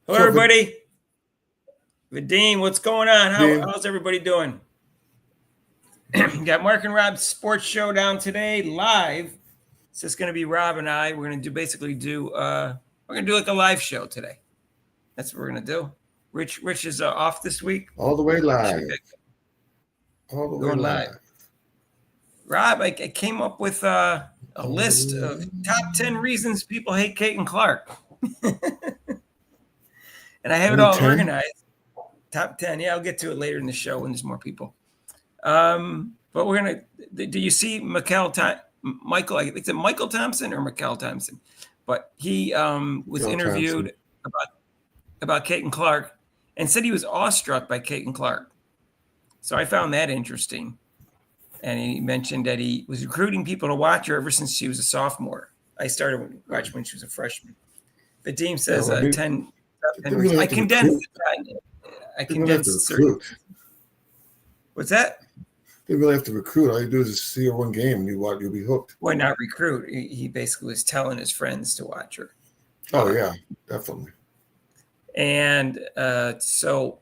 Hello, everybody. Vadim, what's going on? How's everybody doing? Got Mark and Rob's Sports Showdown today live. It's just going to be Rob and I. We're going to do like a live show today. That's what we're going to do. Rich is off this week. All the way live. All the way live. Rob, I came up with a list of top 10 reasons people hate Caitlin Clark. And I have it all 10? organized. Top 10. Yeah, I'll get to it later in the show when there's more people. But we're going to, do you see Mychal, I think it's Mychal Thompson or Mychal Thompson, but he was interviewed about Caitlin Clark and said he was awestruck by Caitlin Clark. So I found that interesting. And he mentioned that he was recruiting people to watch her ever since she was a sophomore. I started watching when she was a freshman. But Dean says 10 reasons. I condensed certain. What's that? They really have to recruit. All you do is see her one game and you'll be hooked. Why not recruit? He basically was telling his friends to watch her. Oh, yeah, definitely. And so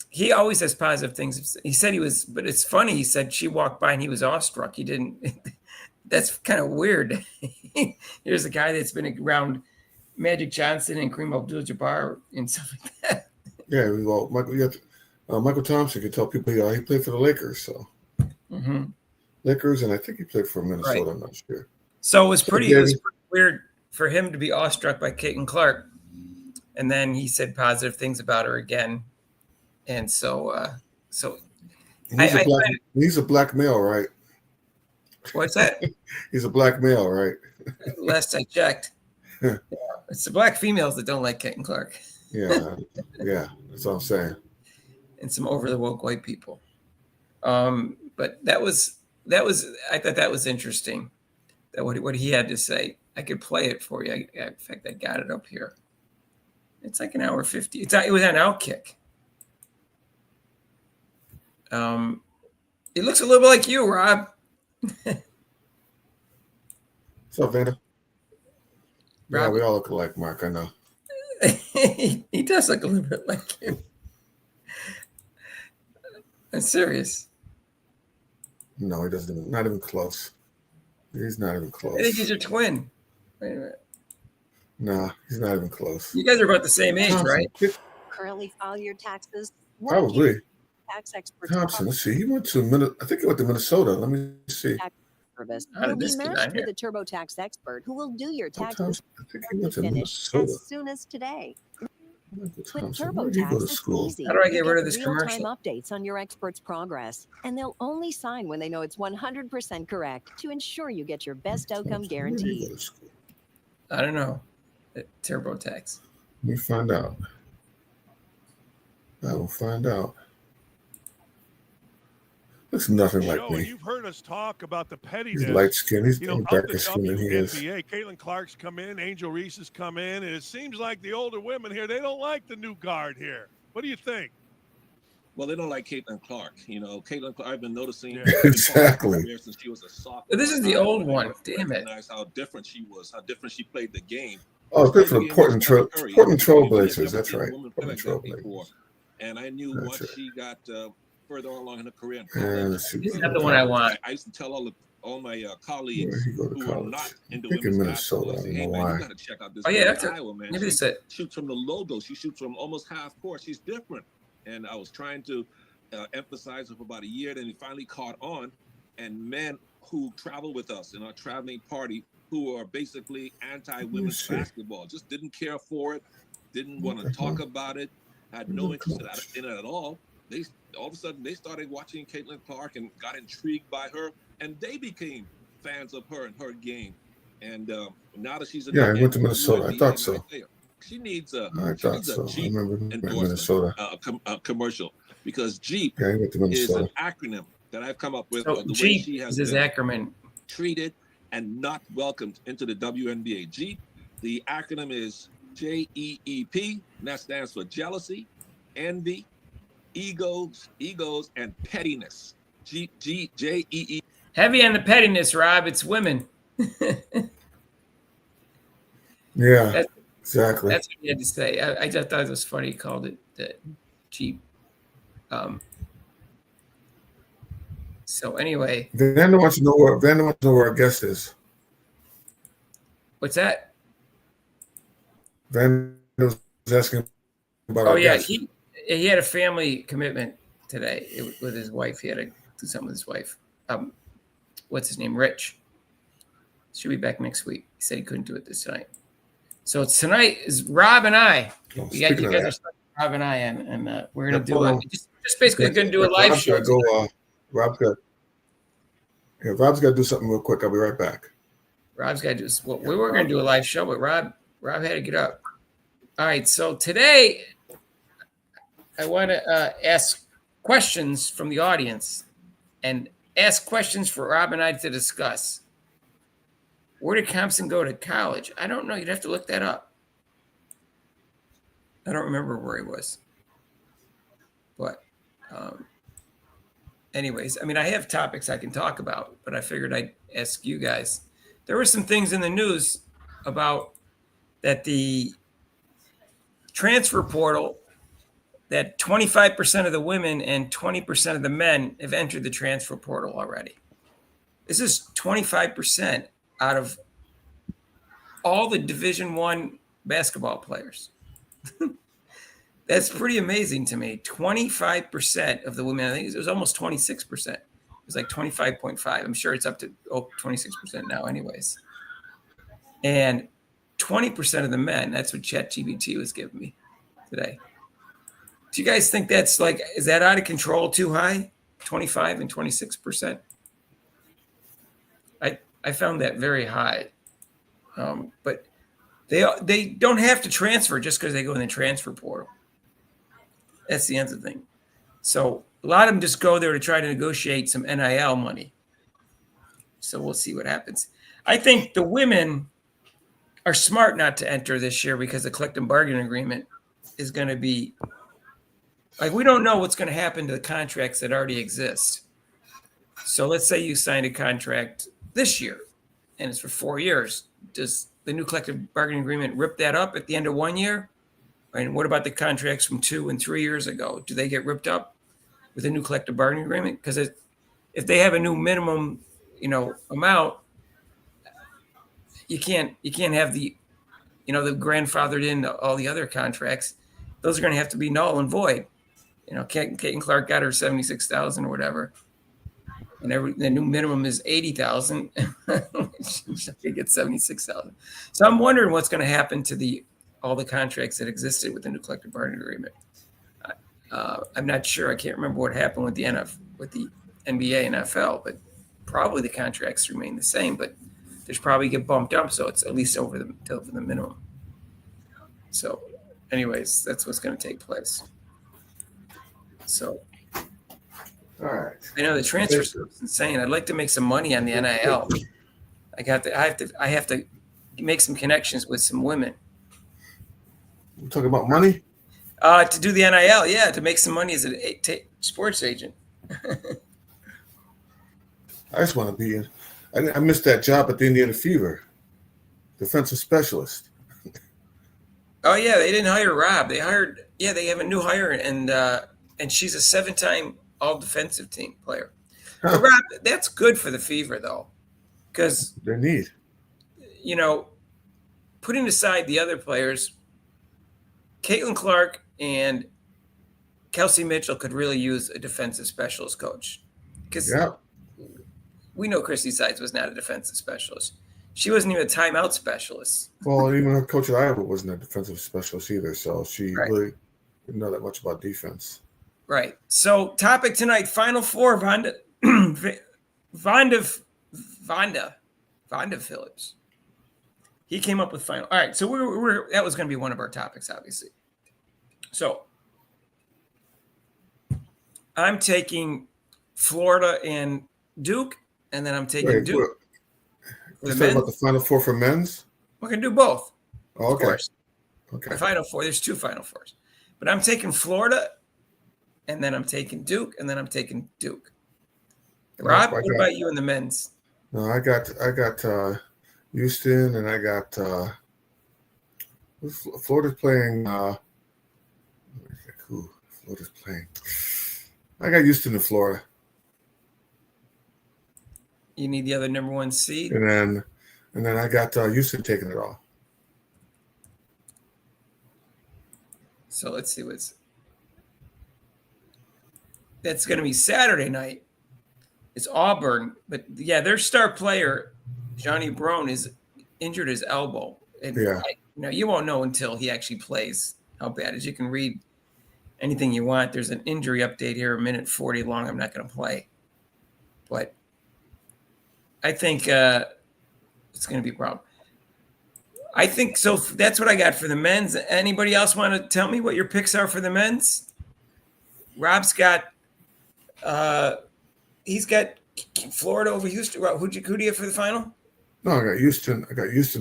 he always has positive things. He said but it's funny. He said she walked by and he was awestruck. He didn't. That's kind of weird. Here's a guy that's been around Magic Johnson and Kareem Abdul-Jabbar and stuff like that. Yeah, well, Mychal Thompson can tell people he played for the Lakers, so Lakers, and I think he played for Minnesota. Right. I'm not sure. So it was pretty weird for him to be awestruck by Caitlin Clark, and then he said positive things about her again, and so he's a black male, right? What's that? He's a black male, right? Last I checked. Yeah. It's the black females that don't like Caitlin Clark. Yeah, that's what I'm saying. And some over the woke white people. But that was I thought that was interesting. That what he had to say. I could play it for you. In fact, I got it up here. It's like an hour 50. It was on Outkick. It looks a little bit like you, Rob. What's up, Vanda? Yeah, we all look alike, Mark. I know. He does look a little bit like you. I'm serious. No, he doesn't. Not even close. He's not even close. I think he's your twin. Wait a minute. No, he's not even close. You guys are about the same age, right? Currently file your taxes. Probably. Tax expert Thompson. Let's see. He went to Minnesota. Let me see. Service. You'll be matched with a TurboTax expert who will do your taxes I think he went to Minnesota. as soon as today. With Where did he go to TurboTax, it's school? easy. How do I get rid of this Real-time commercial? updates on your expert's progress, and they'll only sign when they know it's 100% correct to ensure you get your best outcome guaranteed. I don't know. TurboTax. Let me find out. I will find out. Looks nothing like me. You've heard us talk about the pettiness. He's light skinned. He's darker skinned than he is. Caitlin Clark's come in, Angel Reese has come in, and it seems like the older women here, they don't like the new guard here. What do you think? Well, they don't like Caitlin Clark. Caitlin Clark, I've been noticing exactly since she was a sophomore. This is the old one. Damn it! How different she was. How different she played the game. Oh, good for the Portland Trailblazers. That's right. Portland Trailblazers. And I knew once she got further along in her career. This is not the one I want. I used to tell all my colleagues who are not into women's Minnesota. basketball. Hey, man, you got to check out this. Oh yeah, that's Iowa, man. Maybe She shoots from the logo. She shoots from almost half court. She's different. And I was trying to emphasize it for about a year. Then he finally caught on. And men who travel with us in our traveling party, who are basically anti-women's basketball, just didn't care for it, didn't want to talk about it, had no interest in it at all. All of a sudden, they started watching Caitlin Clark and got intrigued by her, and they became fans of her and her game. And now that she's I went to Minnesota. I thought so. Right, she needs a I Jeep remember Minnesota commercial, because Jeep is an acronym that I've come up with. So the Jeep way she has is his acronym. Treated and not welcomed into the WNBA. Jeep, the acronym is JEEP, and that stands for jealousy, envy, egos, and pettiness. JEE. Heavy on the pettiness, Rob. It's women. Yeah. Exactly. That's what he had to say. I just thought it was funny. He called it the Jeep. So anyway, Vander wants to know where our guest is. what's that? Vander was asking about Oh our yeah, guest. he had a family commitment today with his wife. He had to do something with his wife. What's his name? Rich. Should be back next week. He said he couldn't do it this night. So tonight is Rob and I. Oh, You guys are starting Rob and I, and we're gonna do it. Just basically gonna do a live show. Rob's got to do something real quick. I'll be right back. Rob's got to do. Well, we were gonna do a live show, but Rob had to get up. All right. So today, I want to ask questions from the audience, and ask questions for Rob and I to discuss. Where did Thompson go to college? I don't know. You'd have to look that up. I don't remember where he was. But anyways, I mean, I have topics I can talk about, but I figured I'd ask you guys. There were some things in the news about that the transfer portal, that 25% of the women and 20% of the men have entered the transfer portal already. This is 25% out of all the Division I basketball players. That's pretty amazing to me. 25% of the women, I think it was almost 26%. It was like 25.5. I'm sure it's up to 26% now anyways. And 20% of the men, that's what ChatGPT was giving me today. Do you guys think that's like, is that out of control, too high? 25 and 26%? I found that very high. But they don't have to transfer just because they go in the transfer portal. That's the other thing. So a lot of them just go there to try to negotiate some NIL money. So we'll see what happens. I think the women are smart not to enter this year because the collective bargaining agreement is going to be like, we don't know what's going to happen to the contracts that already exist. So let's say you signed a contract this year and it's for 4 years. Does the new collective bargaining agreement rip that up at the end of 1 year? And what about the contracts from 2 and 3 years ago? Do they get ripped up with a new collective bargaining agreement? Because if they have a new minimum, amount, you can't have the grandfathered in all the other contracts. Those are going to have to be null and void. Kate Clark got her 76,000 or whatever, and the new minimum is 80,000. She could get 76,000. So I'm wondering what's going to happen to all the contracts that existed with the new collective bargaining agreement. I'm not sure. I can't remember what happened with the NBA and NFL, but probably the contracts remain the same. But there's probably get bumped up, so it's at least over the minimum. So, anyways, that's what's going to take place. So, all right. I know the transfer is insane. I'd like to make some money on the NIL. I have to make some connections with some women. We're talking about money? To do the NIL, yeah, to make some money as a sports agent. I just want to be in. I missed that job at the Indiana Fever, defensive specialist. Oh yeah, they didn't hire Rob. They have a new hire, and she's a 7-time All Defensive Team player. Huh. So Rob, that's good for the Fever though, because they need. Putting aside the other players, Caitlin Clark and Kelsey Mychal could really use a defensive specialist coach. Because we know Chrissy Sides was not a defensive specialist. She wasn't even a timeout specialist. Well, even her coach at Iowa wasn't a defensive specialist either, so she really didn't know that much about defense. Right. So topic tonight, Final Four, Vonda Phillips. He came up with final. All right, so we're that was going to be one of our topics, obviously. So I'm taking Florida and Duke, and then I'm taking Duke. Let's talk about the Final Four for men's. We're going to do both. Oh, okay. Of course. Okay. The Final Four. There's 2 Final Fours, but I'm taking Florida, and then I'm taking Duke, and then I'm taking Duke. Rob, what about you in the men's? No, I got Houston, and I got Florida's playing. Who Florida's playing? I got Houston in Florida. You need the other number 1 seed. And then I got Houston taking it all. So let's see that's going to be Saturday night. It's Auburn, but yeah, their star player, Johnny Brown, is injured his elbow. And you won't know until he actually plays how bad it is. You can read anything you want. There's an injury update here, a minute 40 long. I'm not going to play. But I think it's going to be a problem. I think so. That's what I got for the men's. Anybody else want to tell me what your picks are for the men's? Rob's got he's got Florida over Houston. Who do you have for the final? No, I got Houston.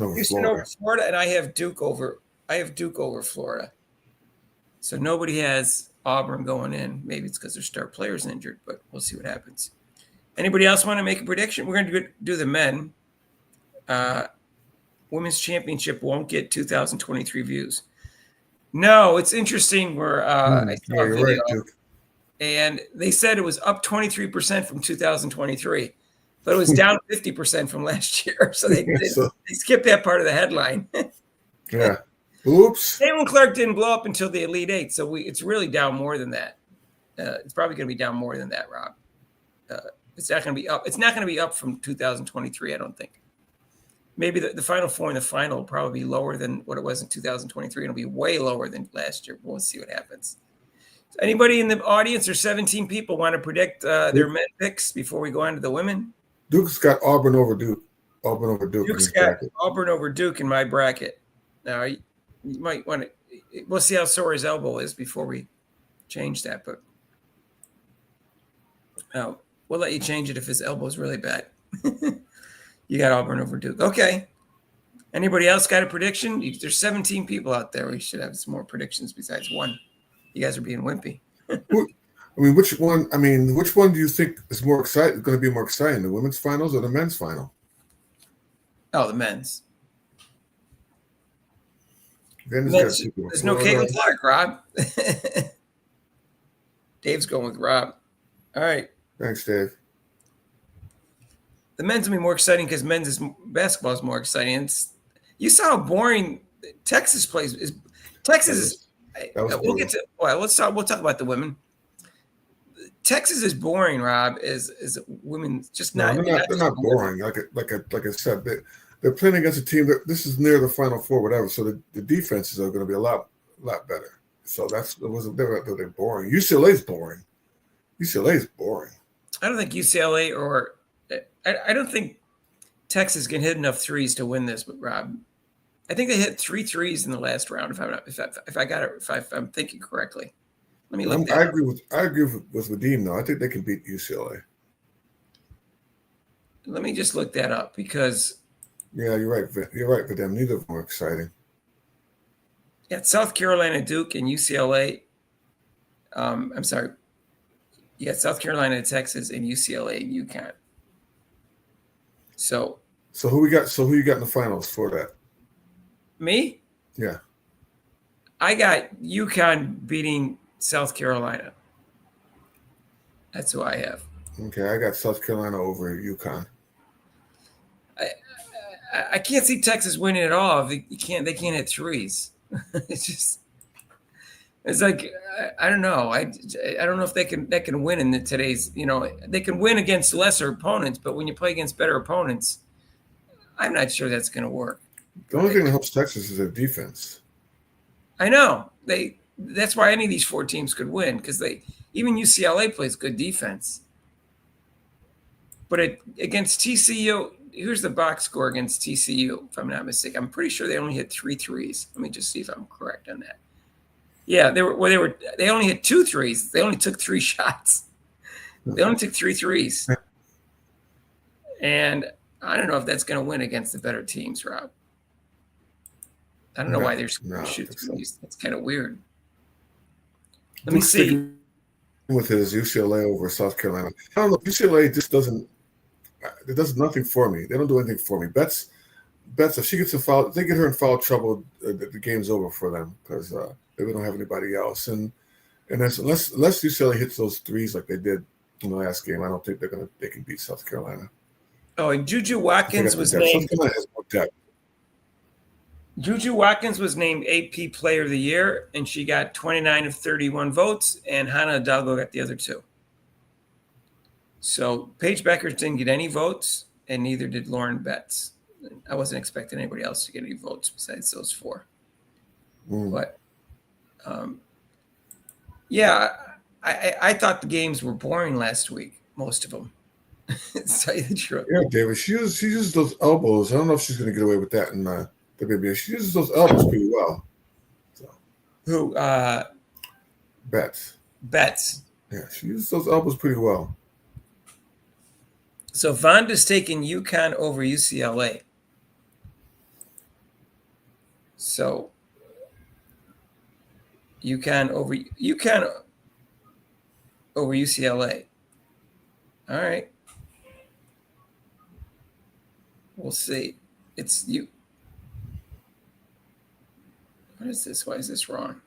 Over Florida. Over Florida, and I have Duke over Florida. So nobody has Auburn going in. Maybe it's because their star player's injured, but we'll see what happens. Anybody else want to make a prediction? We're going to do the men. Women's championship won't get 2023 views. No, it's interesting. Where I saw a video, right, and they said it was up 23% from 2023, but it was down 50% from last year. So they skipped that part of the headline. Yeah. Oops. Caitlin Clark didn't blow up until the Elite Eight, so it's really down more than that. It's probably going to be down more than that, Rob. It's not going to be up. It's not going to be up from 2023, I don't think. Maybe the Final Four and the final will probably be lower than what it was in 2023. It'll be way lower than last year. We'll see what happens. Anybody in the audience or 17 people want to predict their men picks before we go on to the women? Duke's got Auburn over Duke. Duke's got Auburn over Duke in my bracket. Now, you might want to – we'll see how sore his elbow is before we change that. But we'll let you change it if his elbow is really bad. You got Auburn over Duke. Okay. Anybody else got a prediction? There's 17 people out there. We should have some more predictions besides one. You guys are being wimpy. Which one do you think is more exciting? Going to be more exciting, the women's finals or the men's final? Oh, the men's. There's no Caitlin Clark, Rob. Dave's going with Rob. All right. Thanks, Dave. The men's will be more exciting because men's basketball is more exciting. You saw how boring Texas plays. Texas is. We'll get to. Well, let's talk. We'll talk about the women. Texas is boring, Rob. Is women just not? No, they're not boring. Like I said, they're playing against a team that this is near the Final Four, whatever. So the defenses are going to be a lot better. So they're boring. UCLA's boring. UCLA's boring. I don't think UCLA or I don't think Texas can hit enough threes to win this, but Rob, I think they hit 3 threes in the last round. If I'm thinking correctly, let me look. I agree with Vadim though. I think they can beat UCLA. Let me just look that up because. Yeah, you're right. You're right, Vadim. Neither of them are exciting. Yeah, South Carolina, Duke, and UCLA. I'm sorry. Yeah, South Carolina, Texas, and UCLA and UConn. So who we got? So who you got in the finals for that? Me? Yeah. I got UConn beating South Carolina. That's who I have. Okay, I got South Carolina over UConn. I can't see Texas winning at all. They can't hit threes. It's like I don't know. I don't know if they can win in today's. They can win against lesser opponents, but when you play against better opponents, I'm not sure that's going to work. The only thing that helps Texas is their defense. I know that's why any of these 4 teams could win because even UCLA plays good defense. But against TCU, here's the box score against TCU. If I'm not mistaken, I'm pretty sure they only hit 3 threes. Let me just see if I'm correct on that. Yeah, they only hit 2 threes. They only took 3 shots. They only took 3 threes. And I don't know if that's going to win against the better teams, Rob. I don't know why they're shooting threes. That's kind of weird. Let me see. With it is UCLA over South Carolina. I don't know. UCLA just doesn't. It does nothing for me. They don't do anything for me. Betts Betts, if she gets a foul, if they get her in foul trouble, the game's over for them because they don't have anybody else. And that's, unless UCLA hits those threes like they did in the last game, I don't think they can beat South Carolina. Oh, and Juju Watkins was South named. Carolina has more depth. Juju Watkins was named AP Player of the Year, and she got 29 of 31 votes, and Hannah Hidalgo got the other 2. So Paige Becker didn't get any votes, and neither did Lauren Betts. I wasn't expecting anybody else to get any votes besides those 4. But, yeah, I thought the games were boring last week, most of them. To tell you the truth. Yeah, David, she uses those elbows. I don't know if she's going to get away with that in the WNBA. She uses those elbows pretty well. So. Who? Betts. Betts. Yeah, she uses those elbows pretty well. So Vonda's taking UConn over UCLA. So UConn over UCLA. All right. We'll see. It's you. What is this? Why is this wrong?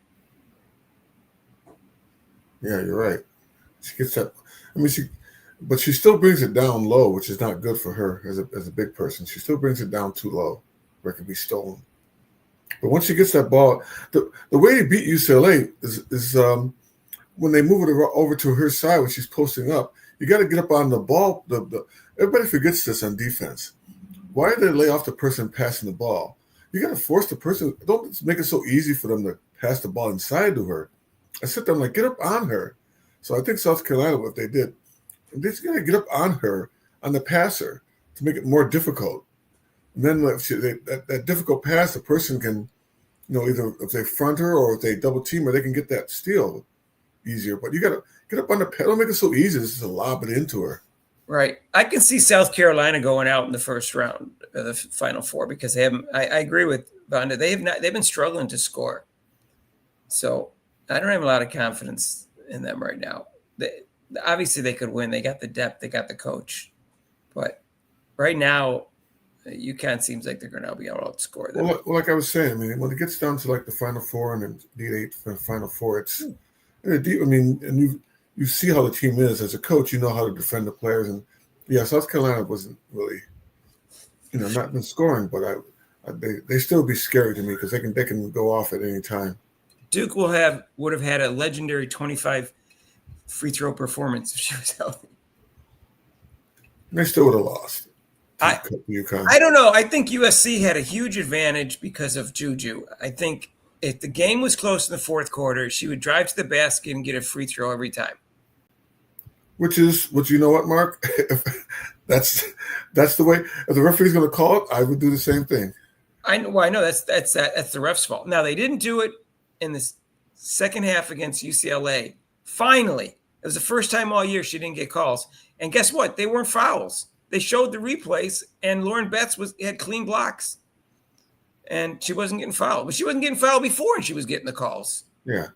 Yeah, you're right. She gets that. I mean, but she still brings it down low, which is not good for her as a big person. She still brings it down too low where it can be stolen. But once she gets that ball, the way they beat UCLA is when they move it over to her side when she's posting up. You got to get up on the ball. Everybody forgets this on defense. Why do they lay off the person passing the ball? You got to force the person. Don't make it so easy for them to pass the ball inside to her. I sit there, I'm like, get up on her. So I think South Carolina, what they did, they just got to get up on her, on the passer, to make it more difficult. And then that difficult pass, the person can, either if they front her or if they double team her, they can get that steal easier. But you got to get up on the pass. Don't make it so easy. Just to lob it into her. Right. I can see South Carolina going out in the first round of the Final Four because they haven't. I agree with Vonda. They've been struggling to score. So I don't have a lot of confidence in them right now. Obviously, they could win. They got the depth. They got the coach. But right now, UConn seems like they're going to be able to outscore them. Well, like I was saying, I mean, when it gets down to like the Final Four and then Elite Eight for the Final Four, it's deep. I mean, and you see how the team is as a coach. You know how to defend the players, and yeah, South Carolina wasn't really, not been scoring, but they still be scary to me because they can go off at any time. Duke would have had a legendary 25 free throw performance if she was healthy. They still would have lost. UConn. I don't know. I think USC had a huge advantage because of Juju. I think if the game was close in the fourth quarter, she would drive to the basket and get a free throw every time. Which you know what, Mark? that's the way. If the referee's going to call it, I would do the same thing. I know. That's the ref's fault. Now they didn't do it in the second half against UCLA. Finally, it was the first time all year she didn't get calls. And guess what? They weren't fouls. They showed the replays, and Lauren Betts had clean blocks, and she wasn't getting fouled. But she wasn't getting fouled before, and she was getting the calls. Yeah.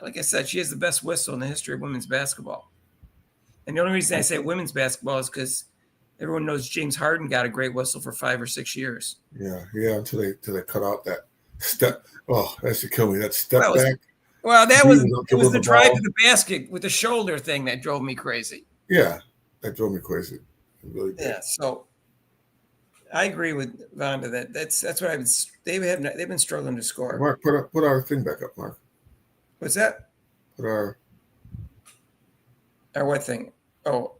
Like I said, she has the best whistle in the history of women's basketball. And the only reason I say women's basketball is because everyone knows James Harden got a great whistle for 5 or 6 years. Yeah, until they cut out that step. Oh, that should kill me. That step back. Well, it was the drive to the basket with the shoulder thing that drove me crazy. Yeah, that drove me crazy. It really did. Yeah, so I agree with Vonda that's what they've been struggling to score. Mark, put our thing back up, Mark. What's that? Put our what thing? Oh,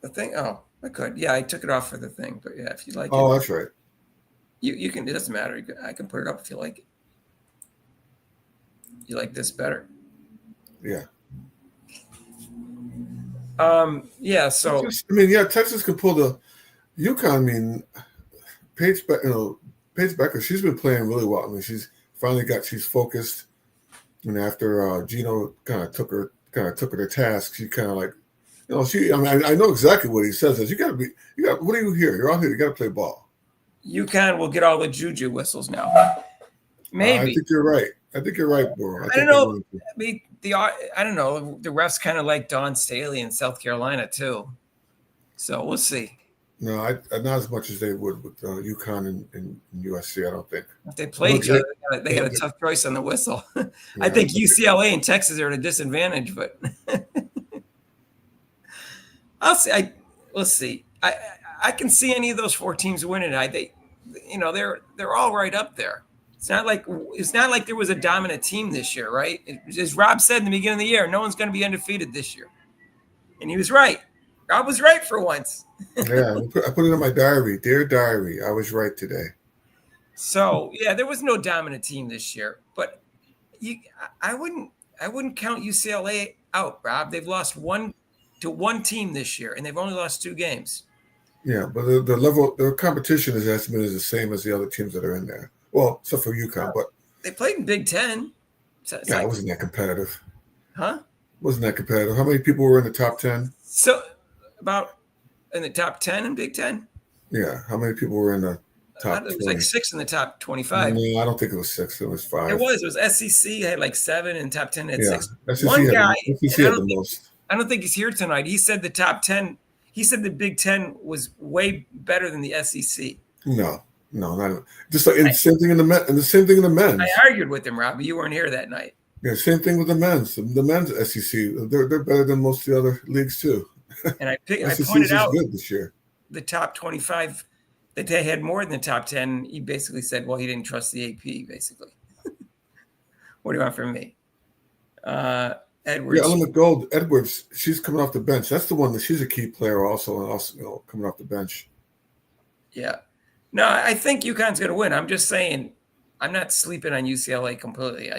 the thing. Oh, I could. Yeah, I took it off for the thing, but yeah, if you like. Oh, that's right. You can. It doesn't matter. I can put it up if you like it. You like this better? Yeah. Yeah. So Texas can pull the UConn. I mean, Paige Becker. She's been playing really well. I mean, she's focused. And after Gino kind of took her to task, she kind of like, I know exactly what he says. Is what are you here? You're out here. You got to play ball. UConn will get all the Juju whistles now. Maybe. I think you're right. Bro. I don't know. I don't know. The refs kind of like Dawn Staley in South Carolina too. So we'll see. No, not as much as they would with UConn and USC. I don't think. If they play each other, they got a tough choice on the whistle. I think UCLA and Texas are at a disadvantage, but we'll see. I can see any of those four teams winning. They're all right up there. It's not like there was a dominant team this year, right? As Rob said in the beginning of the year, no one's going to be undefeated this year, and he was right. Rob was right for once. Yeah, I put it in my diary. Dear diary, I was right today. So yeah, there was no dominant team this year, but I wouldn't count UCLA out, Rob. They've lost one team this year, and they've only lost 2 games. Yeah, but the competition is estimated the same as the other teams that are in there. Well, except for UConn, but they played in Big Ten. So it wasn't that competitive. Huh? Wasn't that competitive? How many people were in the top 10? So about in the top 10 in Big Ten? Yeah. How many people were in the top 20? It was like 6 in the top 25. No, I don't think it was 6. It was 5. It was SEC had like 7 and top 10 had 6. SEC One guy, SEC had the most. I don't think he's here tonight. He said the top 10. He said the Big Ten was way better than the SEC. No, not just like the same thing in the men and the same thing in the men's. I argued with him, Rob. You weren't here that night. Yeah, same thing with the men's. The men's SEC, they're better than most of the other leagues too. And I SEC pointed out good this year. The top 25 that they had more than the top 10. He basically said, well, he didn't trust the AP, basically. What do you want from me? Edwards. Yeah, Ellen McGold, Edwards, she's coming off the bench. That's the one that she's a key player also coming off the bench. Yeah. No, I think UConn's going to win. I'm just saying, I'm not sleeping on UCLA completely.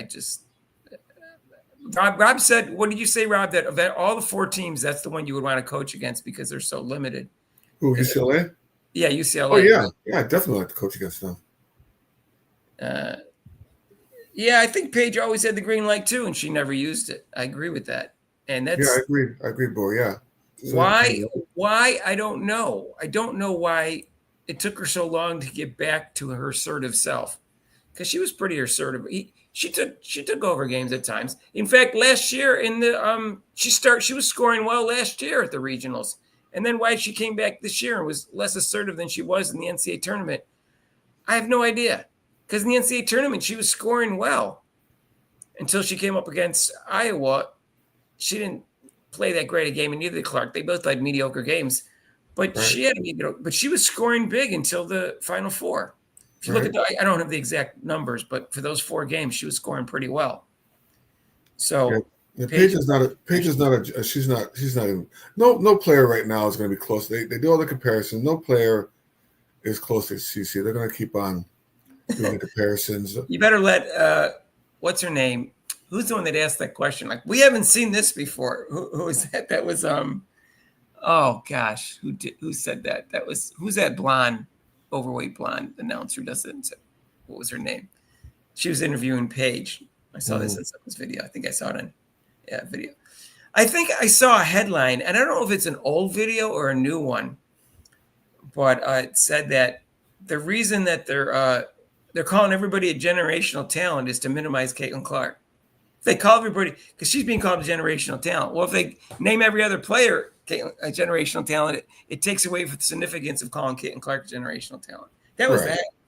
Rob said, what did you say, Rob, that of all the 4 teams, that's the one you would want to coach against because they're so limited? Who, UCLA? Yeah, UCLA. Oh, yeah. Yeah, I definitely like to coach against them. Yeah, I think Paige always had the green light too, and she never used it. I agree with that. And that's I agree, Bo. Yeah. So, why? I don't know. I don't know why it took her so long to get back to her assertive self, because she was pretty assertive. She took over games at times. In fact, last year in the she was scoring well last year at the regionals, and then why she came back this year and was less assertive than she was in the NCAA tournament, I have no idea. Because in the NCAA tournament, she was scoring well until she came up against Iowa. She didn't play that great a game, and neither did Clark. They both had mediocre games, but right. She was scoring big until the Final Four. If you look at I don't have the exact numbers, but for those 4 games, she was scoring pretty well. So Paige is not she's not even no player right now is going to be close. They do all the comparisons. No player is close to CC. They're going to keep on doing the comparisons. You better let what's her name? Who's the one that asked that question? Like, we haven't seen this before. Who was that? That was oh gosh, who said that? Who's that blonde, overweight blonde announcer? What was her name? She was interviewing Paige. I saw this in someone's video. I think I saw it on video. I think I saw a headline, and I don't know if it's an old video or a new one, but it said that the reason that they're calling everybody a generational talent is to minimize Caitlin Clark. If they call everybody, because she's being called a generational talent. Well, if they name every other player a generational talent, it takes away from the significance of calling Caitlin Clark a generational talent. That was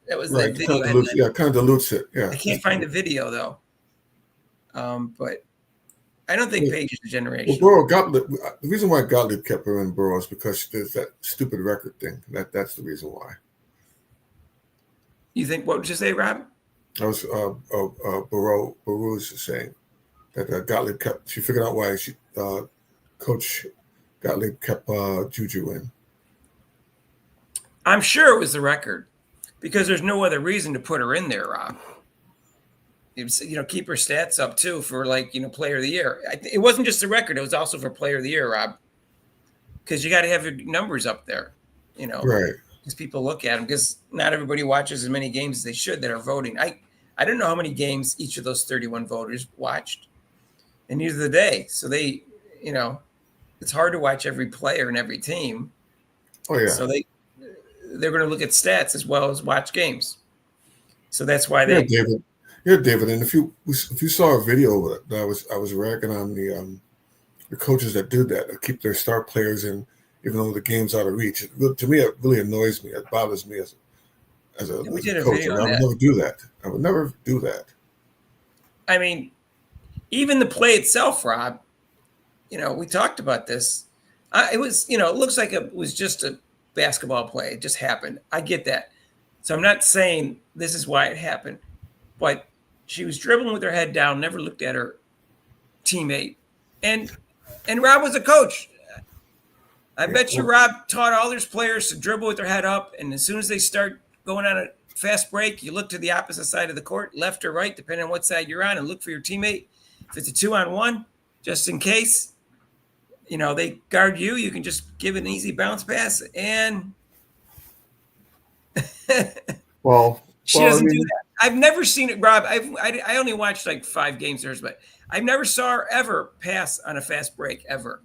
that was the video. Kind of dilutes it. Yeah. I can't find the video though. But I don't think Paige is a generational. Well, the reason why Gottlieb kept her in Burrow is because there's that stupid record thing. That's the reason why. You think? What would you say, Rob? I was Burroughs saying that Gottlieb kept. She figured out why Coach Gottlieb kept Juju in. I'm sure it was the record, because there's no other reason to put her in there, Rob. It was, keep her stats up too for player of the year. It wasn't just the record; it was also for player of the year, Rob. Because you got to have your numbers up there, Right. Because people look at them, because not everybody watches as many games as they should that are voting. I don't know how many games each of those 31 voters watched, and neither did they. So they, it's hard to watch every player and every team. Oh yeah. So they're going to look at stats as well as watch games. So that's why they. Yeah, David. And if you saw a video that I was ragging on the coaches that do that keep their star players in even though the game's out of reach. To me, it really annoys me. It bothers me as a We did a coach. video I on would that. never do that. I would never do that. I mean, even the play itself, Rob, we talked about this. It was, it looks like it was just a basketball play. It just happened. I get that. So I'm not saying this is why it happened, but she was dribbling with her head down, never looked at her teammate. And Rob was a coach. I bet you Rob taught all his players to dribble with their head up. And as soon as they start going on a fast break, you look to the opposite side of the court, left or right, depending on what side you're on, and look for your teammate. If it's a 2-on-1, just in case, they guard you, you can just give an easy bounce pass. And she doesn't do that. I've never seen it, Rob. I only watched like 5 games of hers, but I never saw her ever pass on a fast break, ever.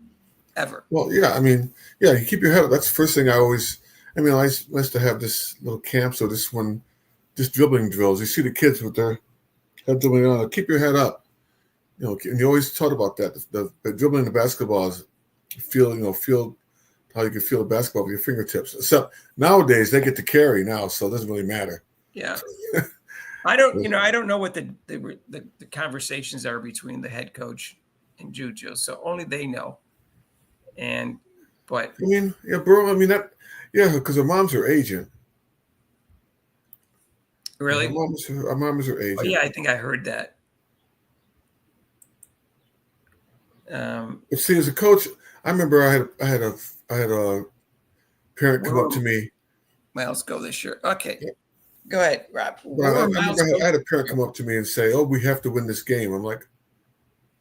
Well, yeah, you keep your head up. That's the first thing I used to have this little camp, so just dribbling drills. You see the kids with their head dribbling on. Keep your head up. And you always taught about that. The dribbling the basketball is feel how you can feel the basketball with your fingertips. Except nowadays they get to carry now, so it doesn't really matter. Yeah. I don't know what the conversations are between the head coach and Juju, so only they know. But because her mom's her agent. Really? Her mom is her agent. Oh, yeah, I think I heard that. But see, as a coach, I remember I had a parent come up to me. Miles go this year. Okay. Yeah. Go ahead, Rob. I had a parent come up to me and say, "Oh, we have to win this game." I'm like,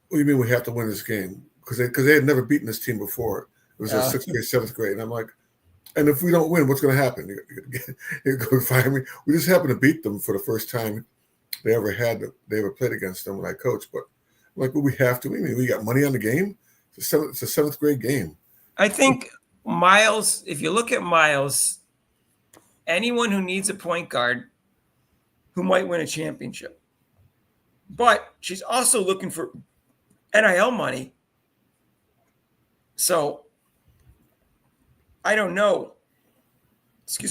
"What do you mean we have to win this game?" Because they had never beaten this team before. It was their 6th grade, 7th grade. And I'm like, and if we don't win, what's going to happen? You're going to fire me? We just happened to beat them for the first time they ever played against them when I coached. But I'm like, well, we have to. We got money on the game. It's a 7th grade game. I think Miles, if you look at Miles, anyone who needs a point guard who might win a championship. But she's also looking for NIL money. So I don't know,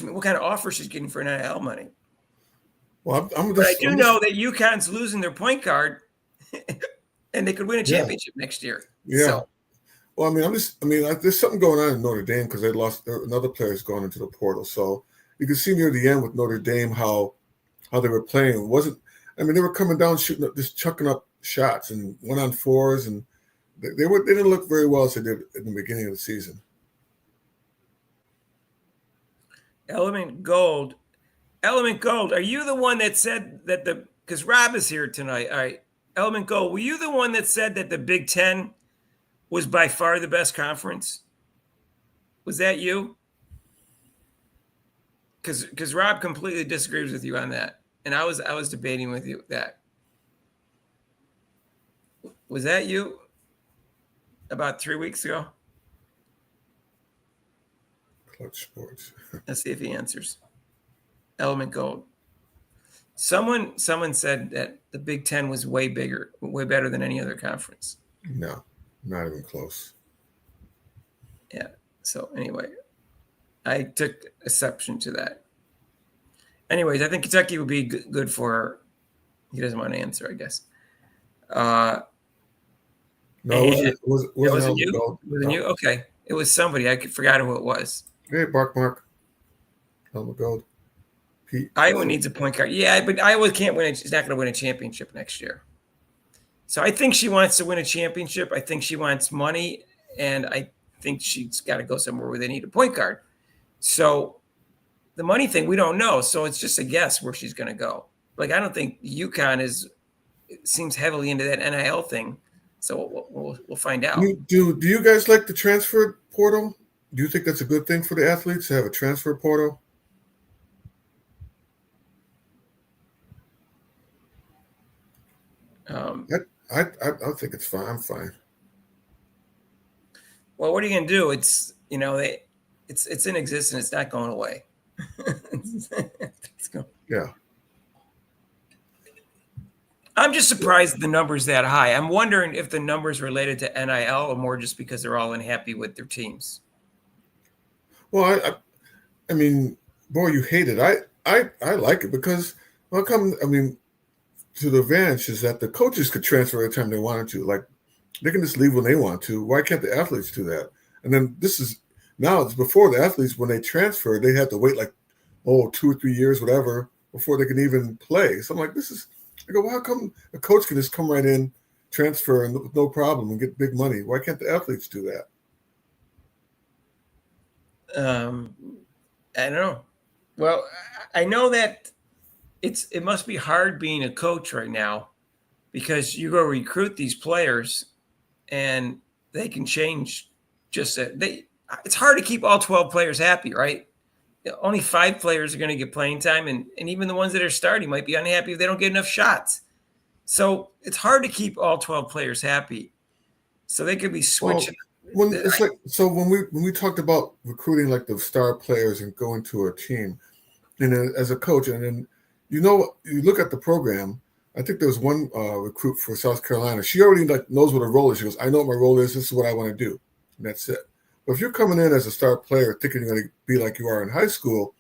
what kind of offer she's getting for NIL money. Well, but I do know that UConn's losing their point guard and they could win a championship next year. Yeah. So. Well, there's something going on in Notre Dame because they lost another player's gone into the portal. So you can see near the end with Notre Dame how they were playing. They were coming down, shooting up, just chucking up shots and 1-on-4s, and they didn't look very well as they did in the beginning of the season. Element Gold, are you the one that said that because Rob is here tonight? All right, Element Gold, were you the one that said that the Big Ten was by far the best conference? Was that you? Because Rob completely disagrees with you on that, and I was debating with you that. Was that you? About 3 weeks ago. Clutch Sports. Let's see if he answers. Element Gold. Someone said that the Big Ten was way better than any other conference. No, not even close. Yeah. So anyway, I took exception to that. Anyways, I think Kentucky would be good for her. He doesn't want to answer, I guess. No, it wasn't you. Gold. Wasn't you? Okay. It was somebody. I forgot who it was. Hey, Mark. Helmet Gold. Pete. Iowa needs a point guard. Yeah, but Iowa can't win. She's not going to win a championship next year. So I think she wants to win a championship. I think she wants money, and I think she's got to go somewhere where they need a point guard. So the money thing, we don't know. So it's just a guess where she's going to go. Like, I don't think UConn seems heavily into that NIL thing. So we'll find out. Do you guys like the transfer portal? Do you think that's a good thing for the athletes to have a transfer portal? I think it's fine. I'm fine. Well, what are you going to do? It's it's in existence. It's not going away. Yeah. I'm just surprised the number's that high. I'm wondering if the number's related to NIL or more just because they're all unhappy with their teams. Well, I mean, boy, you hate it. I like it because how come? I mean, to the advantage is that the coaches could transfer every time they wanted to. Like they can just leave when they want to. Why can't the athletes do that? And then now it's before the athletes when they transfer, they have to wait like 2 or 3 years, whatever, before they can even play. So I'm like, I go, well, how come a coach can just come right in, transfer, and no problem and get big money? Why can't the athletes do that? I don't know. Well, I know that it must be hard being a coach right now because you go recruit these players and they can change. It's hard to keep all 12 players happy, right? Only 5 players are going to get playing time, and even the ones that are starting might be unhappy if they don't get enough shots. So it's hard to keep all 12 players happy. So they could be switching. When we talked about recruiting like the star players and going to a team, and then as a coach, and then you look at the program. I think there was one recruit for South Carolina. She already knows what her role is. She goes, "I know what my role is. This is what I want to do," and that's it. But if you're coming in as a star player thinking you're going to be like you are in high school,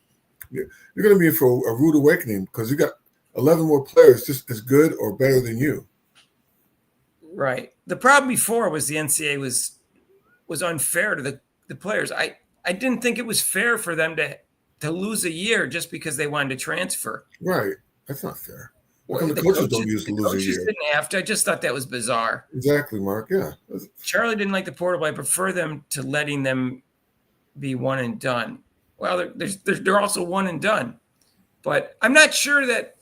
you're going to be in for a rude awakening because you got 11 more players just as good or better than you. Right. The problem before was the NCAA was unfair to the players. I didn't think it was fair for them to lose a year just because they wanted to transfer. Right. That's not fair. Well, the coaches don't use to lose a year. Didn't have to. I just thought that was bizarre. Exactly, Mark. Yeah. Charlie didn't like the portal. I prefer them to letting them be one and done. Well, they're also one and done, but I'm not sure that.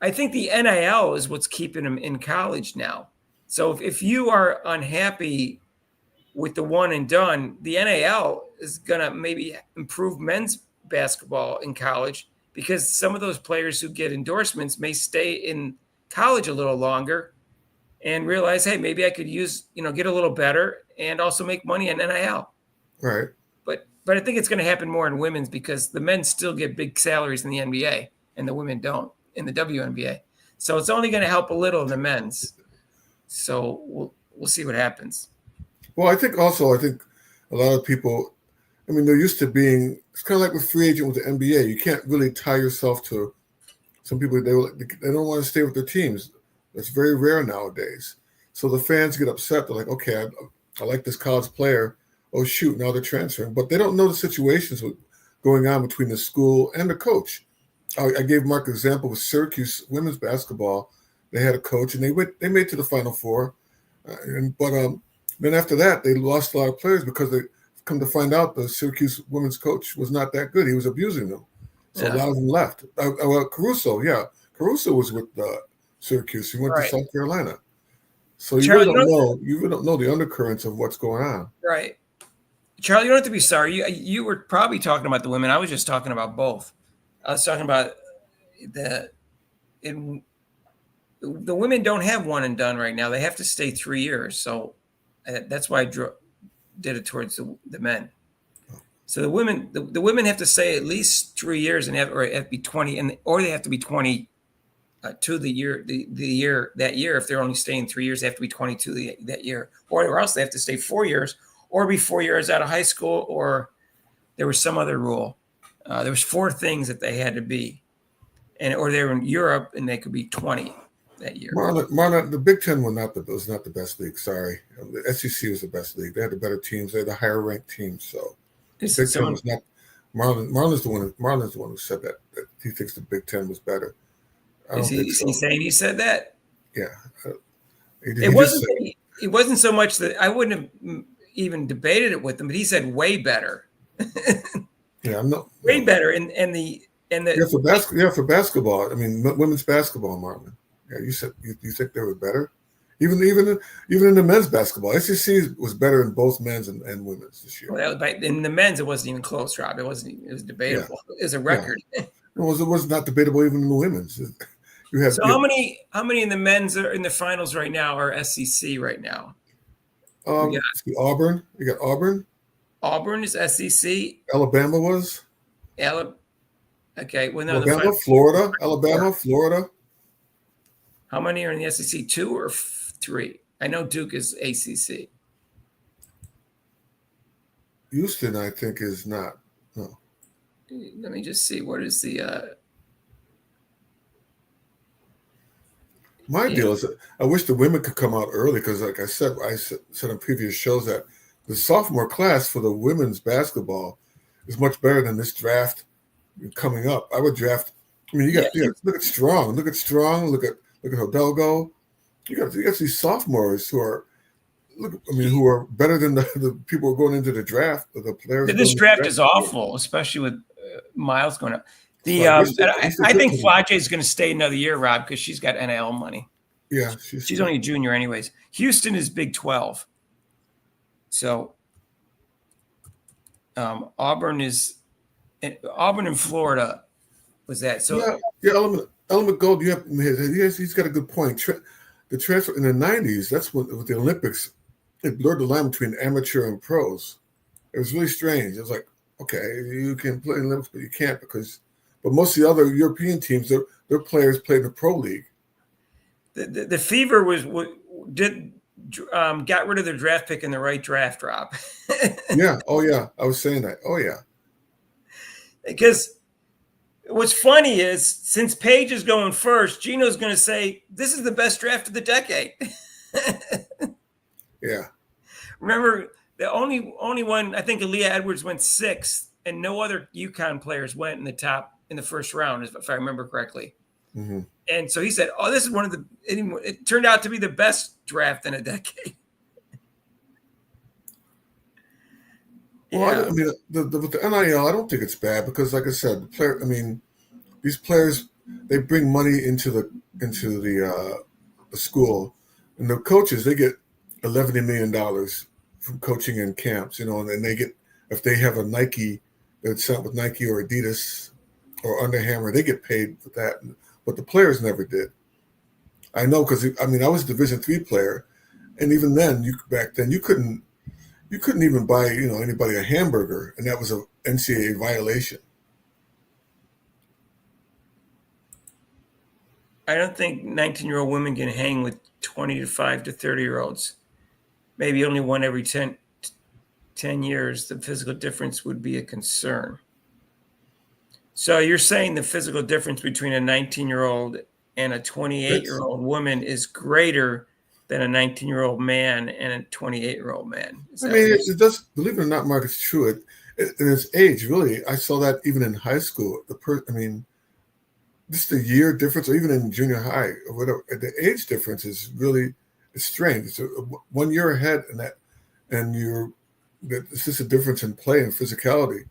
I think the NIL is what's keeping them in college now. So if you are unhappy with the one and done, the NIL is gonna maybe improve men's basketball in college, because some of those players who get endorsements may stay in college a little longer and realize, hey, maybe I could get a little better and also make money in NIL. Right. But I think it's going to happen more in women's because the men still get big salaries in the NBA and the women don't in the WNBA. So it's only going to help a little in the men's. So we'll see what happens. Well, I think a lot of people, I mean, they're used to being, it's kind of like with free agent with the NBA. You can't really tie yourself to some people. They don't want to stay with their teams. That's very rare nowadays. So the fans get upset. They're like, okay, I like this college player. Oh, shoot, now they're transferring. But they don't know the situations going on between the school and the coach. I gave Mark an example with Syracuse women's basketball. They had a coach, and they made to the Final Four. But then after that, they lost a lot of players because they come to find out the Syracuse women's coach was not that good. He was abusing them. So a lot of them left. Caruso was with Syracuse. He went to South Carolina. So you really don't know the undercurrents of what's going on. Right. Charlie, you don't have to be sorry. You were probably talking about the women. I was just talking about both. I was talking about the women don't have one and done right now. They have to stay 3 years. So that's why I did it towards the men. So the women have to stay at least 3 years and have to be 20, or they have to be 20 to the year that year. If they're only staying 3 years, they have to be 22 that year, or else they have to stay 4 years, or be 4 years out of high school, or there was some other rule. There was 4 things that they had to be, or they were in Europe and they could be 20 that year. Marlon, the Big Ten was not the best league. Sorry, the SEC was the best league. They had the better teams. They had the higher ranked teams. So the Big Ten was not. Marlon's the one who said that he thinks the Big Ten was better. Is he saying he said that? Yeah. It wasn't so much that I wouldn't have even debated it with him, but he said way better. Yeah, I'm not way better. And for basketball. I mean, women's basketball, Marlon. Yeah, you said you think they were better. Even in the men's basketball, SEC was better in both men's and women's this year. Well, in the men's, it wasn't even close, Rob. It was debatable. Yeah. It was a record. Yeah. It was not debatable even in the women's. How many in the men's are in the finals right now are SEC right now? Auburn. You got Auburn. Auburn is SEC. Alabama was. Okay. Well, no. Alabama, Florida. Alabama, Florida. How many are in the SEC? 2 or 3? I know Duke is ACC. Houston, I think, is not. No. Let me just see. What is the My yeah. deal is that I wish the women could come out early because, like I said in previous shows that the sophomore class for the women's basketball is much better than this draft coming up. I would draft. I mean, look at Strong, look at Hidalgo. You got these sophomores who are who are better than the people who are going into the draft. The players. This draft is awful, especially with Miles going up. I think Flage is going to stay another year, Rob, because she's got NIL money. Yeah, she's only a junior, anyways. Houston is Big 12, so Auburn and Florida was that. So Element Gold. He's got a good point. The transfer in the '90s. That's when with the Olympics, it blurred the line between amateur and pros. It was really strange. It was like, okay, you can play in Olympics, but you can't but most of the other European teams, their players played in the pro league. The Fever got rid of their draft pick in the right draft, Rob. Yeah. Oh yeah. I was saying that. Oh yeah. Because what's funny is since Paige is going first, Gino's going to say this is the best draft of the decade. Yeah. Remember, the only one, I think Aaliyah Edwards went 6th, and no other UConn players went in the first round, if I remember correctly. Mm-hmm. And so he said, "Oh, this is it turned out to be the best draft in a decade." Well, I mean, with the NIL, I don't think it's bad because, like I said, these players they bring money into the school, and the coaches they get $11 million from coaching in camps, and they get if they have a Nike that's out with Nike or Adidas or Under Armour, they get paid for that, but the players never did. I know because I was a Division III player, and even then, back then you couldn't even buy anybody a hamburger, and that was a NCAA violation. I don't think 19-year-old women can hang with 25 to 30-year-olds. Maybe only one every 10 years. The physical difference would be a concern. So you're saying the physical difference between a 19-year-old and a 28-year-old woman is greater than a 19-year-old man and a 28-year-old man. It does. Believe it or not, Mark, it's true. In its age, really, I saw that even in high school. Just the year difference, or even in junior high, or whatever. The age difference is really strange. It's 1 year ahead, it's just a difference in play and physicality.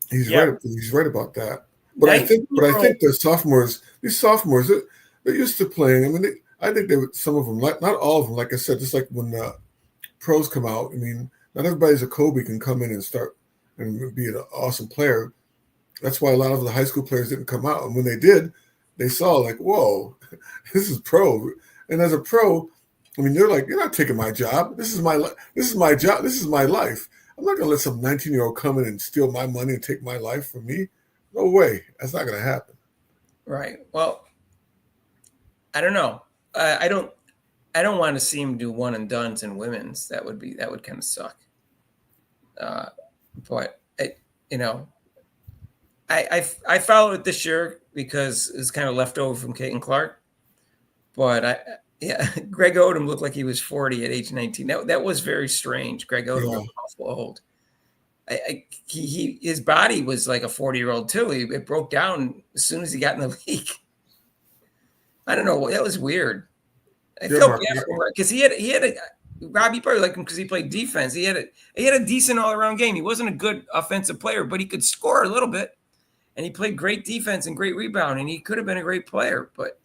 He's right. He's right about that. But I think the sophomores, they're used to playing. I think some of them, not all of them, like I said, just like when pros come out. Not everybody's a Kobe can come in and start and be an awesome player. That's why a lot of the high school players didn't come out. And when they did, they saw like, whoa, this is pro. And as a pro, they're like, you're not taking my job. This is my job. This is my life. I'm not going to let some 19-year-old come in and steal my money and take my life from me. No way. That's not going to happen. Right. Well, I don't know. I don't want to see him do one and dones in women's. That would kind of suck. But I followed it this year because it's kind of left over from Caitlin Clark. But Greg Odom looked like he was 40 at age 19. That was very strange. Greg Odom was awful old. His body was like a 40-year-old too. It broke down as soon as he got in the league. I don't know. That was weird. I felt bad for him because he had a Rob, you probably like him because he played defense. He had a decent all-around game. He wasn't a good offensive player, but he could score a little bit. And he played great defense and great rebound, and he could have been a great player. But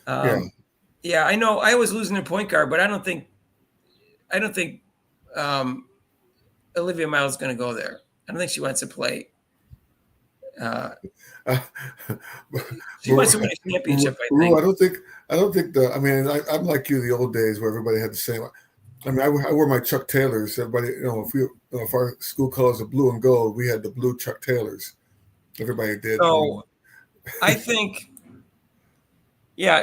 I know I was losing a point guard, but I don't think Olivia Miles is going to go there. I don't think she wants to play. She wants to win a championship. I don't think I'm like you the old days where everybody had the same. I wore my Chuck Taylors. Everybody, if our school colors are blue and gold, we had the blue Chuck Taylors. Everybody did. So I think,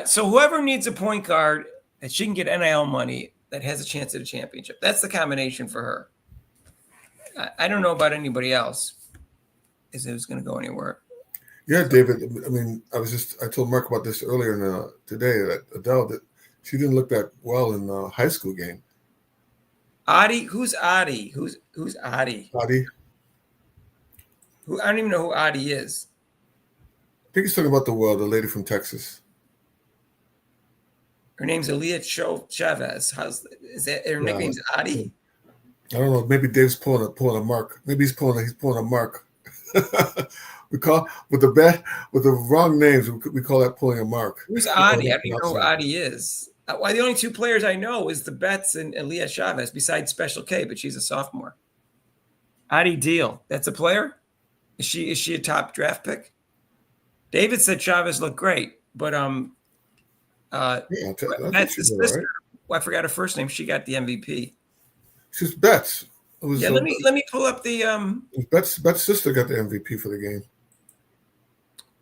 so whoever needs a point guard that she can get NIL money that has a chance at a championship, that's the combination for her. I don't know about anybody else. Is it was going to go anywhere? Yeah, David. I mean, I told Mark about this earlier today that Adele that she didn't look that well in the high school game. Adi, who's Adi? Who's Adi? Adi, Who I don't even know who Adi is. I think he's talking about the lady from Texas. Her name's Aaliyah Chavez. Is that her nickname's Adi? I don't know. Maybe Dave's pulling a mark. Maybe he's pulling a mark. We call with the wrong names. We call that pulling a mark. Who's Adi? I don't even know who Adi is. Why the only two players I know is the Betts and Aaliyah Chavez, besides Special K, but she's a sophomore. Adi Deal. That's a player? Is she a top draft pick? David said Chavez looked great, but that's the sister. Right? Well, I forgot her first name. She got the MVP. She's Betts. Yeah, let me pull up the Betts' sister got the MVP for the game.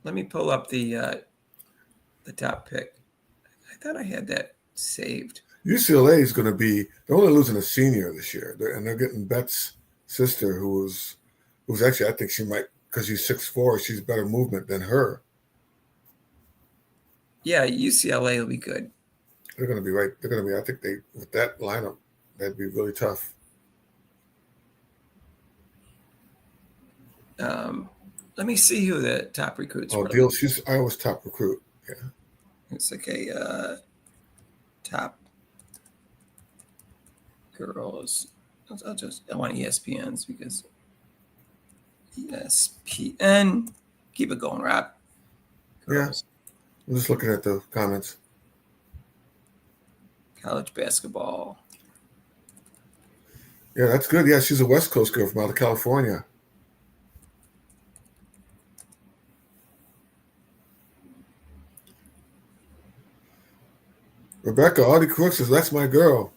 Let me pull up the top pick. I thought I had that saved. UCLA is going to be. They're only losing a senior this year, and they're getting Betts' sister, who's actually, I think she might, because she's 6'4", she's better movement than her. Yeah, UCLA will be good. They're going to be right. They're going to be. I think with that lineup, that'd be really tough. Let me see who the top recruits were. Deal. She's Iowa's top recruit. Yeah. It's okay. Top girls. I want ESPN's because ESPN. Keep it going, Rob. Girls. Yeah. I'm just looking at the comments. College basketball. Yeah, that's good. Yeah, she's a West Coast girl from out of California. Rebecca, Audie Crooks says, that's my girl.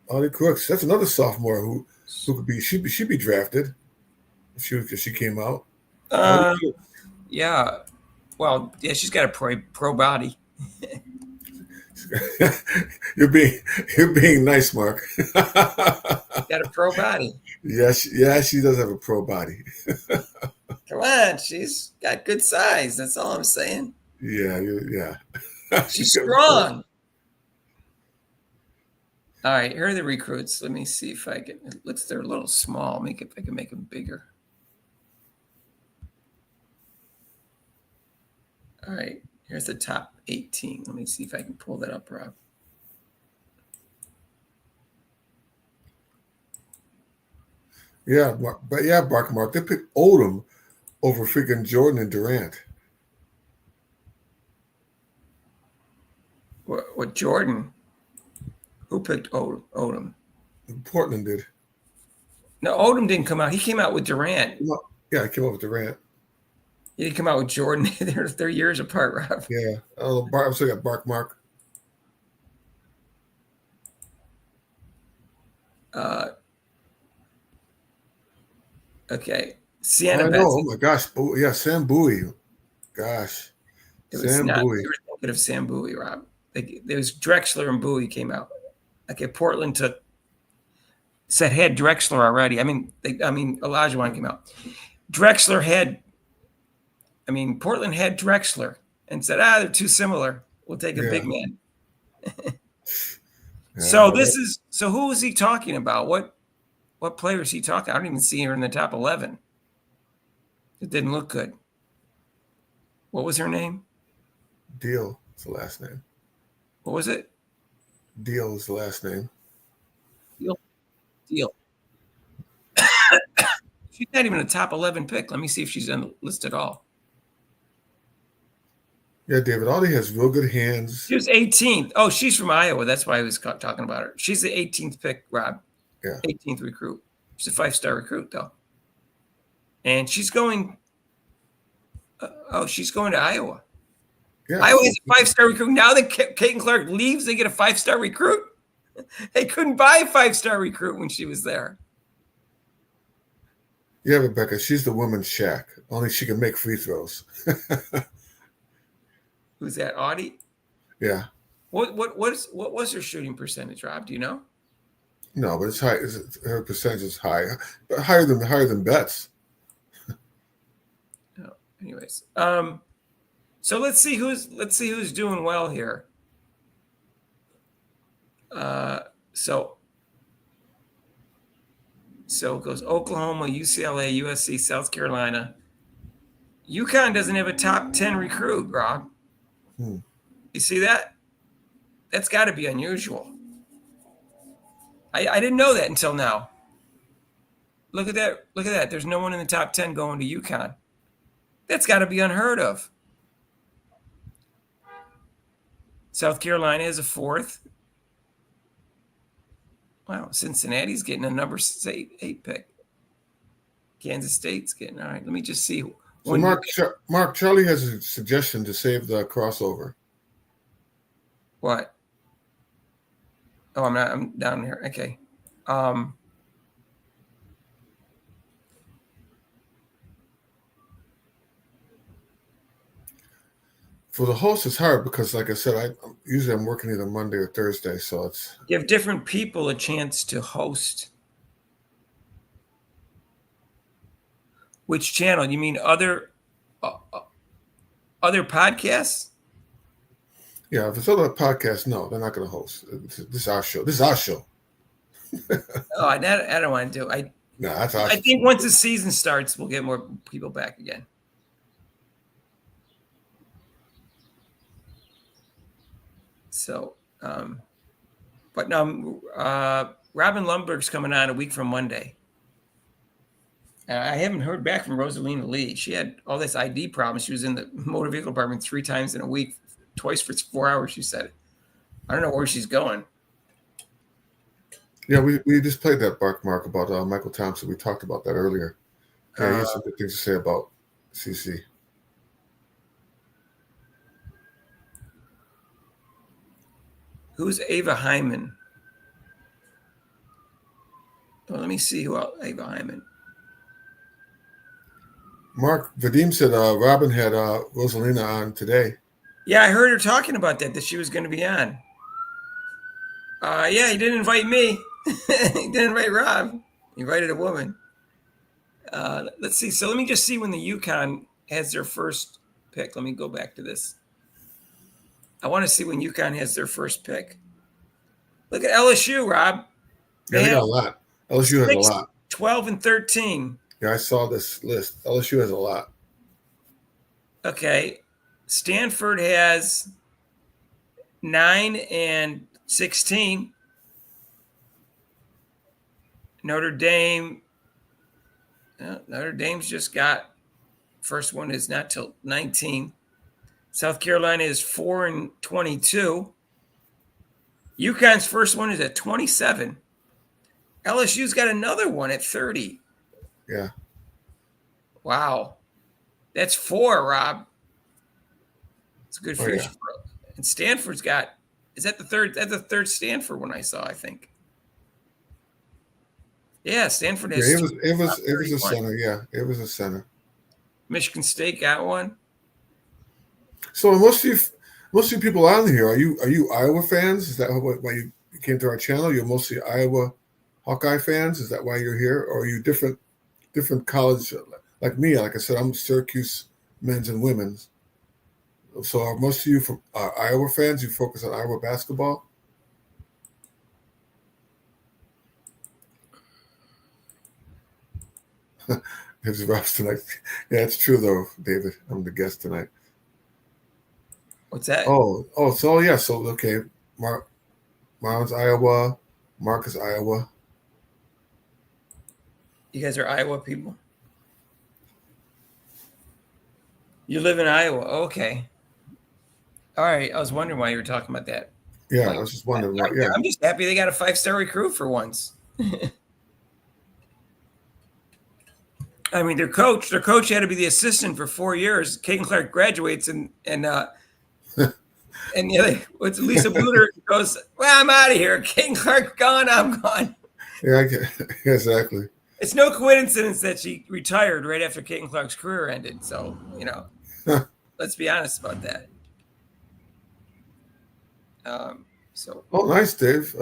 Audie Crooks. That's another sophomore who could be she'd be drafted if she came out. Yeah. Well, yeah, she's got a pro body. You're being nice, Mark. Got a pro body. Yes, she does have a pro body. Come on, she's got good size. That's all I'm saying. Yeah. She's strong. All right, here are the recruits. Let me see if I can. It looks they're a little small. If I can make them bigger. All right, here's the top 18. Let me see if I can pull that up, Rob. Yeah, Mark. They picked Odom over freaking Jordan and Durant. What Jordan? Who picked Odom? Portland did. No, Odom didn't come out. He came out with Durant. Yeah, he came out with Durant. He didn't come out with Jordan. They're years apart, Rob. Yeah. Oh, I've still got Mark. Okay. Sienna. Oh my gosh. Yeah, Sam Bowie. Gosh. Sam Bowie. You were thinking of Sam Bowie, Rob. There was Drexler and Bowie came out. Okay, Portland had Drexler already. Olajuwon came out. Portland had Drexler and said, they're too similar. We'll take a big man. So who is he talking about? What player is he talking? I don't even see her in the top 11. It didn't look good. What was her name? Deal is the last name. What was it? Deal is the last name. Deal. She's not even a top 11 pick. Let me see if she's on the list at all. Yeah, David, Audie has real good hands. She was 18th. Oh, she's from Iowa. That's why I was talking about her. She's the 18th pick, Rob. Yeah. 18th recruit. She's a 5-star recruit, though. And she's going she's going to Iowa. Yeah. Iowa is a 5-star recruit. Now that Caitlin Clark leaves, they get a 5-star recruit. They couldn't buy a 5-star recruit when she was there. Yeah, Rebecca, she's the woman's Shaq. Only she can make free throws. Who's that, Audie? Yeah. What was her shooting percentage, Rob? Do you know? No, but it's high. Her percentage is high, but higher than Betts. Oh, anyways, so let's see who's doing well here. So it goes Oklahoma, UCLA, USC, South Carolina. UConn doesn't have a top 10 recruit, Rob. You see that? That's got to be unusual. I didn't know that until now. Look at that. Look at that. There's no one in the top 10 going to UConn. That's got to be unheard of. South Carolina is a 4th. Wow, Cincinnati's getting a number 8 pick. Kansas State's getting, all right, let me just see. So Mark, Charlie has a suggestion to save the crossover. What? Oh, I'm down here. Okay. For the host, it's hard because, like I said, usually I'm working either Monday or Thursday, so it's Give different people a chance to host. Which channel? You mean other podcasts? Yeah, if it's other podcasts, no, they're not going to host. This is our show. This is our show. Oh, I don't want to do. No, that's our I think once the season starts, we'll get more people back again. So, but no, Robin Lundberg's coming on a week from Monday. I haven't heard back from Rosalina Lee. She had all this ID problems. She was in the motor vehicle department 3 times in a week, twice for 4 hours, she said. I don't know where she's going. Yeah, we just played that Mark about Mychal Thompson. We talked about that earlier. Yeah, he has some good things to say about CC. Who's Ava Hyman? Well, let me see who else. Ava Hyman. Mark, Vadim said Robin had Rosalina on today. Yeah, I heard her talking about that she was going to be on. Yeah, he didn't invite me. He didn't invite Rob. He invited a woman. Let's see. So let me just see when the UConn has their first pick. Let me go back to this. I want to see when UConn has their first pick. Look at LSU, Rob. They got a lot. LSU has a lot. 12 and 13. Yeah, I saw this list. LSU has a lot. Okay. Stanford has 9 and 16. Notre Dame's just got, first one is not till 19. South Carolina is 4 and 22. UConn's first one is at 27. LSU's got another one at 30. Yeah. Wow. That's 4, Rob. It's a good future. Yeah. And Stanford's got, is that the third? That's the third Stanford one I saw, I think. Yeah, Stanford has. Yeah, it was a center. Yeah, it was a center. Michigan State got one. So most of you people on here, are you Iowa fans? Is that why you came to our channel? You're mostly Iowa Hawkeye fans. Is that why you're here, or are you different college? Like me, like I said, I'm Syracuse men's and women's. So are most of you from Iowa fans? You focus on Iowa basketball? It's Rob's tonight. Yeah, it's true though, David. I'm the guest tonight. What's that? So yeah. So okay, Marlon's Iowa. Mark is Iowa. You guys are Iowa people? You live in Iowa. Okay. All right. I was wondering why you were talking about that. Yeah, I was just wondering why. Yeah. I'm just happy they got a 5-star recruit for once. I mean, their coach had to be the assistant for 4 years. Kagan Clark graduates and the other, what's Lisa Bluter goes, well, I'm out of here. Kagan Clark gone, I'm gone. Yeah, exactly. It's no coincidence that she retired right after Kagan Clark's career ended. So, let's be honest about that. Oh, nice, Dave.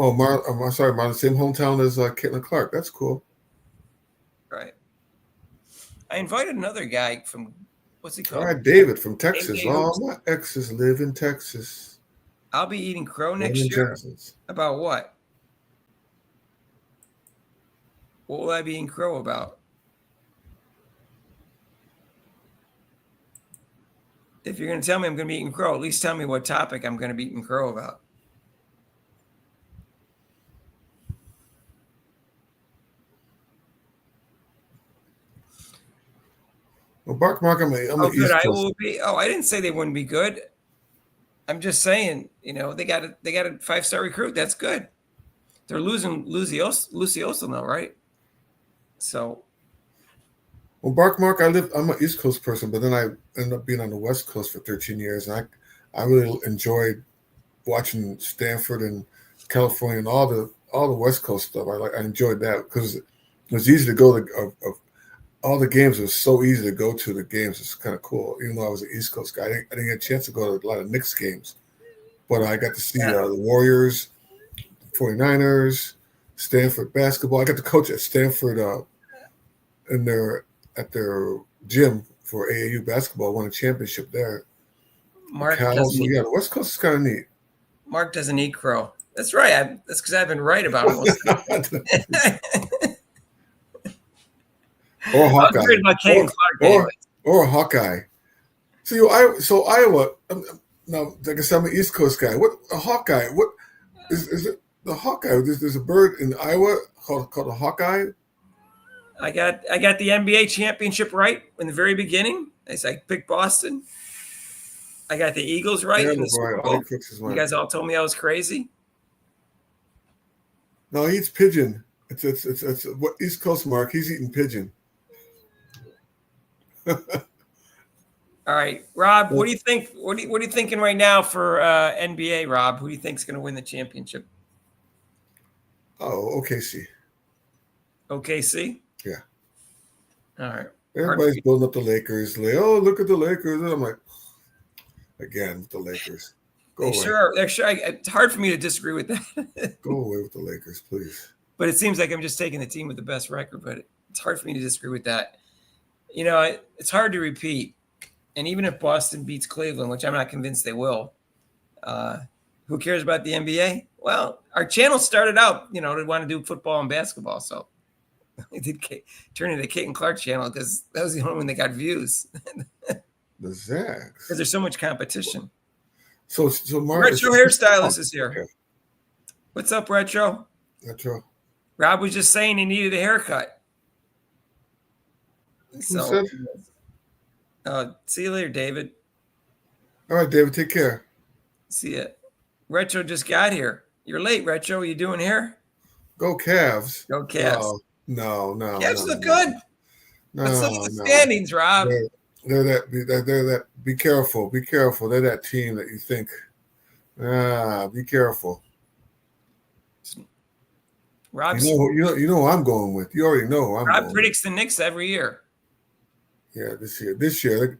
Oh, I'm sorry, Marlon. Same hometown as Caitlin Clark. That's cool. Right. I invited another guy from, what's he All called? right, David from Texas. NBA All hoops. my exes live in Texas. I'll be eating crow Born in next year. Johnson's. About what? What will I be eating crow about? If you're going to tell me I'm going to be eating crow, at least tell me what topic I'm going to be eating crow about. Well, Mark, I'm Oh, an good. East I Coast. will be. Oh, I didn't say they wouldn't be good. I'm just saying, they got a 5-star recruit. That's good. They're losing Lucioso now, right? So, Well, Mark, I'm an East Coast person, but then I ended up being on the West Coast for 13 years, and I really enjoyed watching Stanford and California and all the West Coast stuff. I enjoyed that because it was easy to go to. All the games was so easy to go to. The games was kind of cool, even though I was an East Coast guy. I didn't get a chance to go to a lot of Knicks games, but I got to see the Warriors, 49ers, Stanford basketball. I got to coach at Stanford at their gym for AAU basketball. Won a championship there. Mark Mychal, doesn't so eat, yeah, the West Coast is kind of neat. Mark doesn't eat crow. That's right. That's because I've been right about it. Or Hawkeye. I'm worried about Caden Clark anyway. Or Hawkeye. So Iowa. Now, like I said, I'm an East Coast guy. What a Hawkeye? What is it? The Hawkeye. There's a bird in Iowa called a Hawkeye. I got the NBA championship right in the very beginning. I picked Boston. I got the Eagles right in the Super Bowl. You guys all told me I was crazy. No, he eats pigeon. It's what East Coast Mark. He's eating pigeon. All right, Rob. What do you think? What are you thinking right now for NBA, Rob? Who do you think's going to win the championship? Oh, OKC. OKC. Yeah. All right. Everybody's building up the Lakers. Like, oh, look at the Lakers. And I'm like, again, with the Lakers. Go away. Sure. It's hard for me to disagree with that. Go away with the Lakers, please. But it seems like I'm just taking the team with the best record. But it's hard for me to disagree with that. It's hard to repeat. And even if Boston beats Cleveland, which I'm not convinced they will, who cares about the NBA? Well, our channel started out, to want to do football and basketball. So it did turn into the Caitlin Clark channel because that was the only one that got views. The Zags. Because there's so much competition. So Mark, Retro hairstylist is here. Okay. What's up, Retro? Retro. Rob was just saying he needed a haircut. So, see you later, David. All right, David, take care. See ya. Retro just got here. You're late, Retro. What are you doing here? Go Cavs. Go Cavs. No. Cavs look good. Let's look at the standings, Rob. They're that. Be careful. Be careful. They're that team that you think. Be careful. Rob, you know who I'm going with. You already know who I'm Rob going predicts the Knicks every year. Yeah, this year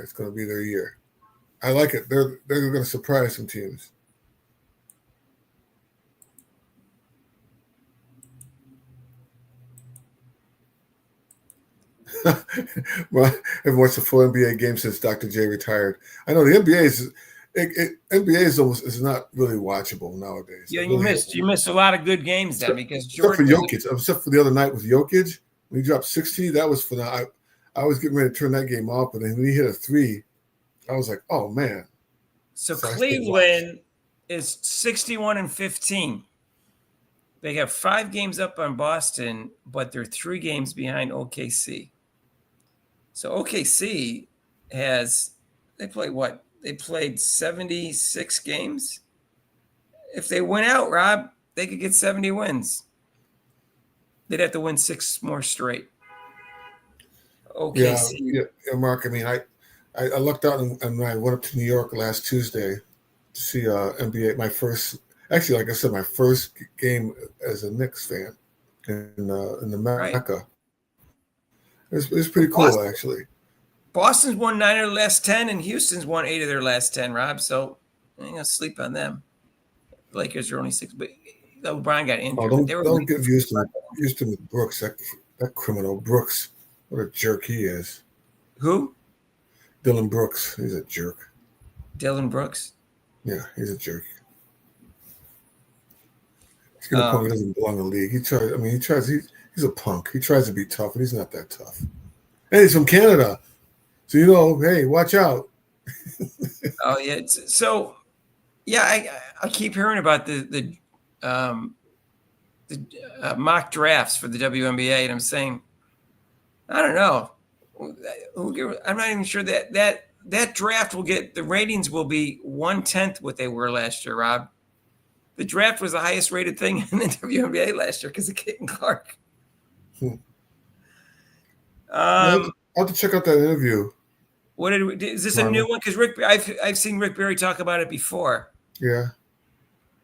it's going to be their year. I like it. They're going to surprise some teams. Well, I haven't watched a full NBA game since Dr. J retired. I know the NBA is not really watchable nowadays. Yeah, you missed a lot of good games then because except Jordan. For Jokic, except for the other night with Jokic when he dropped 60, that was phenomenal. I was getting ready to turn that game off, but then when he hit a 3, I was like, "Oh man!" So Cleveland is 61-15. They have 5 games up on Boston, but they're 3 games behind OKC. So OKC they played 76 games. If they win out, Rob, they could get 70 wins. They'd have to win 6 more straight. OKC. Yeah, Mark. I mean, I lucked out and I went up to New York last Tuesday to see NBA. My first game as a Knicks fan in the Mecca. Right. It was pretty cool, actually. Boston's won 9 of their last 10, and Houston's won 8 of their last 10, Rob. So I'm going to sleep on them. The Lakers are only 6, but LeBron got injured. Oh, But they were don't get Houston with Brooks. That criminal Brooks. What a jerk he is. Who? Dylan Brooks. He's a jerk. Dylan Brooks. Yeah, he's a jerk. He's gonna point he doesn't belong in the league. He's a punk. He tries to be tough, and he's not that tough. And he's from Canada. So hey, watch out. Oh yeah. So yeah, I keep hearing about the mock drafts for the WNBA, and I'm saying, I don't know. I'm not even sure that draft will get the ratings will be 1/10 what they were last year, Rob. The draft was the highest rated thing in the WNBA last year because of Caitlin Clark. I'll have to check out that interview. Is this a new one? Because I've seen Rick Barry talk about it before. Yeah.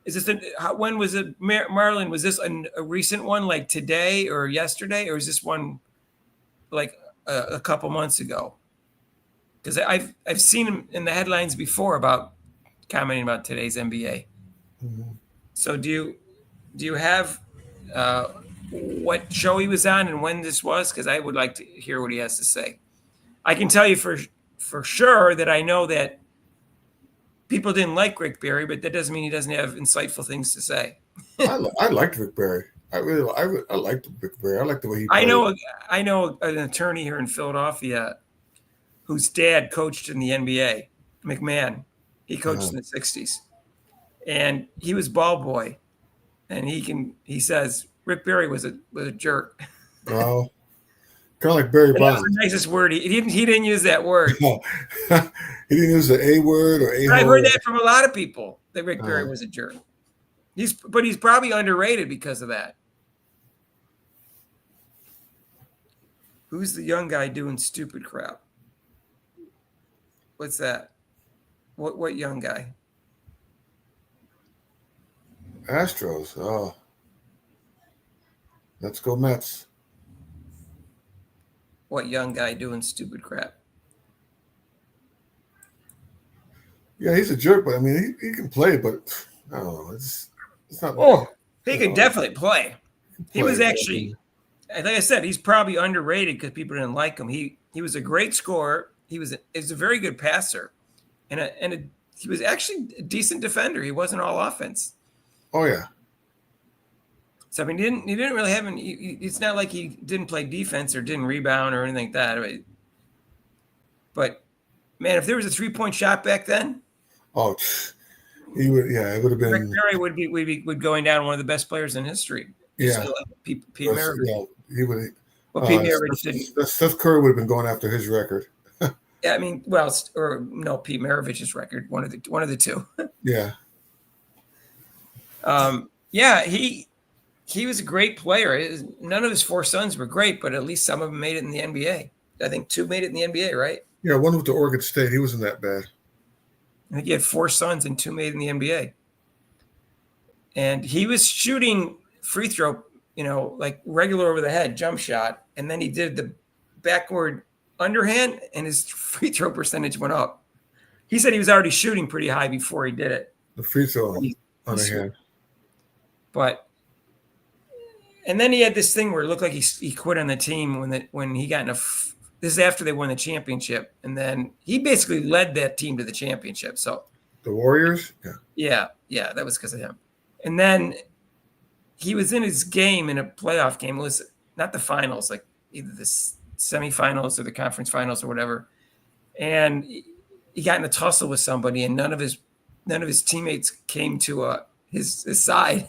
Is this when was it, Marlon? Was this a recent one, like today or yesterday, or is this one like a couple months ago? Because I've seen him in the headlines before about commenting about today's NBA. Mm-hmm. So do you have what show he was on and when this was? Because I would like to hear what he has to say. I can tell you for sure that I know that people didn't like Rick Barry, but that doesn't mean he doesn't have insightful things to say. I liked Rick Barry. I liked Rick Barry. I liked the way he played. I know an attorney here in Philadelphia whose dad coached in the NBA, McMahon. He coached in the 60s. And he was ball boy. And he says Rick Barry was a jerk. Oh. Kind of like Barry Bonds. That's the nicest word. He didn't use that word. No. He didn't use the A word or A. I've heard that from a lot of people that Rick Barry was a jerk. He's probably underrated because of that. Who's the young guy doing stupid crap? What's that? What young guy? Astros. Oh. Let's go Mets. What young guy doing stupid crap? Yeah, he's a jerk, but I mean, he can play, but I don't know. It's not. Oh, he could definitely play. He was play, actually, like I said, he's probably underrated because people didn't like him. He was a great scorer. He was a very good passer, and he was actually a decent defender. He wasn't all offense. Oh yeah. So I mean, he didn't really have any. It's not like he didn't play defense or didn't rebound or anything like that. But man, if there was a 3-point shot back then, oh, he would. Yeah, it would have been. Rick Barry would going down one of the best players in history. Yeah, like Pete Maravich. Yeah, he would. Well, Pete Maravich didn't. Steph Curry would have been going after his record. Yeah, I mean, well, or no, Pete Maravich's record, one of the two. Yeah. Yeah, he was a great player. None of his 4 sons were great, but at least some of them made it in the NBA. I think 2 made it in the NBA, right? Yeah, one went to Oregon State. He wasn't that bad. I think he had 4 sons and 2 made in the NBA. And he was shooting free throw, like regular over the head jump shot, and then he did the backward underhand, and his free throw percentage went up. He said he was already shooting pretty high before he did it. The free throw underhand. And then he had this thing where it looked like he quit on the team when he got this is after they won the championship, and then he basically led that team to the championship. So the Warriors, yeah, that was because of him. And then he was in his game in a playoff game. It was not the finals, like either the semifinals or the conference finals or whatever. And he got in a tussle with somebody, and none of his teammates came to his side.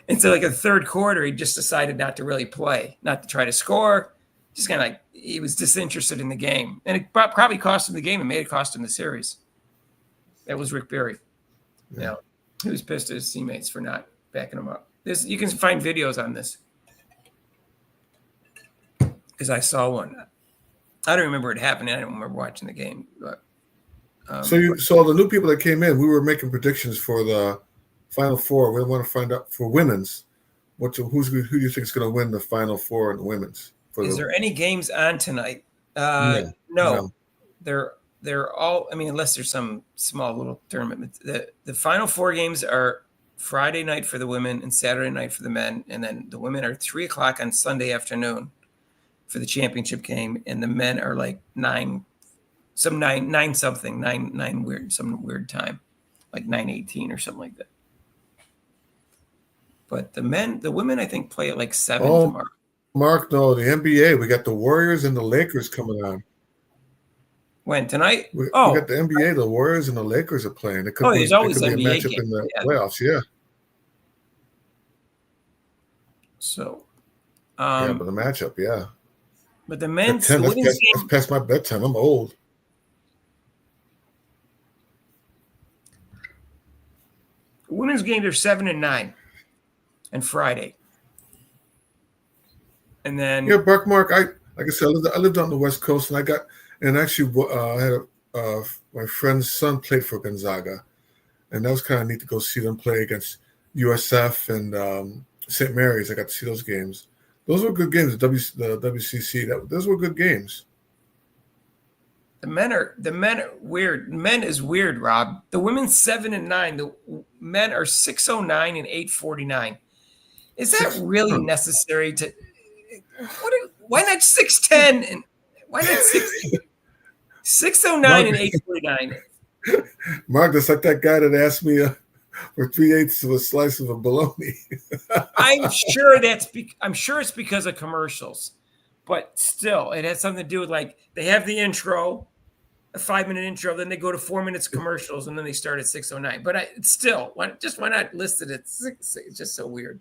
And so like a third quarter, he just decided not to really play, not to try to score. Just kind of like he was disinterested in the game. And it probably cost him the game and made it cost him the series. That was Rick Barry. Yeah. He was pissed at his teammates for not backing him up. You can find videos on this. Because I saw one. I don't remember it happening. I don't remember watching the game. But so the new people that came in, we were making predictions for the Final Four. We want to find out for women's. Who do you think is going to win the Final Four in the women's? Is there any games on tonight? No. They're all. I mean, unless there's some small little tournament. The Final Four games are Friday night for the women and Saturday night for the men. And then the women are 3:00 on Sunday afternoon for the championship game. And the men are like nine weird, some weird time, like 9:18 or something like that. But the women, I think, play at like 7 tomorrow. Mark, no, the NBA, we got the Warriors and the Lakers coming on. When tonight? We got the NBA, the Warriors and the Lakers are playing. It could there's always be a NBA matchup games. in the playoffs, yeah. So, Yeah, but the matchup, yeah. but the men's, At 10, the women's that's game, past my bedtime. I'm old. the women's games are 7 and 9, and Friday, and then Yeah, Mark, like I said, I lived on the West Coast, and I had my friend's son played for Gonzaga, and that was kind of neat to go see them play against USF and St. Mary's. I got to see those games. Those were good games. The WCC. Those were good games. the men are weird. Men is weird, Rob. The women's 7 and 9. The men are 609 and 849. Is that really necessary to? Why not 610 and why not 609 and 849? Mark, that's like that guy that asked me for 3/8 of a slice of a bologna. I'm sure it's because of commercials, but still, it has something to do with like they have the intro, a 5-minute intro, then they go to 4 minutes commercials, and then they start at 609. But why not list it at 6? It's just so weird.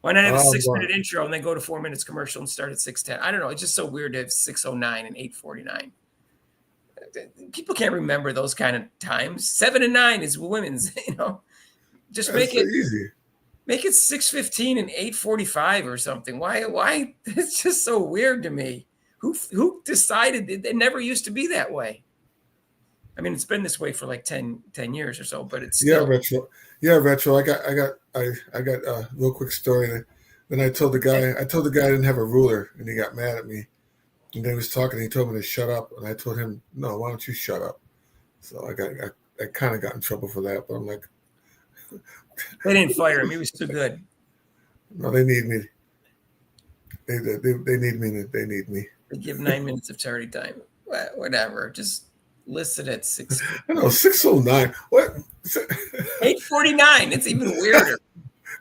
Why not have a 6-minute intro and then go to 4 minutes commercial and start at 610? I don't know. It's just so weird to have 609 and 849. People can't remember those kind of times. 7 and 9 is women's, Just make it easy. Make it 6:15 and 8:45 or something. Why? It's just so weird to me. Who decided it never used to be that way? I mean, it's been this way for like 10 years or so, but it's still. retro. I got a real quick story. Then I told the guy I didn't have a ruler, and he got mad at me. And then he was talking, and he told me to shut up, and I told him, "No, why don't you shut up?" So I kind of got in trouble for that, but I'm like, They didn't fire him. He was too good. no, they need me. They need me. They need me. They give 9 minutes of tardy time. Whatever. Just list it at 6. I know 609. What? 8:49. It's even weirder.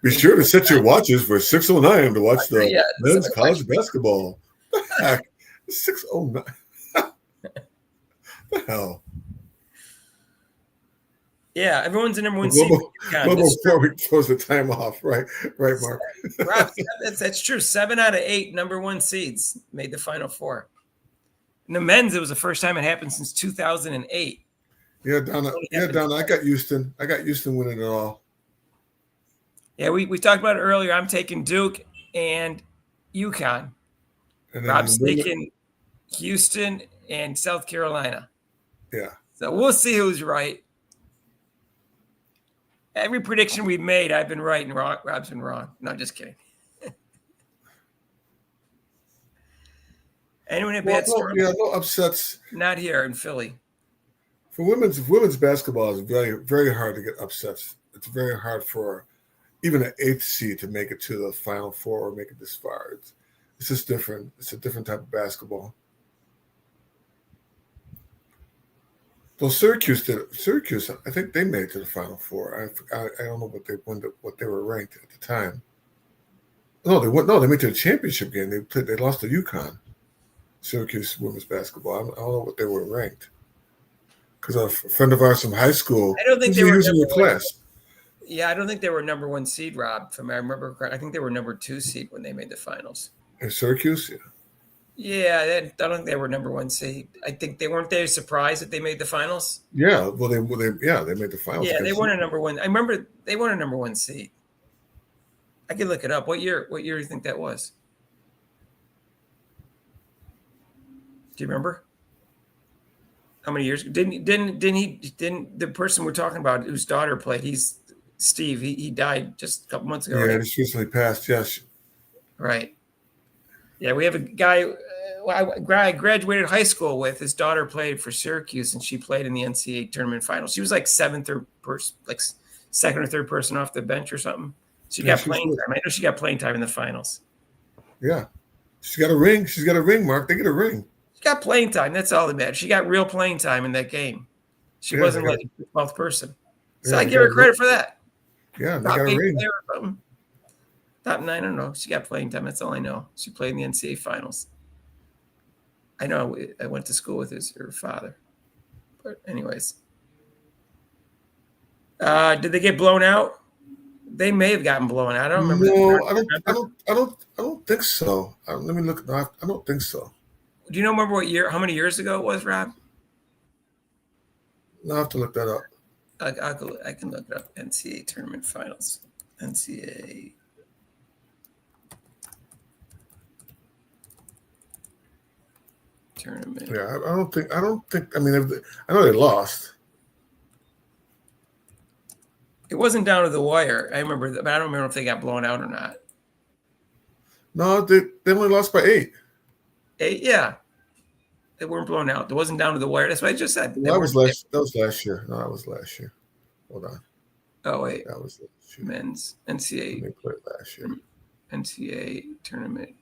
Be sure to set your watches for 609 to watch the men's college basketball. What the heck? 609. The hell? Yeah, everyone's the number one seed. Before we close the time off, right, Mark? Rob, that's true. 7 out of 8 number one seeds made the Final Four. In the men's, it was the first time it happened since 2008. Yeah, Donna. I got Houston. Winning it all. Yeah, we talked about it earlier. I'm taking Duke and UConn. And Rob's taking Houston and South Carolina. Yeah. So we'll see who's right. Every prediction we've made, I've been right and Rob's been wrong. No, just kidding. Anyone at bad storm? Yeah, no upsets. Not here in Philly. For women's basketball is very, very hard to get upsets. It's very hard for even an 8th seed to make it to the Final Four or make it this far. It's just different. It's a different type of basketball. Well, Syracuse, I think they made it to the Final Four. I don't know what they were ranked at the time. No, they made it to the championship game. They lost to UConn. Syracuse women's basketball. I don't know what they were ranked. Because a friend of ours from high school, I don't think they were in your class. Yeah, I don't think they were number one seed, Rob. From I remember, I think they were number 2 seed when they made the finals. In Syracuse, yeah. Yeah, I don't think they were number 1 seed. I think they surprised that they made the finals. Yeah, well, they made the finals. Yeah, they weren't a number 1. I remember they weren't a number 1 seed. I can look it up. What year do you think that was? Do you remember? How many years? Didn't the person we're talking about whose daughter played? He's Steve. He died just a couple months ago. Yeah, right? just recently passed. Yes. Right. Yeah, we have a guy I graduated high school with. His daughter played for Syracuse, and she played in the NCAA tournament final. She was like 7th or second or third person off the bench or something. She Yeah, got playing time. I know she got playing time in the finals. Yeah. She's got a ring. She's got a ring, Mark. They get a ring. She got playing time. That's all that matters. She got real playing time in that game. She Yeah, wasn't they like a 12th person. So Yeah, I they give got her a credit for that. Yeah, they Top got a 8 ring. player or something. Top 9, I don't know. She got playing time. That's all I know. She played in the NCAA finals. I know I went to school with her father. But anyways. Did they get blown out? They may have gotten blown out. I don't remember. No, I don't think so. Let me look. No, I don't think so. Do you remember what year? How many years ago it was, Rob? No, I have to look that up. I can look it up. NCAA tournament finals. NCAA. Tournament. Yeah, I don't think. I mean, I know they lost. It wasn't down to the wire. I remember that, but I don't remember if they got blown out or not. No, they only lost by 8. 8, yeah. They weren't blown out. It wasn't down to the wire. That's what I just said. That was last year. No, that was last year. Hold on. Oh wait. That was last year. Men's Let NCAA me put it last year. NCAA tournament.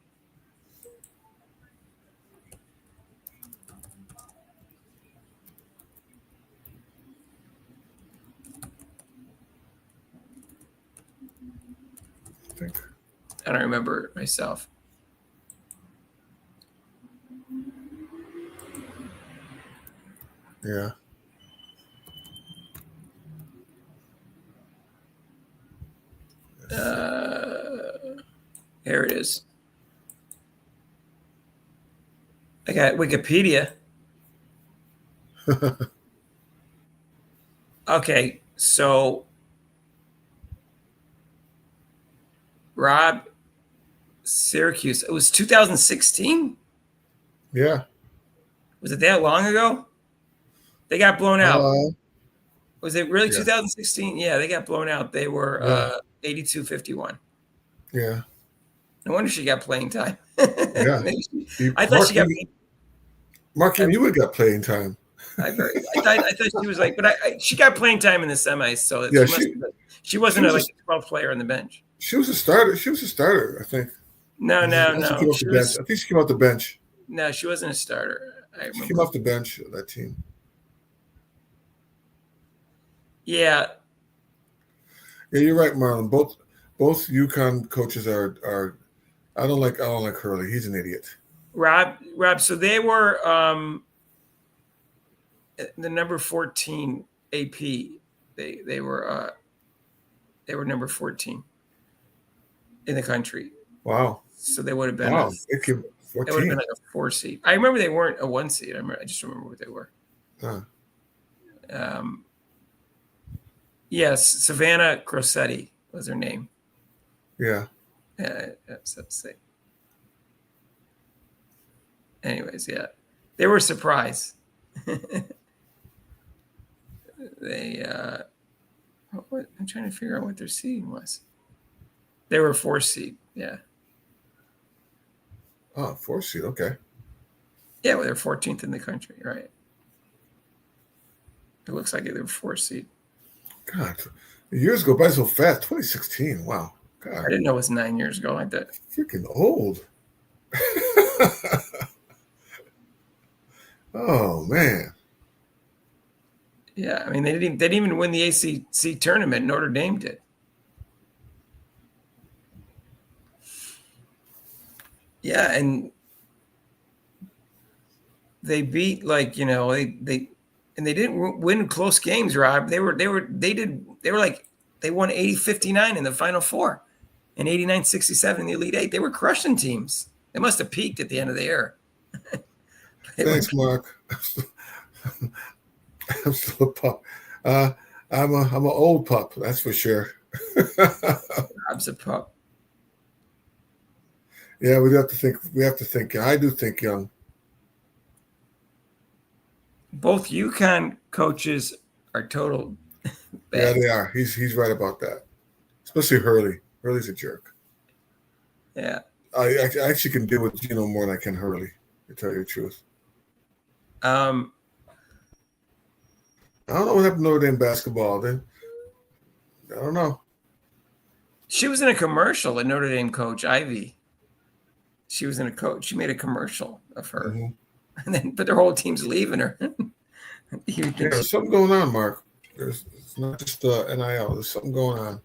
I think. I don't remember it myself. Yeah. Here it is. I got Wikipedia. Okay, so Rob, Syracuse. It was 2016. Yeah. Was it that long ago? They got blown out. Was it really yeah. 2016? Yeah, they got blown out. They were 82-51. Yeah. No wonder she got playing time. Yeah. I thought she got. Mark, you would got playing time. I thought she was like, but she got playing time in the semis, so Yeah, she wasn't like a 12th player on the bench. She was a starter. I think. No. I think she came off the bench. No, she wasn't a starter. She came off the bench of that team. Yeah. Yeah, you're right, Marlon. Both UConn coaches are. I don't like Hurley. He's an idiot. Rob. So they were the number 14 AP. They were number 14 in the country. Wow. So they would have been. Wow. They would have been like a 4 seed. I remember they weren't a 1 seed. I just remember what they were. Huh. Yes, Savannah Grossetti was her name. Yeah. Let's see. Anyways, yeah, they were a surprise. They, I'm trying to figure out what their seeding was. They were a 4 seed. Yeah. Oh, 4 seed. Okay. Yeah, well, they're 14th in the country, right? It looks like they were 4 seed. God, the years go by so fast. 2016. Wow. God. I didn't know it was 9 years ago. I did. Freaking old. Oh man. Yeah, I mean they didn't even win the ACC tournament. Notre Dame did. Yeah, and they beat they didn't win close games, Rob. They won 80-59 in the Final Four and 89-67 in the Elite Eight. They were crushing teams. They must have peaked at the end of the year. Thanks, Mark. I'm still a pup. I'm an old pup, that's for sure. Rob's a pup. Yeah, we have to think. I do think young. Both UConn coaches are total bad. Yeah, they are. He's right about that. Especially Hurley. Hurley's a jerk. Yeah. I actually can deal with Gino more than I can Hurley, to tell you the truth. I don't know what happened to Notre Dame basketball. I don't know. She was in a commercial, a Notre Dame coach, Ivy. She was in a coach. She made a commercial of her, and then but their whole team's leaving her. Yeah, there's something going on, Mark. It's not just NIL. There's something going on.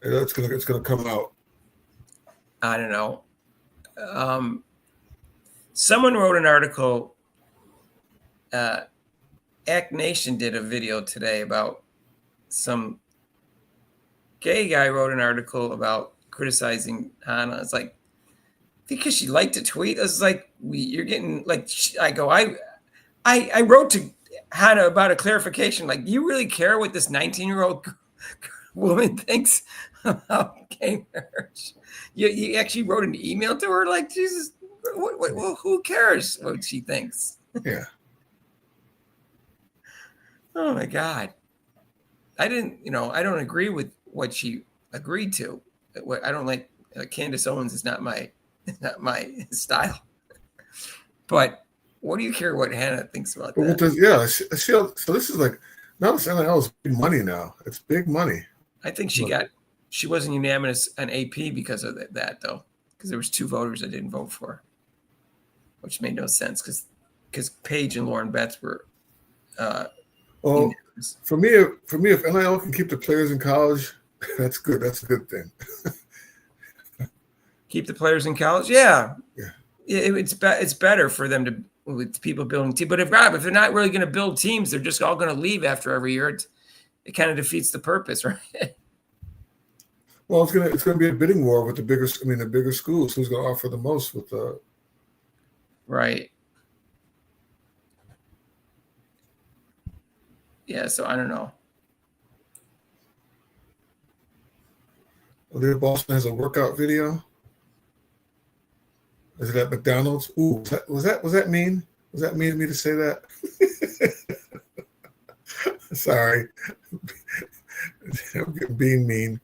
It's gonna come out. I don't know. Someone wrote an article. Act Nation did a video today about some gay guy wrote an article about criticizing Hannah. It's like, because she liked a tweet. I was like, you're getting like, I go, I wrote to Hannah about a clarification. Like, do you really care what this 19-year-old woman thinks about gay marriage? You actually wrote an email to her? Like, Jesus, who cares what she thinks? Yeah. Oh my God. I don't agree with what she agreed to. I don't like Candace Owens is not my style. But what do you care what Hannah thinks about that? So this is like, now this NIL is big money now. It's big money. I think she wasn't unanimous on AP because of that though, because there was 2 voters that didn't vote for her, which made no sense because Paige and Lauren Betts were. Well, for me, if NIL can keep the players in college, that's good. That's a good thing. Keep the players in college, yeah. Yeah. It's better for them with people building teams. But if they're not really going to build teams, they're just all going to leave after every year. It kind of defeats the purpose, right? Well, it's gonna be a bidding war with the bigger schools. Who's going to offer the most with the right? Yeah, so I don't know. Leah Boston has a workout video. Is it at McDonald's? Ooh, was that mean? Was that mean of me to say that? Sorry. I'm being mean.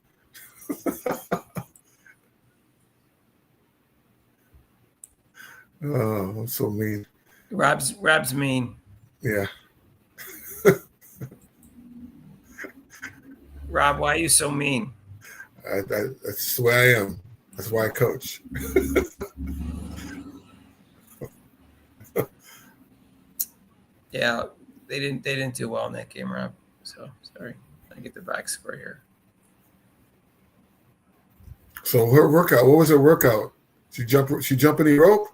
Oh, I'm so mean. Rob's mean. Yeah. Rob, why are you so mean? That's the way I am. That's why I coach. Yeah, they didn't do well in that game, Rob. So sorry. I get the back score here. So her workout, what was her workout? She jump any rope?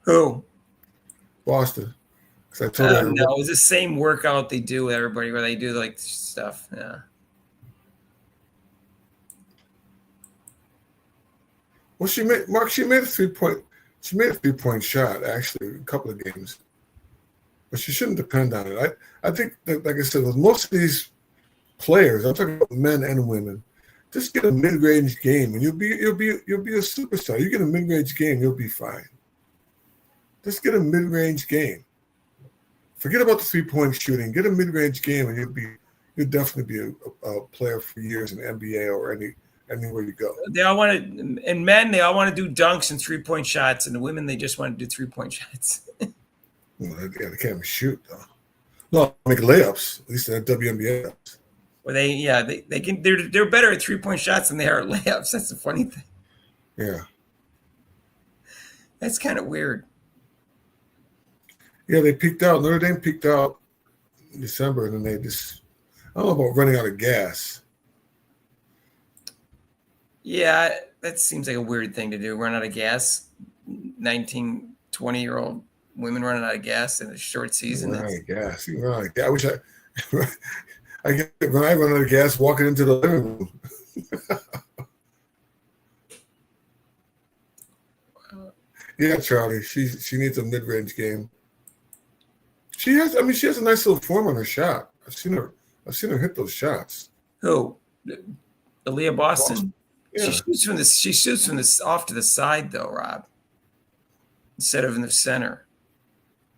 Who? Boston. Because I told her. No, it was the same workout they do with everybody where they do like stuff. Yeah. Well, she made a 3-point shot actually a couple of games, but she shouldn't depend on it. I think that, like I said, with most of these players, I'm talking about men and women, just get a mid-range game and you'll be a superstar. You get a mid-range game, you'll be fine. Just get a mid-range game. Forget about the 3-point shooting. Get a mid-range game and you'll definitely be a player for years in the NBA or anywhere you go. They all want to, and men, they all want to do dunks and 3-point shots, and the women, they just want to do 3-point shots. Well, they can't even shoot though. No, make layups. At least they're WNBA. Well, they can. They're better at 3-point shots than they are at layups. That's the funny thing. Yeah. That's kind of weird. Yeah, they peaked out. Notre Dame peaked out in December, and then they just, I don't know about running out of gas. Yeah, that seems like a weird thing to do. Run out of gas. 19, 20-year-old women running out of gas in a short season. Run out of gas. You run out of gas. I wish when I run out of gas, walking into the living room. Yeah, Charlie. She needs a mid-range game. She has a nice little form on her shot. I've seen her hit those shots. Who? Aaliyah Boston. Yeah. She shoots from this off to the side though, Rob. Instead of in the center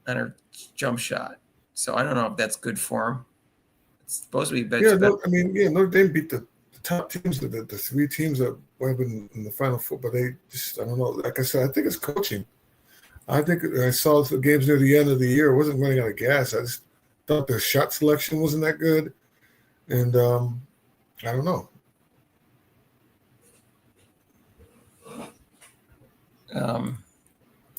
on her jump shot. So I don't know if that's good form. It's supposed to be better. Notre Dame beat the top teams, the 3 teams that went in the Final Four, but they just, I don't know. Like I said, I think it's coaching. I think I saw the games near the end of the year. It wasn't running out of gas. I just thought their shot selection wasn't that good. And I don't know.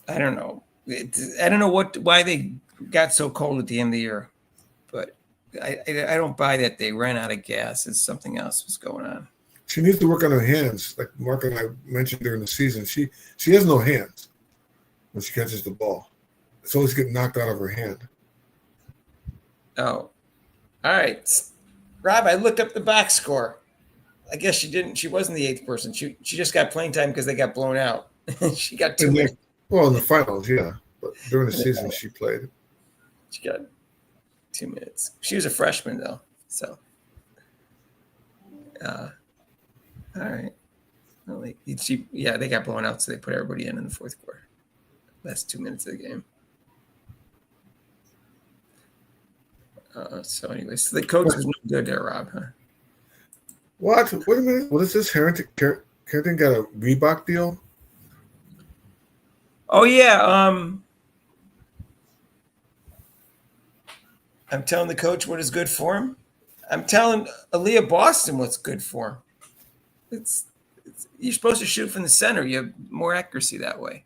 I don't know. I don't know why they got so cold at the end of the year, but I don't buy that they ran out of gas. It's something else was going on. She needs to work on her hands, like Mark and I mentioned during the season. She has no hands when she catches the ball. It's always getting knocked out of her hand. Oh, all right, Rob. I looked up the box score. I guess she didn't. She wasn't the 8th person. She just got playing time because they got blown out. She got 2 minutes. Well, in the finals, yeah, but during the season she played. She got 2 minutes. She was a freshman though, so. All right. Well, they got blown out, so they put everybody in the 4th quarter. Last 2 minutes of the game. So anyway, so the coach was no good there, Rob, huh? What? Wait a minute. What is this? Harrington got a Reebok deal? Oh yeah. I'm telling the coach what is good for him. I'm telling Aaliyah Boston what's good for him. It's you're supposed to shoot from the center. You have more accuracy that way.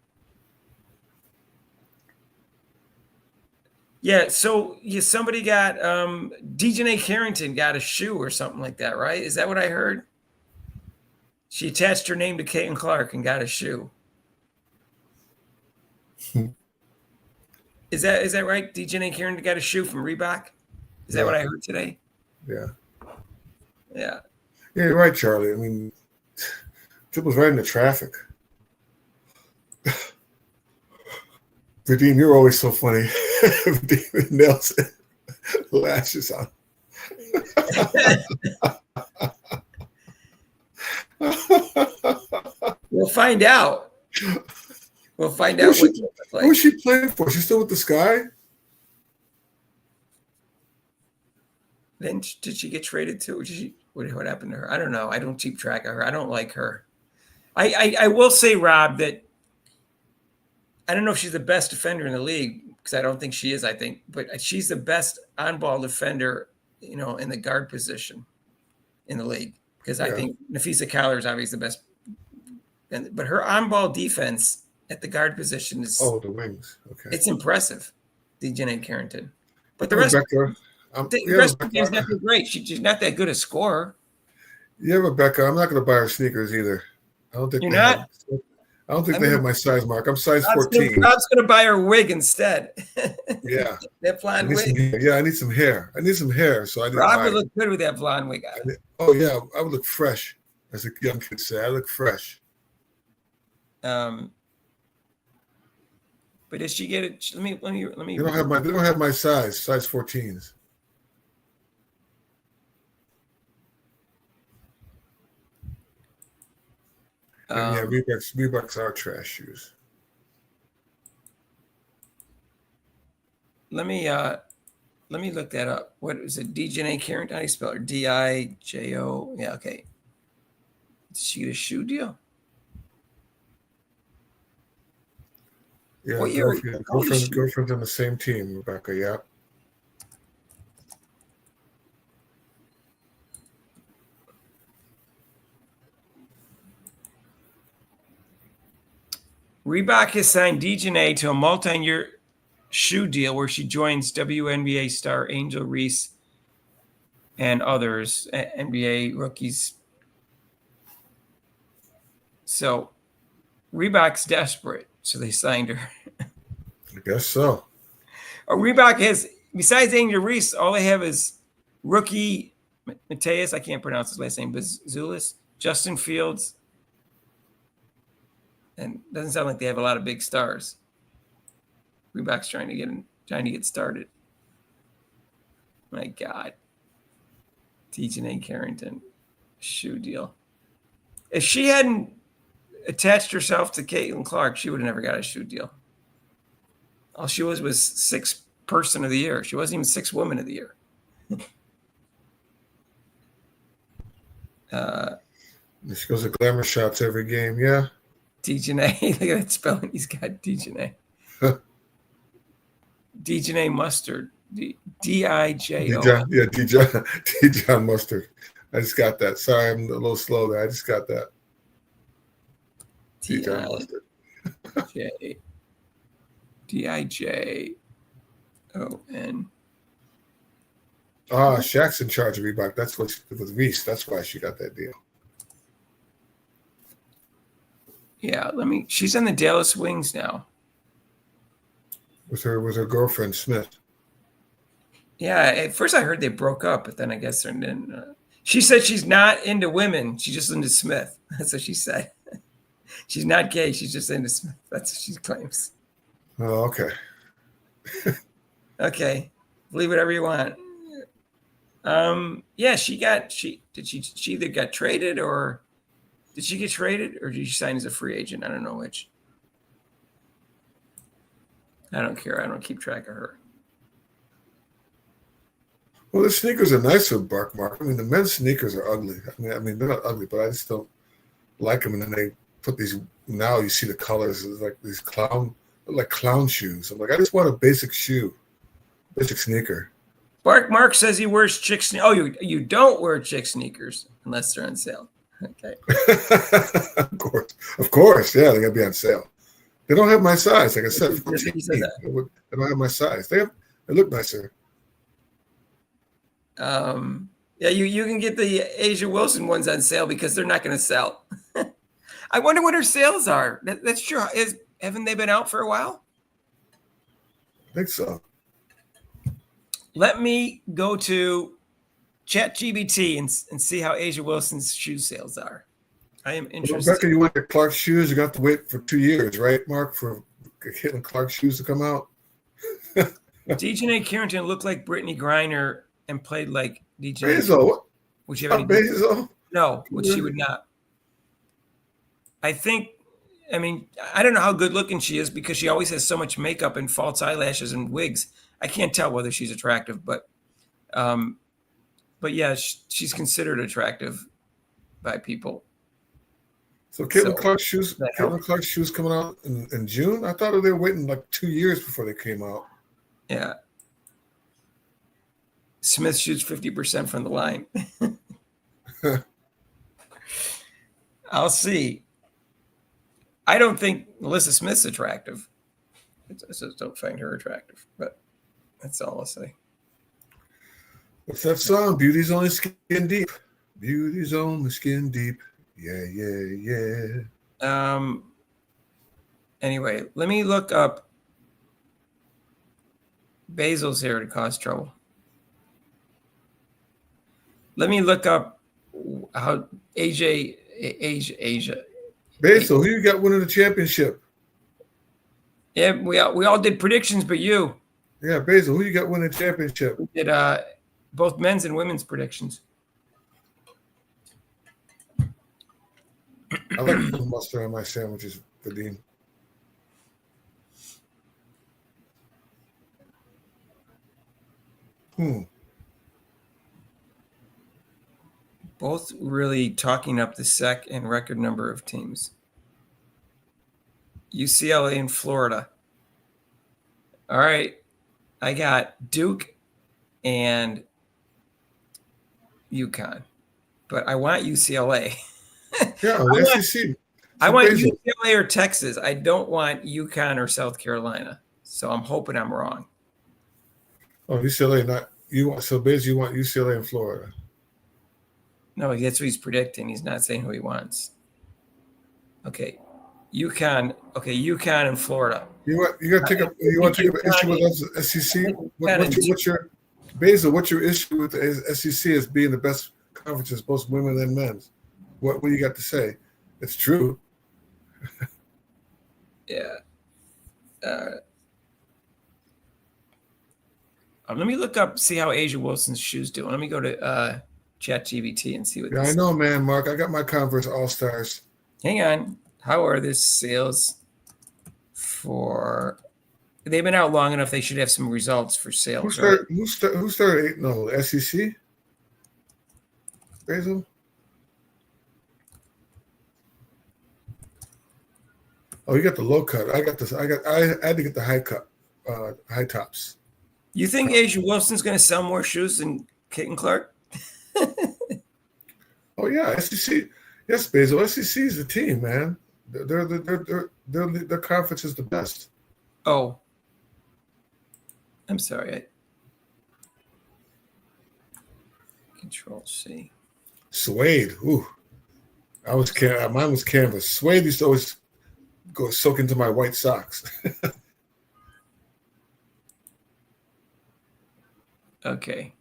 Yeah, so somebody got Dejanay Carrington got a shoe or something like that, right? Is that what I heard? She attached her name to Caitlin Clark and got a shoe. Is that right? Dejanay Carrington got a shoe from Reebok? Is that what I heard today? Yeah. Yeah. Yeah, you're right, Charlie. I mean, Tripple's right into traffic. Vadim, you're always so funny. Vadim Nelson lashes on. We'll find out. We'll find out what like. Who's she playing for? She's still with the Sky? Then did she get traded too? What happened to her? I don't know. I don't keep track of her. I don't like her. I will say, Rob, that I don't know if she's the best defender in the league because I don't think she is. But she's the best on-ball defender, in the guard position in the league because I think Nafisa Keller is obviously the best. But her on-ball defense at the guard position is the wings. Okay, it's impressive. Dejanay Carrington, but the rest of the game's not that great. She's not that good a scorer. Yeah, Rebecca, I'm not going to buy her sneakers either. I don't think you're not. I don't think they have my size, Mark. I'm size 14. Rob's going to buy her wig instead. Yeah. That blonde wig. I need some hair. So I didn't Rob would look good with that blonde wig on. Oh, yeah. I would look fresh, as a young kid say. I look fresh. But did she get it? Let me. They don't have my size 14s. Reeboks are trash shoes. Let me look that up. What is it? Dejanay Carrington? How do you spell it? Dijo? Yeah, okay. Did she get a shoe deal? Yeah, girlfriend's on the same team, Rebecca. Yeah. Reebok has signed Dejanay to a multi-year shoe deal where she joins WNBA star Angel Reese and others, NBA rookies. So Reebok's desperate, so they signed her. I guess so. Reebok has, besides Angel Reese, all they have is rookie Mateus, I can't pronounce his last name, but Zulis, Justin Fields, and it doesn't sound like they have a lot of big stars. Reebok's trying to get started. My God. Dejanay Carrington shoe deal. If she hadn't attached herself to Caitlin Clark, she would have never got a shoe deal. All she was 6th person of the year. She wasn't even 6th woman of the year. She goes to glamour shots every game. Yeah. Dejanay. Look at that spelling. He's got Dejanay. Dejanay Mustard. D-I-J-O. Yeah, Dijon mustard. I just got that. Sorry, I'm a little slow there. I just got that. Dijon mustard. J D-I-J-O-N. Ah, Shaq's in charge of Reebok. That's what with Reese. That's why she got that deal. Yeah, she's in the Dallas Wings now. With her girlfriend Smith. Yeah, at first I heard they broke up, but then I guess they're in. She said she's not into women. She's just into Smith. That's what she said. She's not gay. She's just into Smith. That's what she claims. Oh, okay. Okay, believe whatever you want. Yeah, she either got traded or did she get traded or did she sign as a free agent? I don't know which. I don't care. I don't keep track of her. Well, the sneakers are nice with Mark. I mean, the men's sneakers are ugly. I mean, they're not ugly, but I just don't like them. And then they put these. Now you see the colors. It's like these clown shoes. I'm like, I just want a basic shoe, basic sneaker. Mark says he wears chick sneakers. Oh, you don't wear chick sneakers unless they're on sale. Okay. Of course, yeah, they gotta be on sale. They don't have my size, like I said. He said that. They don't have my size. They look nicer. Yeah, you can get the Asia Wilson ones on sale because they're not going to sell. I wonder what her sales are. That's true. Haven't they been out for a while? I think so. Let me go to ChatGPT and see how Asia Wilson's shoe sales are. I am interested. Rebecca, you want the Clark shoes? You got to wait for 2 years, right, Mark, for hitting Clark shoes to come out? DJ Carrington looked like Brittany Griner and played like DJ. Basil, Would you have any? Basil? No, which she would not. I mean, I don't know how good looking she is because she always has so much makeup and false eyelashes and wigs. I can't tell whether she's attractive, but yeah, she's considered attractive by people. So Caitlin Clark's shoes coming out in June? I thought they were waiting like 2 years before they came out. Yeah. Smith shoots 50% from the line. I'll see. I don't think Melissa Smith's attractive. I just don't find her attractive, but that's all I'll say. What's that song? Beauty's only skin deep. Beauty's only skin deep. Yeah. Anyway, let me look up. Basil's here to cause trouble. Let me look up how Asia. Basil, who you got winning the championship? Yeah, we all did predictions, but you. Yeah, Basil, who you got winning the championship? We did both men's and women's predictions. I like mustard on my sandwiches, Vadim. Both really talking up the SEC and record number of teams. UCLA and Florida. All right. I got Duke and UConn, but I want UCLA. Yeah, SEC. I want UCLA or Texas. I don't want UConn or South Carolina. So I'm hoping I'm wrong. Oh, UCLA, not you want. So basically, you want UCLA and Florida. No, that's what he's predicting. He's not saying who he wants. Okay, UConn. Okay, UConn and Florida. You want to take up an issue with us, SEC? What's your Basil? What's your issue with the SEC as being the best conferences, both women and men's? What do you got to say? It's true. Yeah. Let me look up, see how Asia Wilson's shoes do. Let me go to ChatGPT and see what. Yeah, I know, man, Mark. I got my Converse All-Stars. Hang on. How are the sales for? They've been out long enough. They should have some results for sales. Who started 8-0? SEC? Basil? Oh, you got the low cut. I got this. I had to get the high cut, high tops. You think Asia Wilson's going to sell more shoes than Caitlin Clark? Oh yeah, SEC. Yes, Basil. SEC is the team, man. Their conference is the best. Oh, I'm sorry. Control C. Suede. Ooh, mine was canvas. Suede used to always go soak into my white socks. Okay.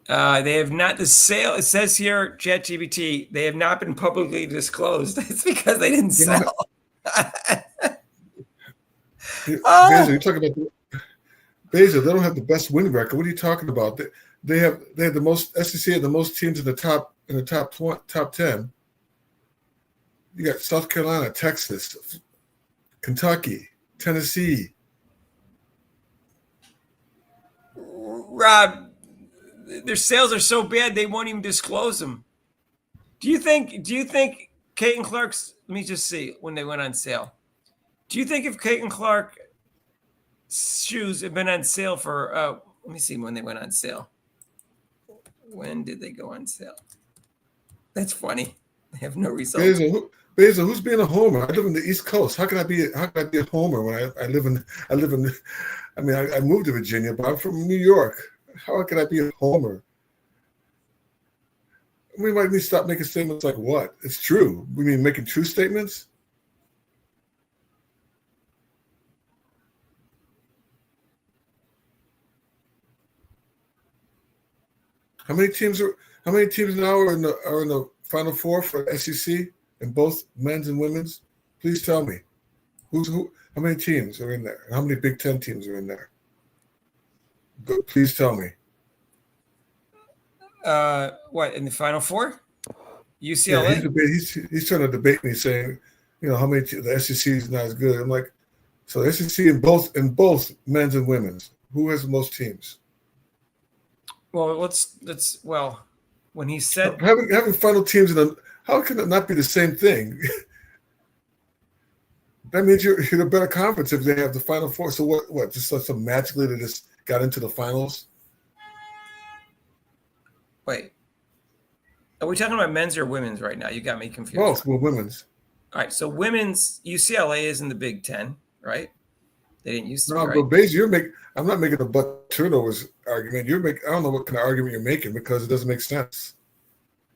They have not the sale. It says here, ChatGPT. They have not been publicly disclosed. It's because they didn't sell. Basil, you're talking about Basil. They don't have the best win record. What are you talking about? They have the most SEC had the most teams in the top 10. You got South Carolina, Texas, Kentucky, Tennessee. Rob, their sales are so bad they won't even disclose them. Do you think Caitlin Clark's? Let me just see when they went on sale. Do you think if Caitlin Clark shoes have been on sale for? Let me see when they went on sale. When did they go on sale? That's funny. They have no results. Basil, who's being a homer? I live in the East Coast. How can I be a homer when I live in? I mean, I moved to Virginia, but I'm from New York. How can I be a homer? We might need to stop making statements like what? It's true. We mean making true statements? How many teams now are in the Final Four for SEC in both men's and women's? Please tell me. How many teams are in there? How many Big Ten teams are in there? Please tell me. What, in the Final Four? UCLA? Yeah, he's trying to debate me, saying, how many the SEC is not as good. I'm like, so the SEC in both men's and women's. Who has the most teams? Well, when he said having final teams how can it not be the same thing? That means you're a better conference if they have the Final Four. So what? Just so magically they just got into the finals? Wait. Are we talking about men's or women's right now? You got me confused. Both. Well, women's. All right. So women's UCLA is in the Big Ten, right? They didn't used to. No, right? but basically, I'm not making a butt turnovers argument. I don't know what kind of argument you're making because it doesn't make sense.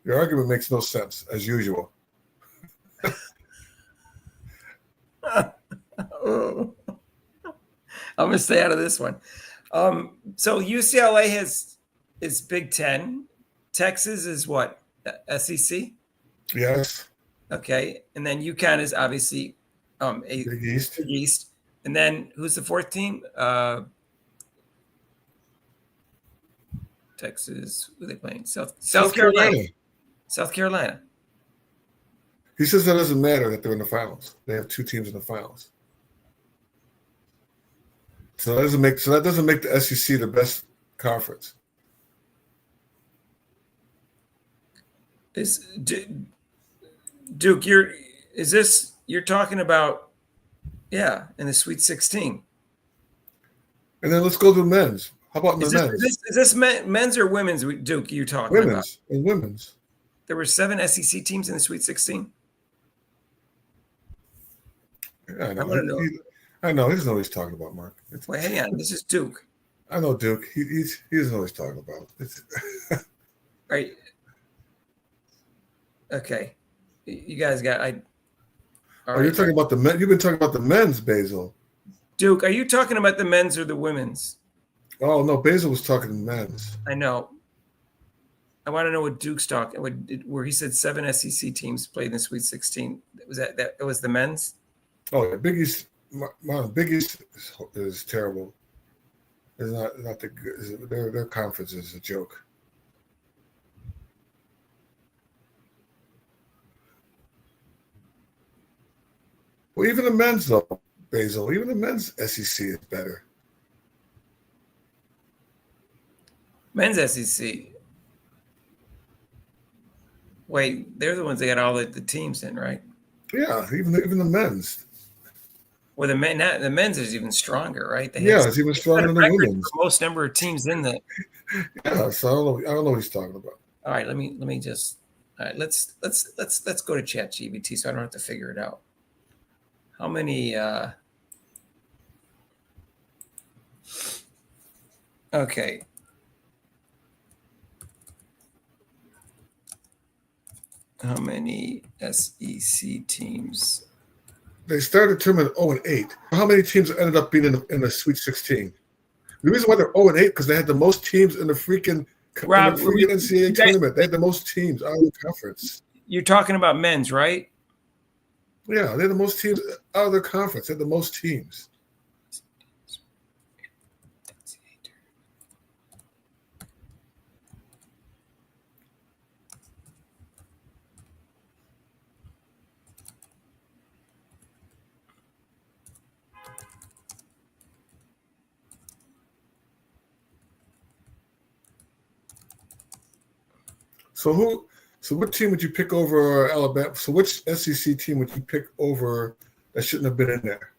Your argument makes no sense as usual. I'm gonna stay out of this one. So UCLA is Big Ten. Texas is what? SEC? Yes. Okay. And then UConn is obviously Big East. Big East. And then who's the fourth team? Texas. Who are they playing? South Carolina. South Carolina. He says that doesn't matter that they're in the finals. They have two teams in the finals. So that doesn't make the SEC the best conference. Duke, you're talking about in the Sweet 16. And then let's go to men's. How about the men's? Is this men's or women's, Duke, you're talking about? Women's. There were 7 SEC teams in the Sweet 16. Yeah, I know. He doesn't know what he's talking about, Mark. Wait, hang on. This is Duke. I know Duke. He doesn't know what he's talking about. Right. Okay. You guys got You're talking about the men. You've been talking about the men's, Basil. Duke, are you talking about the men's or the women's? Oh no, Basil was talking the men's. I know. I want to know what Duke's talking. Where he said 7 SEC teams played in the Sweet 16. Was that it was the men's? Oh, the Big East. Big East is terrible. It's not the good. Their conference is a joke. Well, even the men's though, Basil. Even the men's SEC is better. Men's SEC. Wait, they're the ones that got all the teams in, right? Yeah, even the men's. Well, the men's is even stronger, right? They Yeah, had it's even set stronger a than the record women's. for most number of teams in the. Yeah, so I don't know what he's talking about. All right, let me just. All right, let's go to ChatGPT so I don't have to figure it out. How many? Okay. How many SEC teams? They started the tournament 0-8. How many teams ended up being in the Sweet 16? The reason why they're 0-8 because they had the most teams in the freaking Rob, NCAA tournament. They had the most teams out of the conference. You're talking about men's, right? Yeah, they had the most teams out of their conference. They had the most teams. So what team would you pick over Alabama? So which SEC team would you pick over that shouldn't have been in there?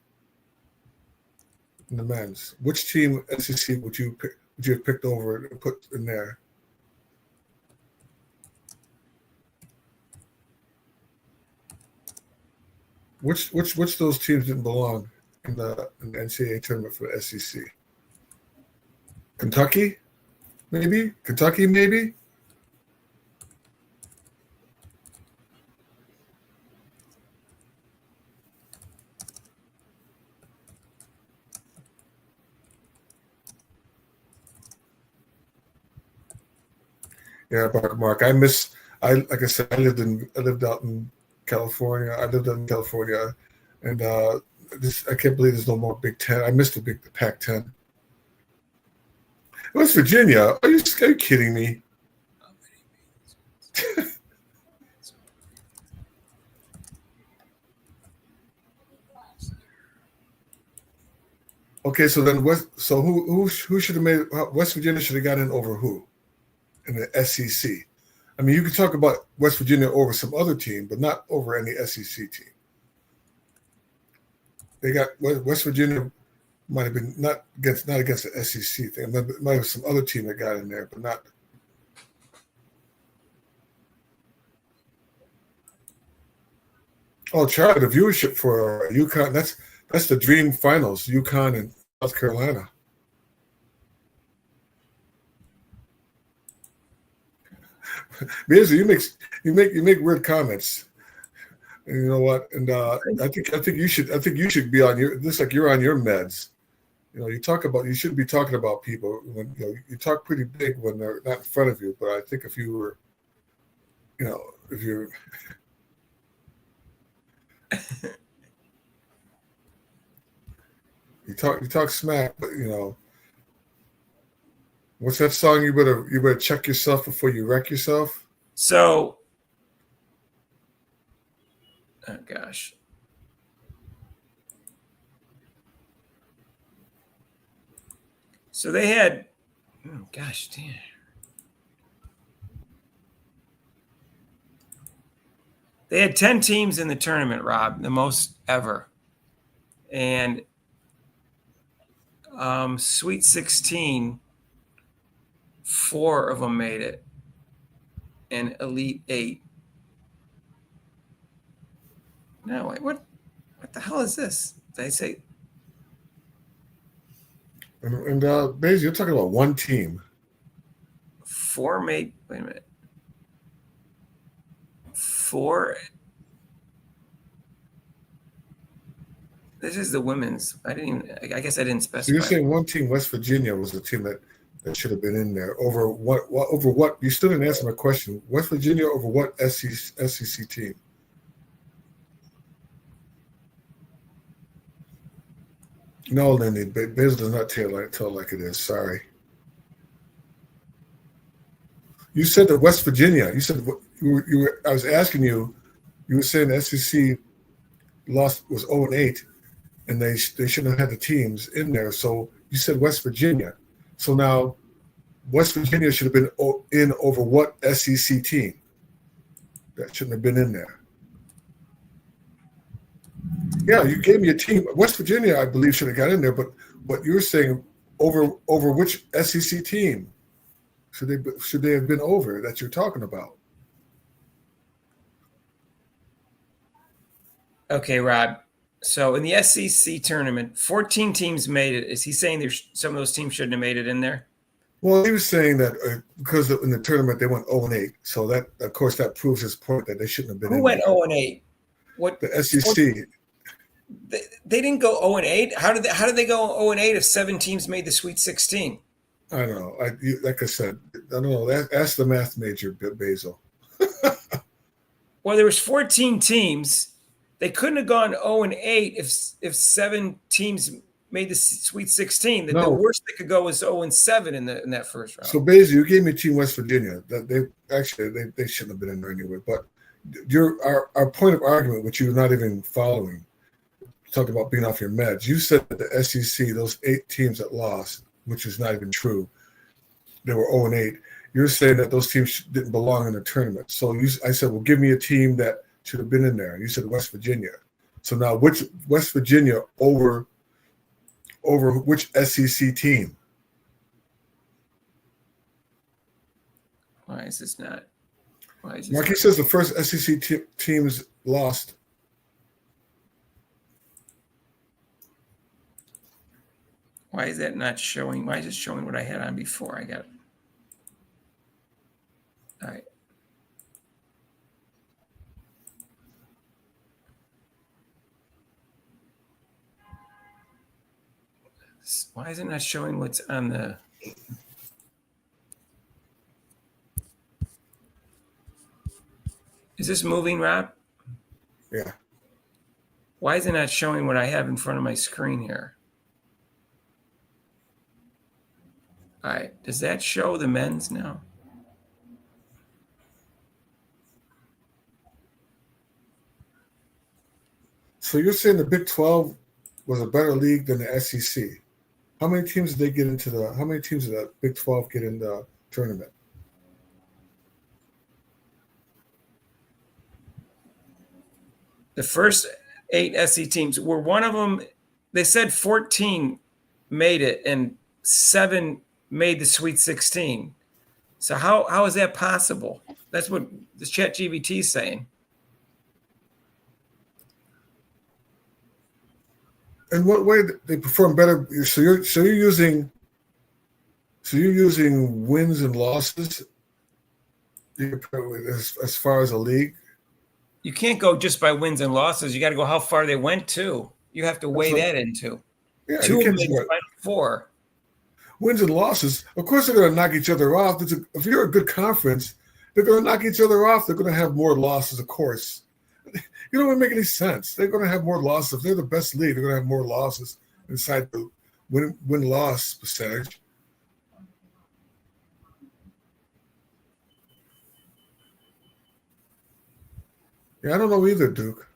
In the men's. Which team SEC would you have picked over and put in there? Which those teams didn't belong in the NCAA tournament for the SEC? Kentucky, maybe? Yeah, Mark. I like I said, I lived out in California. And I can't believe there's no more Big Ten. I missed the Pac-10. West Virginia? Are you kidding me? Okay, so then who should have made West Virginia should have got in over who in the SEC? I mean, you could talk about West Virginia over some other team, but not over any SEC team. They got West Virginia might have been not against the SEC thing. It might have some other team that got in there, but not. Oh, Charlie, the viewership for UConn, that's the dream finals, UConn and South Carolina. Basically, you make weird comments. And you know what? And I think you should be on your like you're on your meds. You know, you shouldn't be talking about people when you talk pretty big when they're not in front of you. But I think if you were, if you're you talk smack, but what's that song? You better check yourself before you wreck yourself. So, oh gosh. So they had, oh gosh, damn. They had 10 teams in the tournament, Rob, the most ever. And Sweet 16, 4 of them made it. And Elite 8. No, wait, what the hell is this? Did I say? And basically, you're talking about one team. 4 made, wait a minute. 4. This is the women's. I guess I didn't specify. So you're saying one team, West Virginia, was the team that should have been in there. Over what? You still didn't answer my question. West Virginia over what SEC team? No, Lindy, Biz does not tell like it is. Sorry. You said that West Virginia. You said I was asking you. You were saying the SEC was 0-8, and they shouldn't have had the teams in there. So you said West Virginia. So now West Virginia should have been in over what SEC team? That shouldn't have been in there. Yeah, you gave me a team. West Virginia, I believe, should have got in there, but you're saying over which SEC team should they have been over that you're talking about? Okay, Rob. So in the SEC tournament, 14 teams made it. Is he saying there's some of those teams shouldn't have made it in there? Well, he was saying that because in the tournament they went 0-8, so that of course that proves his point that they shouldn't have been. Who in went there. 0-8? What The SEC? They didn't go 0-8. How did they go 0-8 if 7 teams made the Sweet 16? I don't know. Like I said, I don't know. Ask the math major, Basil. Well, there was 14 teams. They couldn't have gone 0-8 if 7 teams made the Sweet 16. The worst they could go was 0-7 in that first round. So Basil, you gave me Team West Virginia. That they shouldn't have been in there anyway. But our point of argument, which you're not even following, talking about being off your meds. You said that the SEC, those 8 teams that lost, which is not even true, they were 0-8. You're saying that those teams didn't belong in the tournament. So I said, well, give me a team that should have been in there. And you said West Virginia. So now which West Virginia over which SEC team? Why is this not? Marquis says the first SEC teams lost. Why is that not showing? Why is it showing what I had on before? I got it. All right. Why is it not showing what's on the... Is this moving, Rob? Yeah. Why is it not showing what I have in front of my screen here? All right. Does that show the men's now? So you're saying the Big 12 was a better league than the SEC? How many teams did they get into the? How many teams did the Big 12 get in the tournament? The first 8 SEC teams were one of them. They said 14 made it and 7 made the Sweet 16. So how is that possible? That's what the ChatGPT is saying. In what way they perform better? So you're using wins and losses as far as a league. You can't go just by wins and losses. You got to go how far they went to. You have to weigh that into. Yeah, 2 of them made the Final Four. Wins and losses. Of course, they're going to knock each other off. If you're a good conference, they're going to knock each other off. They're going to have more losses, of course. You don't make any sense. They're going to have more losses. If they're the best league, they're going to have more losses inside the win-loss percentage. Yeah, I don't know either, Duke.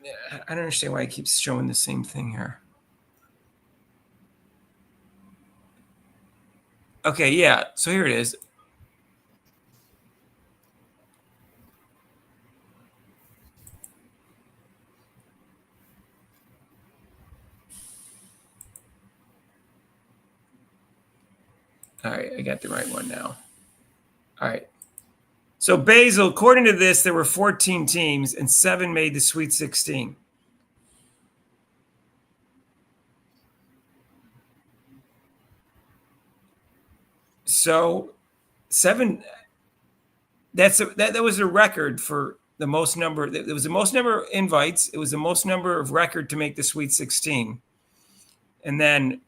Yeah, I don't understand why it keeps showing the same thing here. Okay, yeah. So here it is. All right, I got the right one now. All right. So Basil, according to this, there were 14 teams and 7 made the Sweet 16. So 7. That was a record for the most number. It was the most number of invites. It was the most number of record to make the Sweet 16. And then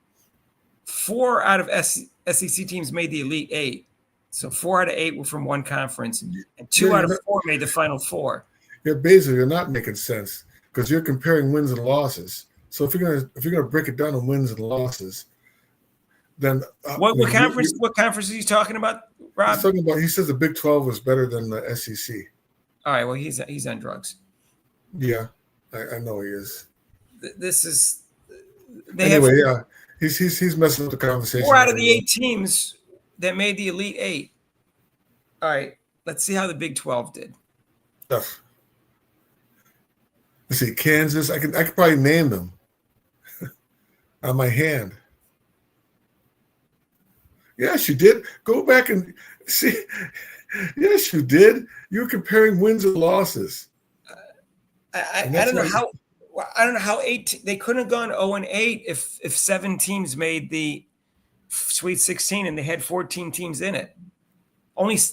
4 out of SEC teams made the Elite 8. So 4 out of 8 were from one conference, and 2 out of 4 made the Final Four. Yeah, Basil, you're not making sense because you're comparing wins and losses. So if you're gonna break it down on wins and losses, then what conference? What conference is he talking about, Rob? He's talking about. He says the Big 12 was better than the SEC. All right. Well, he's on drugs. Yeah, I know he is. This is. Yeah, he's messing with the conversation. 4 out of the 8 teams that made the Elite 8. All right. Let's see how the Big 12 did. The Let's see, Kansas. I could probably name them on my hand. Yes, you did. Go back and see. Yes, you did. You're comparing wins and losses. I don't know how. I don't know how they couldn't have gone 0-8 if 7 teams made the Sweet 16 and they had 14 teams in it.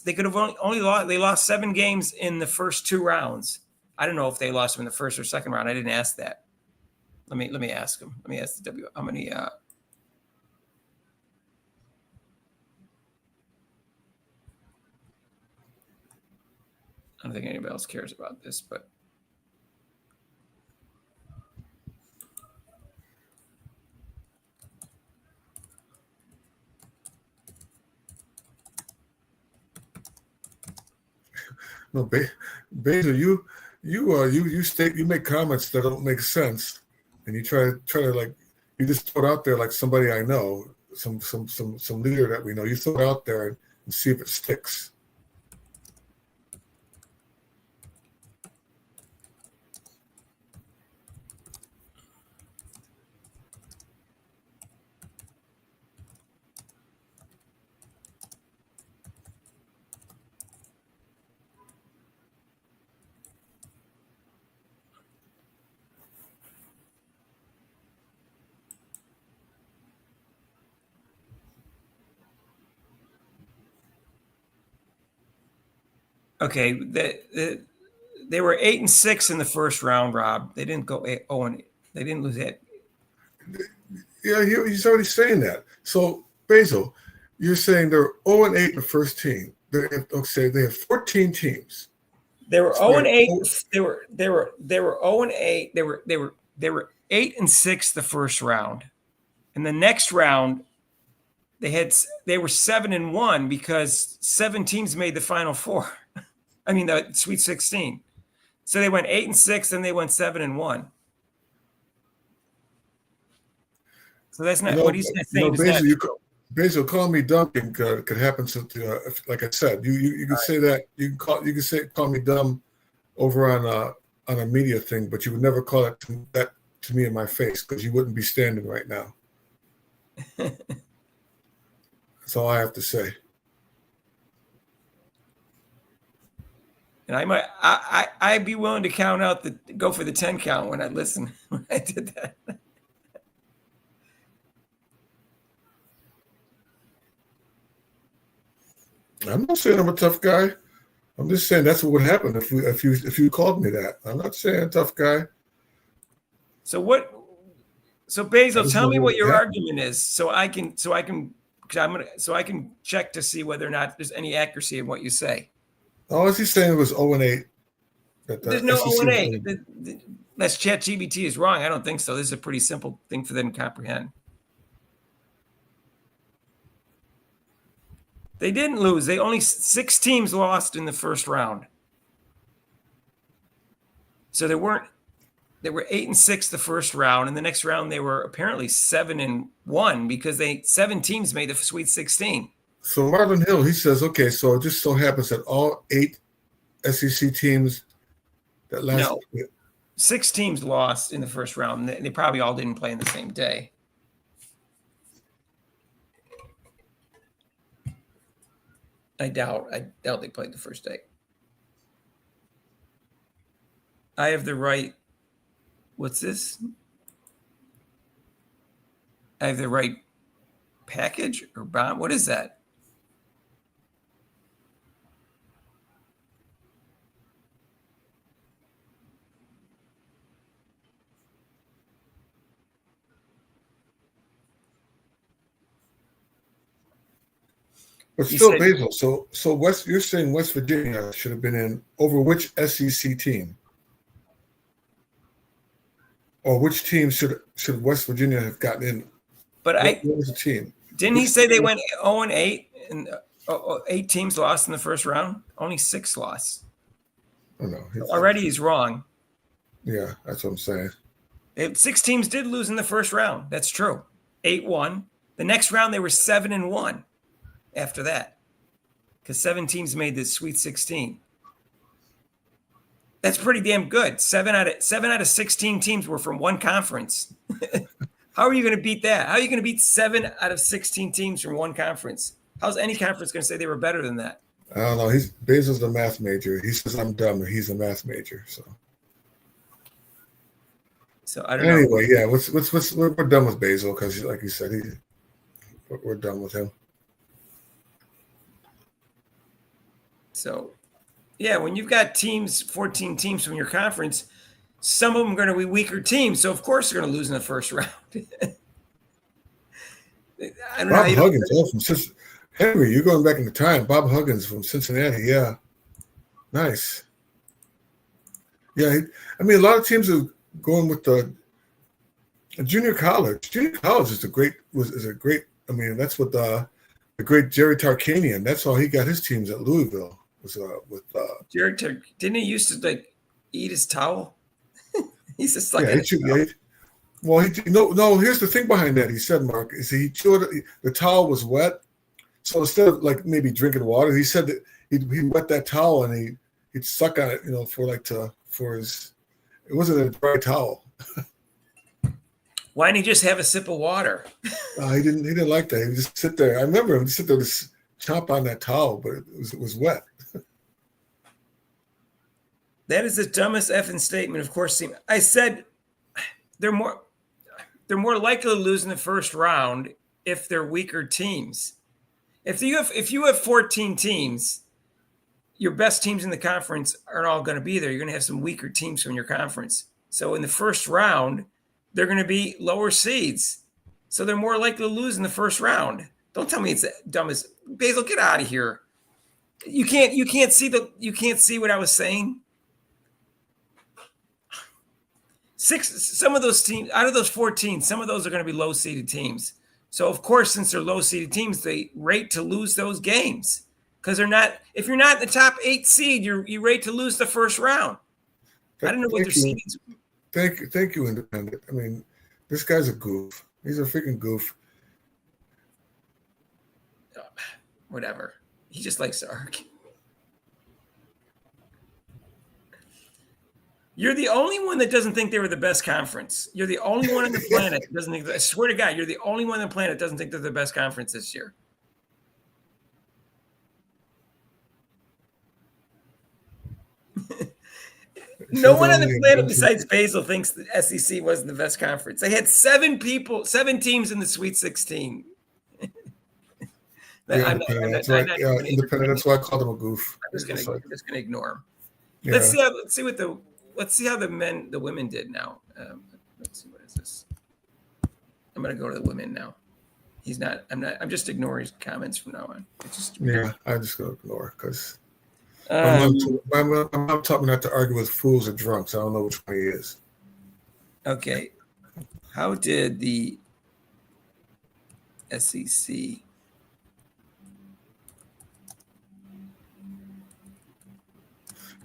They could have only lost. They lost 7 games in the first 2 rounds. I don't know if they lost them in the first or second round. I didn't ask that. Let me ask them. Let me ask the how many. I don't think anybody else cares about this, but. No, Basil, you make comments that don't make sense, and you try to like you just throw it out there like somebody I know, some leader that we know. You throw it out there and see if it sticks. Okay, they were 8-6 in the first round, Rob. They didn't go 0-8. They didn't lose it. Yeah, he's already saying that. So Basil, you're saying they're 0-8 the first team. They have 14 teams. They were 0-8. They were 0-8. They were 8-6 the first round. In the next round, they were 7-1 because 7 teams made the Final Four. I mean the Sweet 16. So they went 8-6, and they went 7-1. So that's not what he's saying. Basil, calling me dumb could happen to like I said. You can say that you can call me dumb over on a media thing, but you would never call that to me in my face because you wouldn't be standing right now. That's all I have to say. And I'd be willing to go for the 10 count when I listen when I did that. I'm not saying I'm a tough guy. I'm just saying that's what would happen if you called me that. I'm not saying tough guy. So Basil, tell me what your argument is, so I can check to see whether or not there's any accuracy in what you say. All he's saying was 0-8. There's no 0-8. That's ChatGPT is wrong. I don't think so. This is a pretty simple thing for them to comprehend. They didn't lose. They only 6 teams lost in the first round. So they were 8-6 the first round. In the next round, they were apparently 7-1 because 7 teams made the Sweet 16. So Marlon Hill, he says, okay, so it just so happens that all 8 SEC teams that last 6 teams lost in the first round. They probably all didn't play in the same day. I doubt they played the first day. I have the right. What's this? I have the right package or bond. What is that? But still, Basil. So you're saying West Virginia should have been in over which SEC team, or which team should West Virginia have gotten in? But what was the team? Didn't he say they went 0-8 and 8 teams lost in the first round? Only 6 lost. Oh no! Already he's wrong. Yeah, that's what I'm saying. 6 teams did lose in the first round. That's true. 8-1. The next round they were 7-1. After that, because 7 teams made the Sweet 16. That's pretty damn good. Seven out of 16 teams were from one conference. How are you going to beat that? How are you going to beat 7 out of 16 teams from one conference? How's any conference going to say they were better than that? I don't know. Basil's a math major. He says I'm dumb, and he's a math major. So I don't know. Anyway, yeah, we're done with Basil because, like you said, we're done with him. So, yeah, when you've got 14 teams from your conference, some of them are going to be weaker teams. So, of course, they're going to lose in the first round. I don't Bob know. Huggins, from Cincinnati. Henry, you're going back into time. Bob Huggins from Cincinnati. Yeah. Nice. Yeah. A lot of teams are going with the junior college. Junior college is a great. That's what the great Jerry Tarkanian. That's how he got his teams at Louisville. Was with Jerry didn't he used to eat his towel? He's just like Well, no. Here's the thing behind that. He said, Mark, is he chewed the towel was wet, so instead of maybe drinking water, he said that he wet that towel and he'd suck on it, for his. It wasn't a dry towel. Why didn't he just have a sip of water? He didn't like that. He would just sit there. I remember him just sit there to chomp on that towel, but it was wet. That is the dumbest effing statement. Of course, I said they're more likely to lose in the first round if they're weaker teams. If you have 14 teams, your best teams in the conference aren't all going to be there. You're going to have some weaker teams from your conference. So in the first round, they're going to be lower seeds. So they're more likely to lose in the first round. Don't tell me it's the dumbest. Basil, get out of here. You can't see what I was saying. Some of those teams, out of those 14, some of those are going to be low-seeded teams. So, of course, since they're low-seeded teams, they rate to lose those games because they're not. If you're not in the top 8 seed, you rate to lose the first round. I don't know what their seeds. Thank you, Independent. This guy's a goof. He's a freaking goof. Whatever. He just likes to argue. You're the only one that doesn't think they were the best conference. You're the only one on the planet that doesn't think. I swear to God, you're the only one on the planet that doesn't think they're the best conference this year. No one on the planet besides Basil thinks the SEC wasn't the best conference. They had 7 teams in the Sweet 16. Independent. That's why I called him a goof. I'm just gonna ignore him. Yeah. Let's see how the women did now. Let's see, what is this? I'm gonna go to the women now. I'm just ignoring his comments from now on. I'm just gonna ignore because my mom taught me not to argue with fools and drunks. I don't know which one he is. Okay. How did the SEC?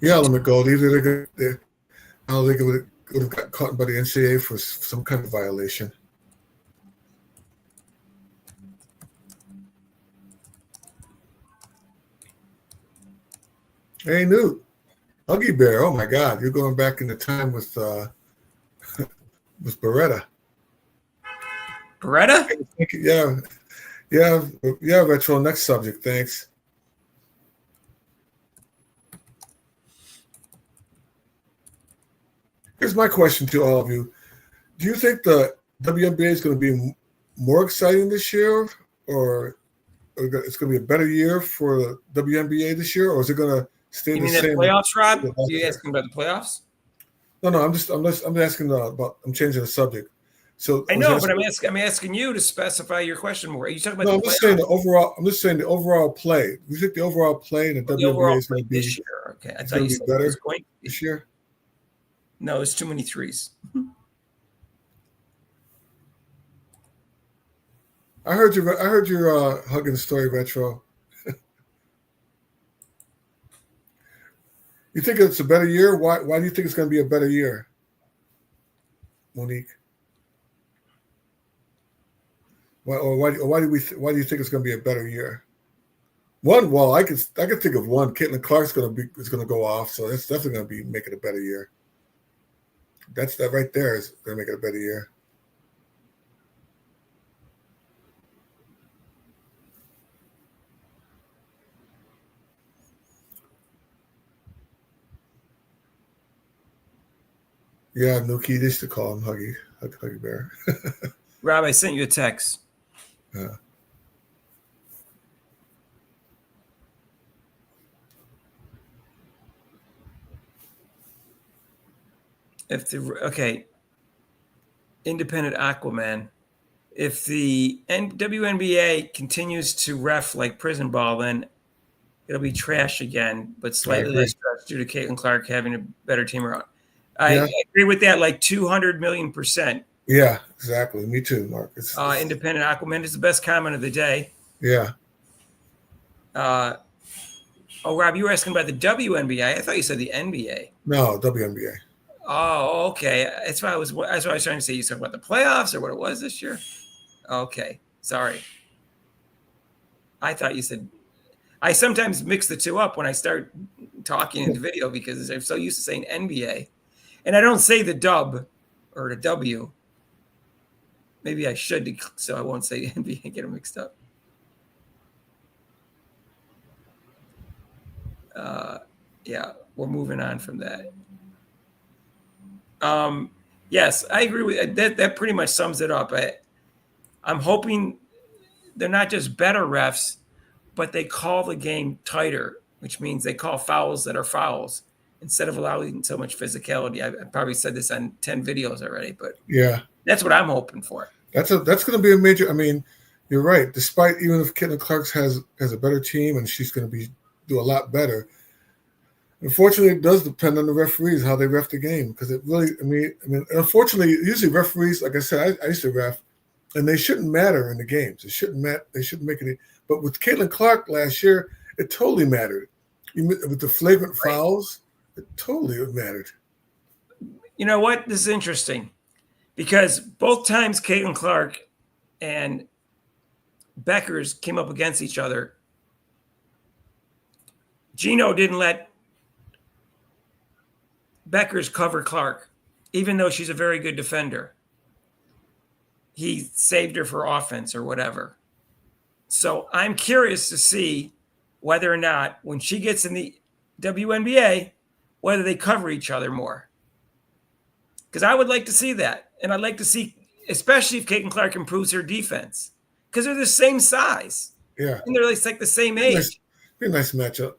Yeah, let me go. Either I don't think it would have got caught by the NCAA for some kind of violation. Hey, Newt, Huggy Bear. Oh my God, you're going back into time with Beretta. Beretta? Yeah, Retro. Next subject, thanks. Here's my question to all of you. Do you think the WNBA is going to be more exciting this year, or it's going to be a better year for the WNBA this year, or is it going to stay the same? You mean the playoffs, Rob? Are you asking about the playoffs? No, I'm asking about. I'm changing the subject. So I know, but I'm asking you to specify your question more. Are you talking about? No, I'm just saying the overall. I'm just saying the overall play. Do you think the overall play in the WNBA is going to be this year? Okay, I thought you said better it was going to be this year. No, it's too many threes. I heard your Huggins story, Retro. You think it's a better year? Why do you think it's going to be a better year, Monique? Why do you think it's going to be a better year? One, well, I could think of one. Caitlin Clark's is gonna go off, so that's definitely gonna be make it a better year. That right there is gonna make it a better year. Yeah, Nuki used to call him Huggy Bear. Rob, I sent you a text. Yeah. Independent Aquaman. If the WNBA continues to ref like prison ball, then it'll be trash again, but slightly less stress due to Caitlin Clark having a better team around. I agree with that, like 200 million%. Yeah, exactly. Me too, Mark. Independent Aquaman is the best comment of the day. Yeah. Rob, you were asking about the WNBA. I thought you said the NBA. No, WNBA. Oh, okay. That's why I was trying to say. You said about the playoffs or what it was this year. Okay, sorry. I thought you said. I sometimes mix the two up when I start talking in the video because I'm so used to saying NBA, and I don't say the dub or the W. Maybe I should, so I won't say NBA and get them mixed up. Yeah, we're moving on from that. Yes, I agree with that. That pretty much sums it up. I'm hoping they're not just better refs, but they call the game tighter, which means they call fouls that are fouls instead of allowing so much physicality. I probably said this on 10 videos already, but yeah, that's what I'm hoping for. That's going to be a major. I mean, you're right. Despite even if Caitlin Clark has a better team and she's going to do a lot better. Unfortunately, it does depend on the referees how they ref the game because it really. I mean, unfortunately, usually referees, like I said, I used to ref, and they shouldn't matter in the games. It shouldn't matter. They shouldn't make any. But with Caitlin Clark last year, it totally mattered. With the flagrant fouls, it totally mattered. You know what? This is interesting because both times Caitlin Clark and Beckers came up against each other, Gino didn't let Beckers cover Clark, even though she's a very good defender. He saved her for offense or whatever. So I'm curious to see whether or not when she gets in the WNBA, whether they cover each other more. Because I would like to see that. And I'd like to see, especially if Caitlin Clark improves her defense. Because they're the same size. Yeah. And they're like the same age. Be a nice matchup.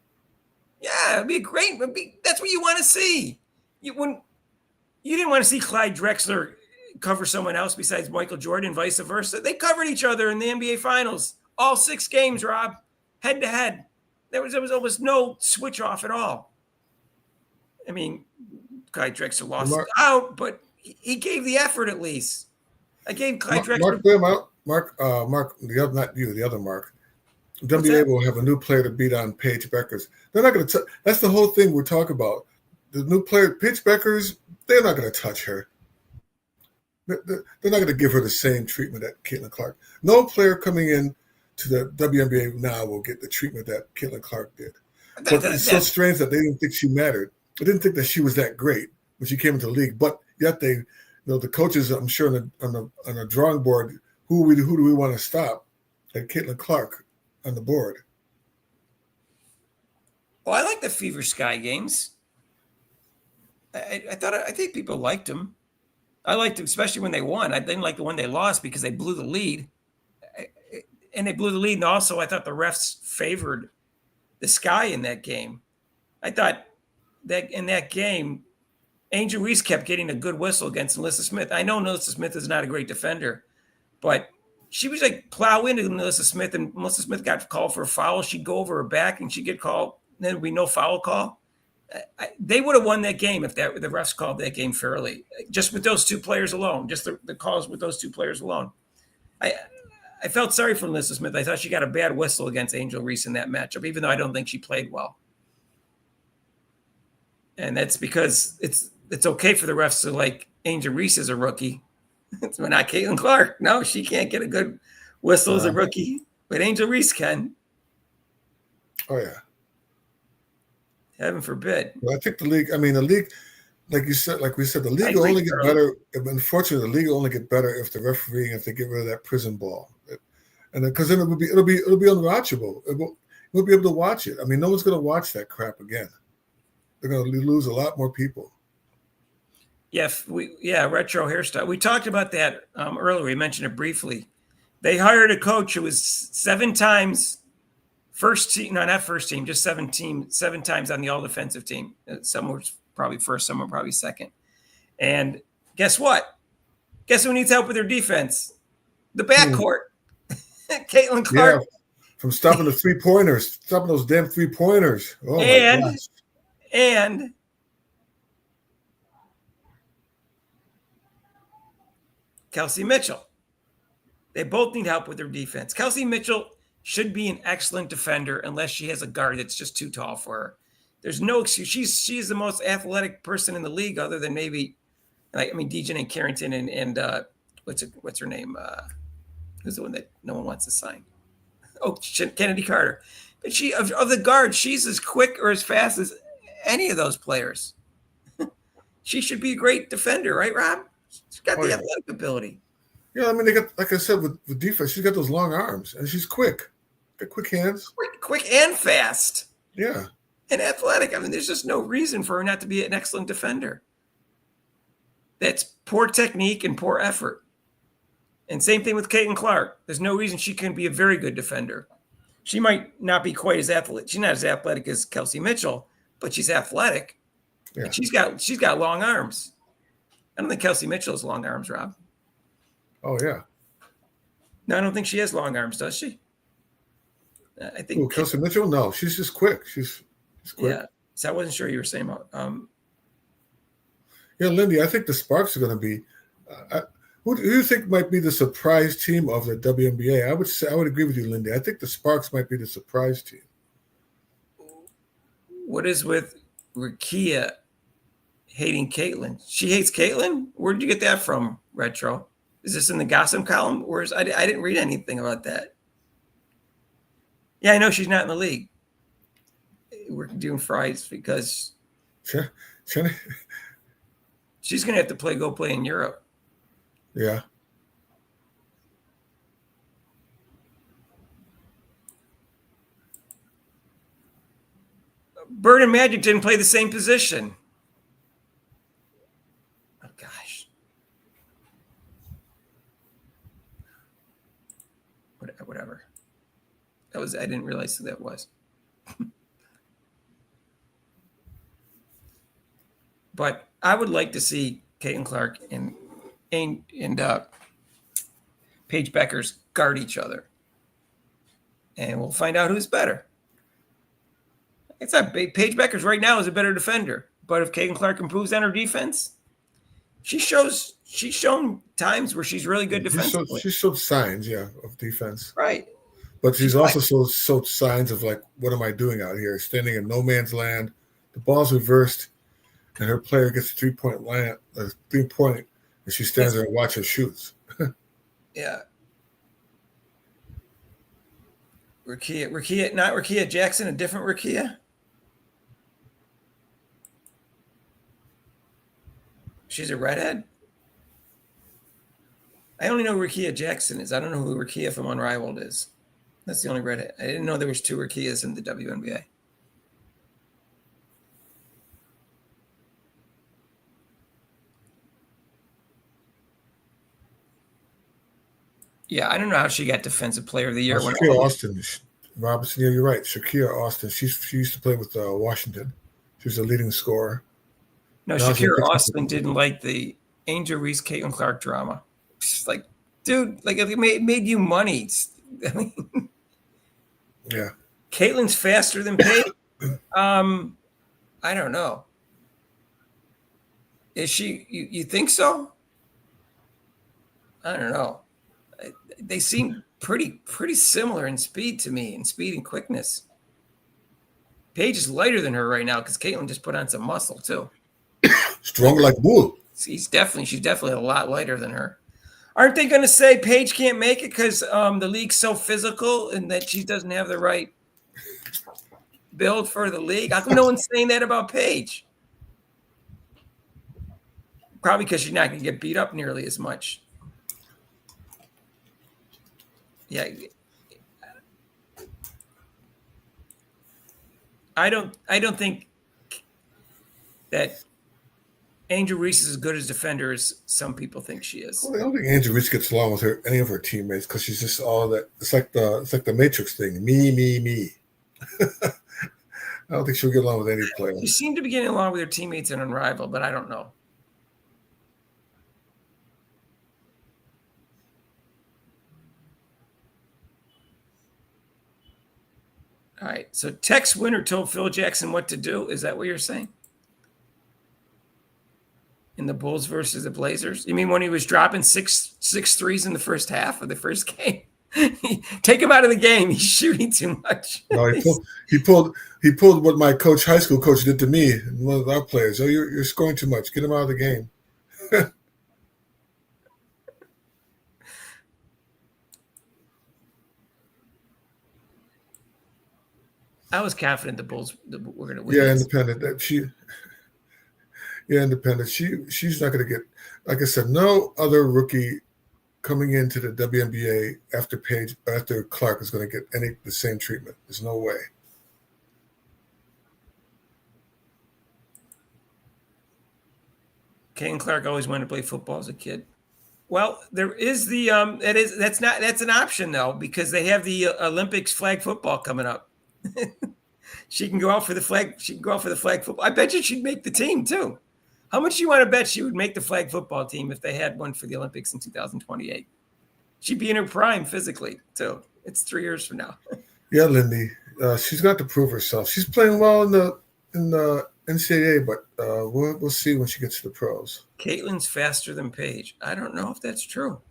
Yeah, it'd be great. That's what you want to see. You didn't want to see Clyde Drexler cover someone else besides Michael Jordan, vice versa. They covered each other in the NBA Finals. All 6 games, Rob, head to head. There was almost no switch off at all. I mean, Clyde Drexler lost out, but he gave the effort at least. I gave Clyde Drexler. Mark, the other, not you, the other Mark. WNBA will have a new player to beat on Paige Beckers. They're not going to. That's the whole thing we're talking about. The new player, Paige Beckers, they're not going to touch her. They're not going to give her the same treatment that Caitlin Clark. No player coming in to the WNBA now will get the treatment that Caitlin Clark did. But it's so strange that they didn't think she mattered. They didn't think that she was that great when she came into the league. But yet they, the coaches, I'm sure on the drawing board, who do we want to stop? Like Caitlin Clark on the board. Well, I like the Fever Sky games. I think people liked them. I liked them, especially when they won. I didn't like the one they lost because they blew the lead. And they blew the lead. And also, I thought the refs favored the Sky in that game. I thought that in that game, Angel Reese kept getting a good whistle against Melissa Smith. I know Melissa Smith is not a great defender, but she was like plow into Melissa Smith, and Melissa Smith got called for a foul. She'd go over her back, and she'd get called. Then there'd be no foul call. They would have won that game if the refs called that game fairly, just with those 2 players alone, just the calls with those 2 players alone. I felt sorry for Melissa Smith. I thought she got a bad whistle against Angel Reese in that matchup, even though I don't think she played well. And that's because it's okay for the refs to like Angel Reese as a rookie. It's not Caitlin Clark. No, she can't get a good whistle as a rookie, but Angel Reese can. Oh yeah. Heaven forbid. Well, I think the league. I mean, the league, like we said, the league will agree, only get Charlie. better. Unfortunately, the league will only get better if the refereeing, if they get rid of that prison ball, and because then it'll be unwatchable. We'll be able to watch it. I mean, no one's going to watch that crap again. They're going to lose a lot more people. Yeah, retro hairstyle. We talked about that earlier. We mentioned it briefly. They hired a coach who was 7 times first team, no, not first team, just 7 times on the all defensive team. Some were probably first, some were probably second. And guess what? Guess who needs help with their defense? The backcourt. Caitlin Clark. Yeah, from stopping the 3-pointers, stopping those damn 3-pointers. Oh my gosh. And Kelsey Mychal. They both need help with their defense. Kelsey Mychal should be an excellent defender unless she has a guard that's just too tall for her. There's no excuse. She's the most athletic person in the league, other than maybe, Dejan and Carrington and what's her name? Who's the one that no one wants to sign? Oh, Kennedy Carter. But she of the guards, she's as quick or as fast as any of those players. She should be a great defender, right, Rob? She's got the athletic ability. Yeah, I mean, they got, like I said, with defense, she's got those long arms, and she's quick. Got quick hands. Quick and fast. Yeah. And athletic. I mean, there's just no reason for her not to be an excellent defender. That's poor technique and poor effort. And same thing with Caitlin Clark. There's no reason she couldn't be a very good defender. She might not be quite as athletic. She's not as athletic as Kelsey Mychal, but she's athletic. Yeah. And she's got long arms. I don't think Kelsey Mitchell has long arms, Rob. Oh yeah. No, I don't think she has long arms, does she? I think. Ooh, Kelsey Mitchell? No, she's just quick. She's quick. Yeah. So I wasn't sure you were saying about. Yeah, Lindy, I think the Sparks are going to be. Who do you think might be the surprise team of the WNBA? I would agree with you, Lindy. I think the Sparks might be the surprise team. What is with Rakia hating Caitlin? She hates Caitlin? Where did you get that from, Retro? Is this in the gossip column? I didn't read anything about that. Yeah, I know she's not in the league. We're doing fries because she's going to have to go play in Europe. Yeah. Bird and Magic didn't play the same position. Oh, gosh. Whatever. I didn't realize who that was. But I would like to see Caitlin Clark and Paige Beckers guard each other. And we'll find out who's better. It's not Paige Beckers right now is a better defender. But if Caitlin Clark improves on her defense, she's shown times where she's really good defensively. She showed signs, of defense. Right. But she's also showed signs of like, what am I doing out here? Standing in no man's land. The ball's reversed, and her player gets a 3-point land, a 3-point, and she stands there and watches her shoots. Yeah. Rakia, not Rakia Jackson, a different Rakia. She's a redhead. I only know who Rakia Jackson is. I don't know who Rakia from Unrivaled is. That's the only redhead. I didn't know there was 2 Rakias in the WNBA. Yeah, I don't know how she got Defensive Player of the Year. Shakira Austin, Robinson. Yeah, you're right. Shakira Austin. She used to play with Washington. She was a leading scorer. No, Shakira Austin didn't like the Angel Reese Caitlin Clark drama. She's like, dude, like if it made you money. I mean, yeah. Caitlin's faster than Paige. I don't know. Is she? You think so? I don't know. They seem pretty similar in speed to me, in speed and quickness. Paige is lighter than her right now because Caitlin just put on some muscle too. Strong like bull. She's definitely a lot lighter than her. Aren't they going to say Paige can't make it because the league's so physical and that she doesn't have the right build for the league? How come no one's saying that about Paige? Probably because she's not going to get beat up nearly as much. Yeah. I don't think that Angel Reese is as good as defender as some people think she is. Well, I don't think Angel Reese gets along with any of her teammates because she's just all that. It's like the Matrix thing. Me. I don't think she'll get along with any player. She seemed to be getting along with her teammates in Unrivaled, but I don't know. All right. So Tex Winter told Phil Jackson what to do. Is that what you're saying? In the Bulls versus the Blazers? You mean when he was dropping six threes in the first half of the first game? Take him out of the game. He's shooting too much. No, he pulled what my high school coach did to me and one of our players. Oh, you're scoring too much. Get him out of the game. I was confident the Bulls were going to win. Yeah, independent. Independent. She's not going to get, like I said, no other rookie coming into the WNBA after Clark is going to get the same treatment. There's no way. Caitlin Clark always wanted to play football as a kid. Well, there is that's an option though, because they have the Olympics flag football coming up. She can go out for the flag. She can go out for the flag football. I bet you she'd make the team too. How much do you want to bet she would make the flag football team if they had one for the Olympics in 2028? She'd be in her prime physically too. It's 3 years from now. Yeah, Lindy. She's got to prove herself. She's playing well in the NCAA, but we'll see when she gets to the pros. Caitlin's faster than Paige. I don't know if that's true.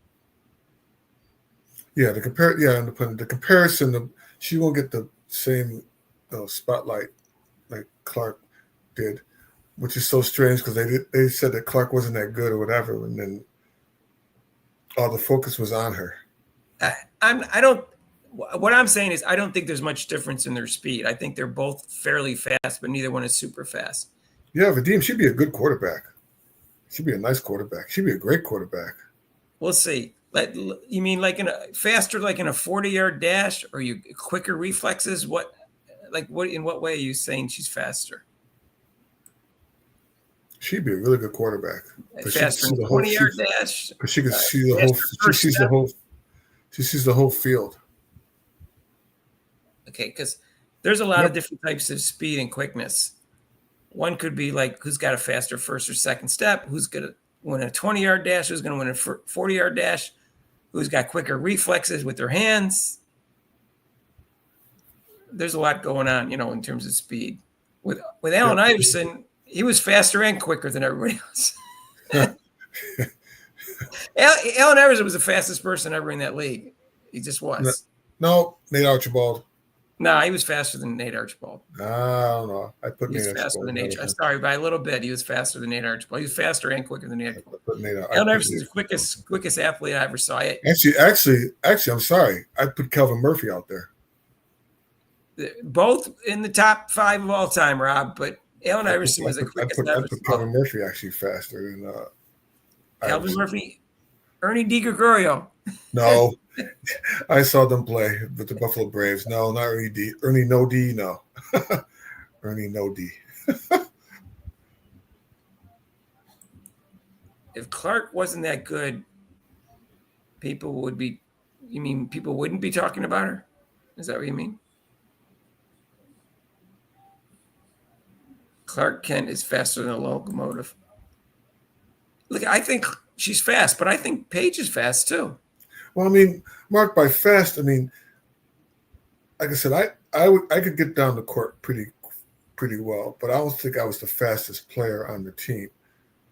Yeah, the comparison. She won't get the same spotlight like Clark did, which is so strange because they said that Clark wasn't that good or whatever, and then all the focus was on her. What I'm saying is I don't think there's much difference in their speed. I think they're both fairly fast, but neither one is super fast. Yeah, Vadim, she'd be a good quarterback. She'd be a nice quarterback. She'd be a great quarterback. We'll see. You mean like in a 40-yard dash, or you quicker reflexes? In what way are you saying she's faster? She'd be a really good quarterback. Faster than 20-yard dash. Because she can see the whole. She sees the whole field. Okay, because there's a lot of different types of speed and quickness. One could be like who's got a faster first or second step, who's going to win a 20-yard dash, who's going to win a 40-yard dash, who's got quicker reflexes with their hands. There's a lot going on, in terms of speed. With Allen Iverson, he was faster and quicker than everybody else. Allen Iverson was the fastest person ever in that league. He just was. No, Nate Archibald. No, he was faster than Nate Archibald. I don't know. I put He was Nate faster Archibald. than Nate. Sorry, by a little bit. He was faster than Nate Archibald. He was faster and quicker than Nate Archibald. Allen Iverson's the quickest athlete I ever saw. Actually, I'm sorry. I put Kelvin Murphy out there. Both in the top 5 of all time, Rob. But Allen Iverson was the quickest. I put Kelvin Murphy actually faster than Kelvin Murphy. Ernie DiGregorio. No, I saw them play with the Buffalo Braves. No, not Ernie D. Ernie No D. No, Ernie No D. If Clark wasn't that good, people wouldn't be talking about her? Is that what you mean? Clark Kent is faster than a locomotive. Look, I think she's fast, but I think Paige is fast too. Well, I mean, marked by fast. I mean, like I said, I could get down the court pretty well, but I don't think I was the fastest player on the team.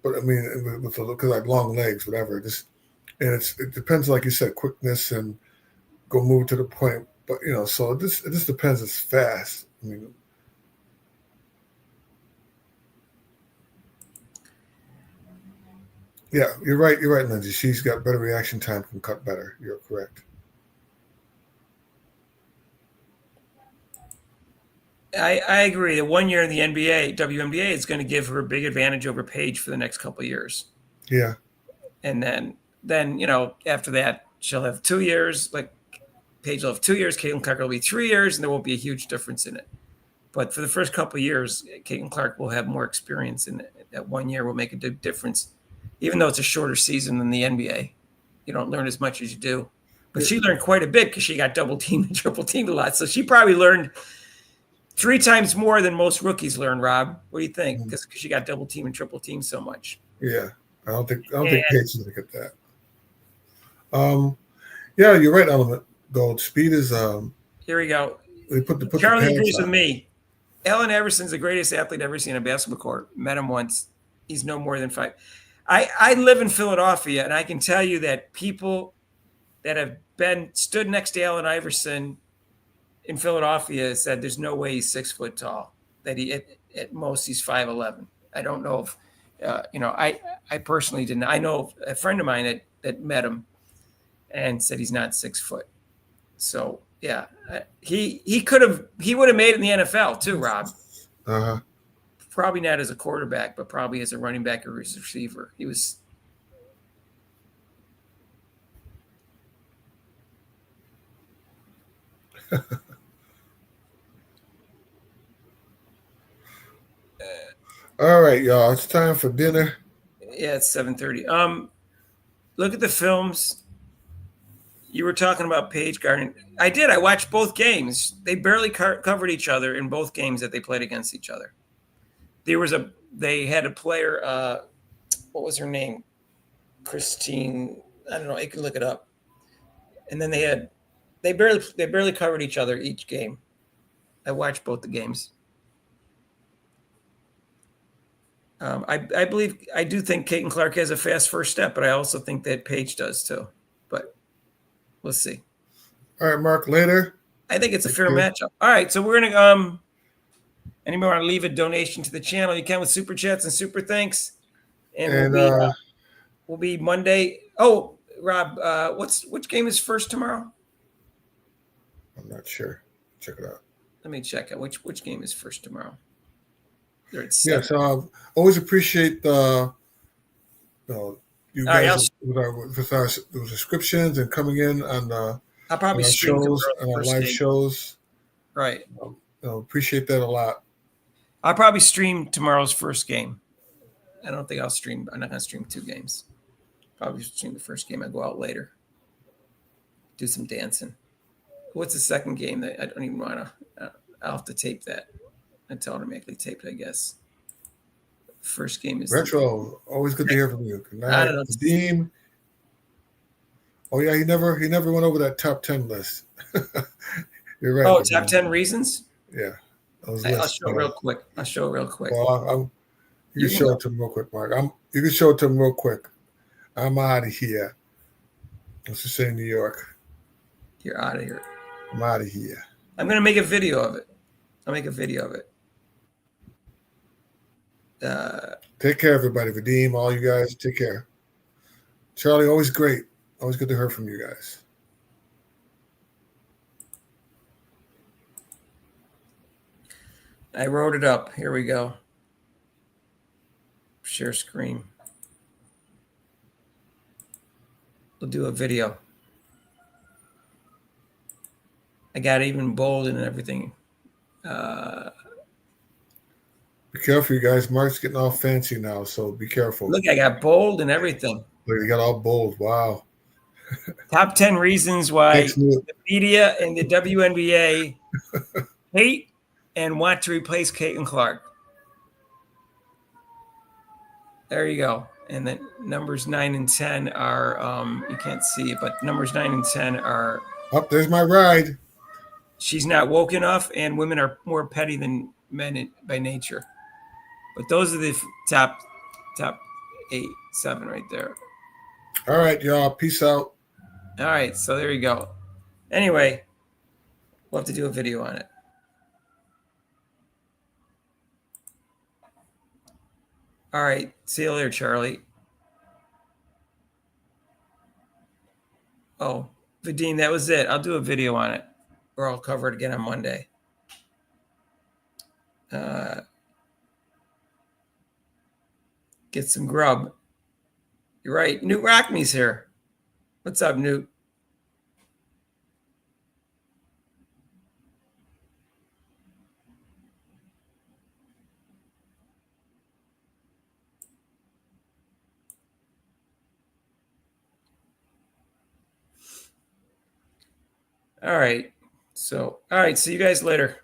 But I mean, because I had long legs, whatever. It depends, like you said, quickness and go move to the point. But so it just depends. It's fast. I mean. Yeah, you're right. You're right, Lindsay. She's got better reaction time, can cut better. You're correct. I agree that 1 year in the NBA, WNBA is going to give her a big advantage over Paige for the next couple of years. Yeah. And then after that, she'll have 2 years. Like Paige will have 2 years. Caitlin Clark will be 3 years, and there won't be a huge difference in it. But for the first couple of years, Caitlin Clark will have more experience in it. That 1 year will make a big difference, even though it's a shorter season than the NBA. You don't learn as much as you do. But she learned quite a bit because she got double teamed and triple teamed a lot. So she probably learned 3 times more than most rookies learn, Rob. What do you think? Because she got double team and triple team so much. Yeah. I don't think Paige is gonna get that. Yeah, you're right, Element Gold. Speed is Here we go. they put the Charlie pants agrees on. with me. Allen Iverson's the greatest athlete I've ever seen on a basketball court. Met him once. He's no more than 5. I live in Philadelphia, and I can tell you that people that have stood next to Allen Iverson in Philadelphia said there's no way he's 6 foot tall. That he at most he's 5'11". I don't know if I personally didn't. I know a friend of mine that met him and said he's not 6 foot. So yeah, he would have made it in the NFL too, Rob. Uh-huh. Probably not as a quarterback, but probably as a running back or as a receiver. He was. All right, y'all. It's time for dinner. Yeah, it's 7:30. Look at the films. You were talking about Paige Garden. I did. I watched both games. They barely covered each other in both games that they played against each other. They had a player. What was her name? Christine. I don't know. I can look it up. And then they barely covered each other each game. I watched both the games. I do think Caitlin Clark has a fast first step, but I also think that Paige does too. But we'll see. All right, Mark. Later. I think it's a fair matchup. All right, so we're gonna anybody want to leave a donation to the channel? You can with super chats and super thanks, and we'll be Monday. Oh, Rob, which game is first tomorrow? I'm not sure. Check it out. Let me check out which game is first tomorrow. Yeah, so always appreciate you guys with our subscriptions and coming in on I'll probably on our stream shows and our live shows. Right. Appreciate that a lot. I'll probably stream tomorrow's first game. I don't think I'll stream. I'm not going to stream 2 games. Probably stream the first game. I go out later. Do some dancing. What's the second game that I don't even want to? I'll have to tape that. It's automatically taped, I guess. First game is Retro. Always good to hear from you. Good night. I don't know. Deem. Oh yeah, he never went over that top 10 list. You're right. Oh, top 10 reasons? Yeah. I'll show it real quick. Well, you can show it to him real quick, Mark. You can show it to him real quick. I'm out of here. Let's just say New York. You're out of here. I'm out of here. I'm going to make a video of it. I'll make a video of it. Take care, everybody. Vadim, all you guys, take care. Charlie, always great. Always good to hear from you guys. I wrote it up. Here we go. Share screen. We'll do a video. I got even bold and everything. Be careful, you guys. Mark's getting all fancy now, so be careful. Look, I got bold and everything. Look, you got all bold. Wow. Top 10 reasons why the media and the WNBA hate and want to replace Caitlin Clark. There you go. And then numbers 9 and 10 are, you can't see it, but numbers 9 and 10 are. Oh, there's my ride. She's not woke enough, and women are more petty than men by nature. But those are the top 8, 7 right there. All right, y'all. Peace out. All right, so there you go. Anyway, we'll have to do a video on it. All right, see you later, Charlie. Oh, Vadim, that was it. I'll do a video on it, or I'll cover it again on Monday. get some grub. You're right. Newt Rockney's here. What's up, Newt? All right. So, all right. See you guys later.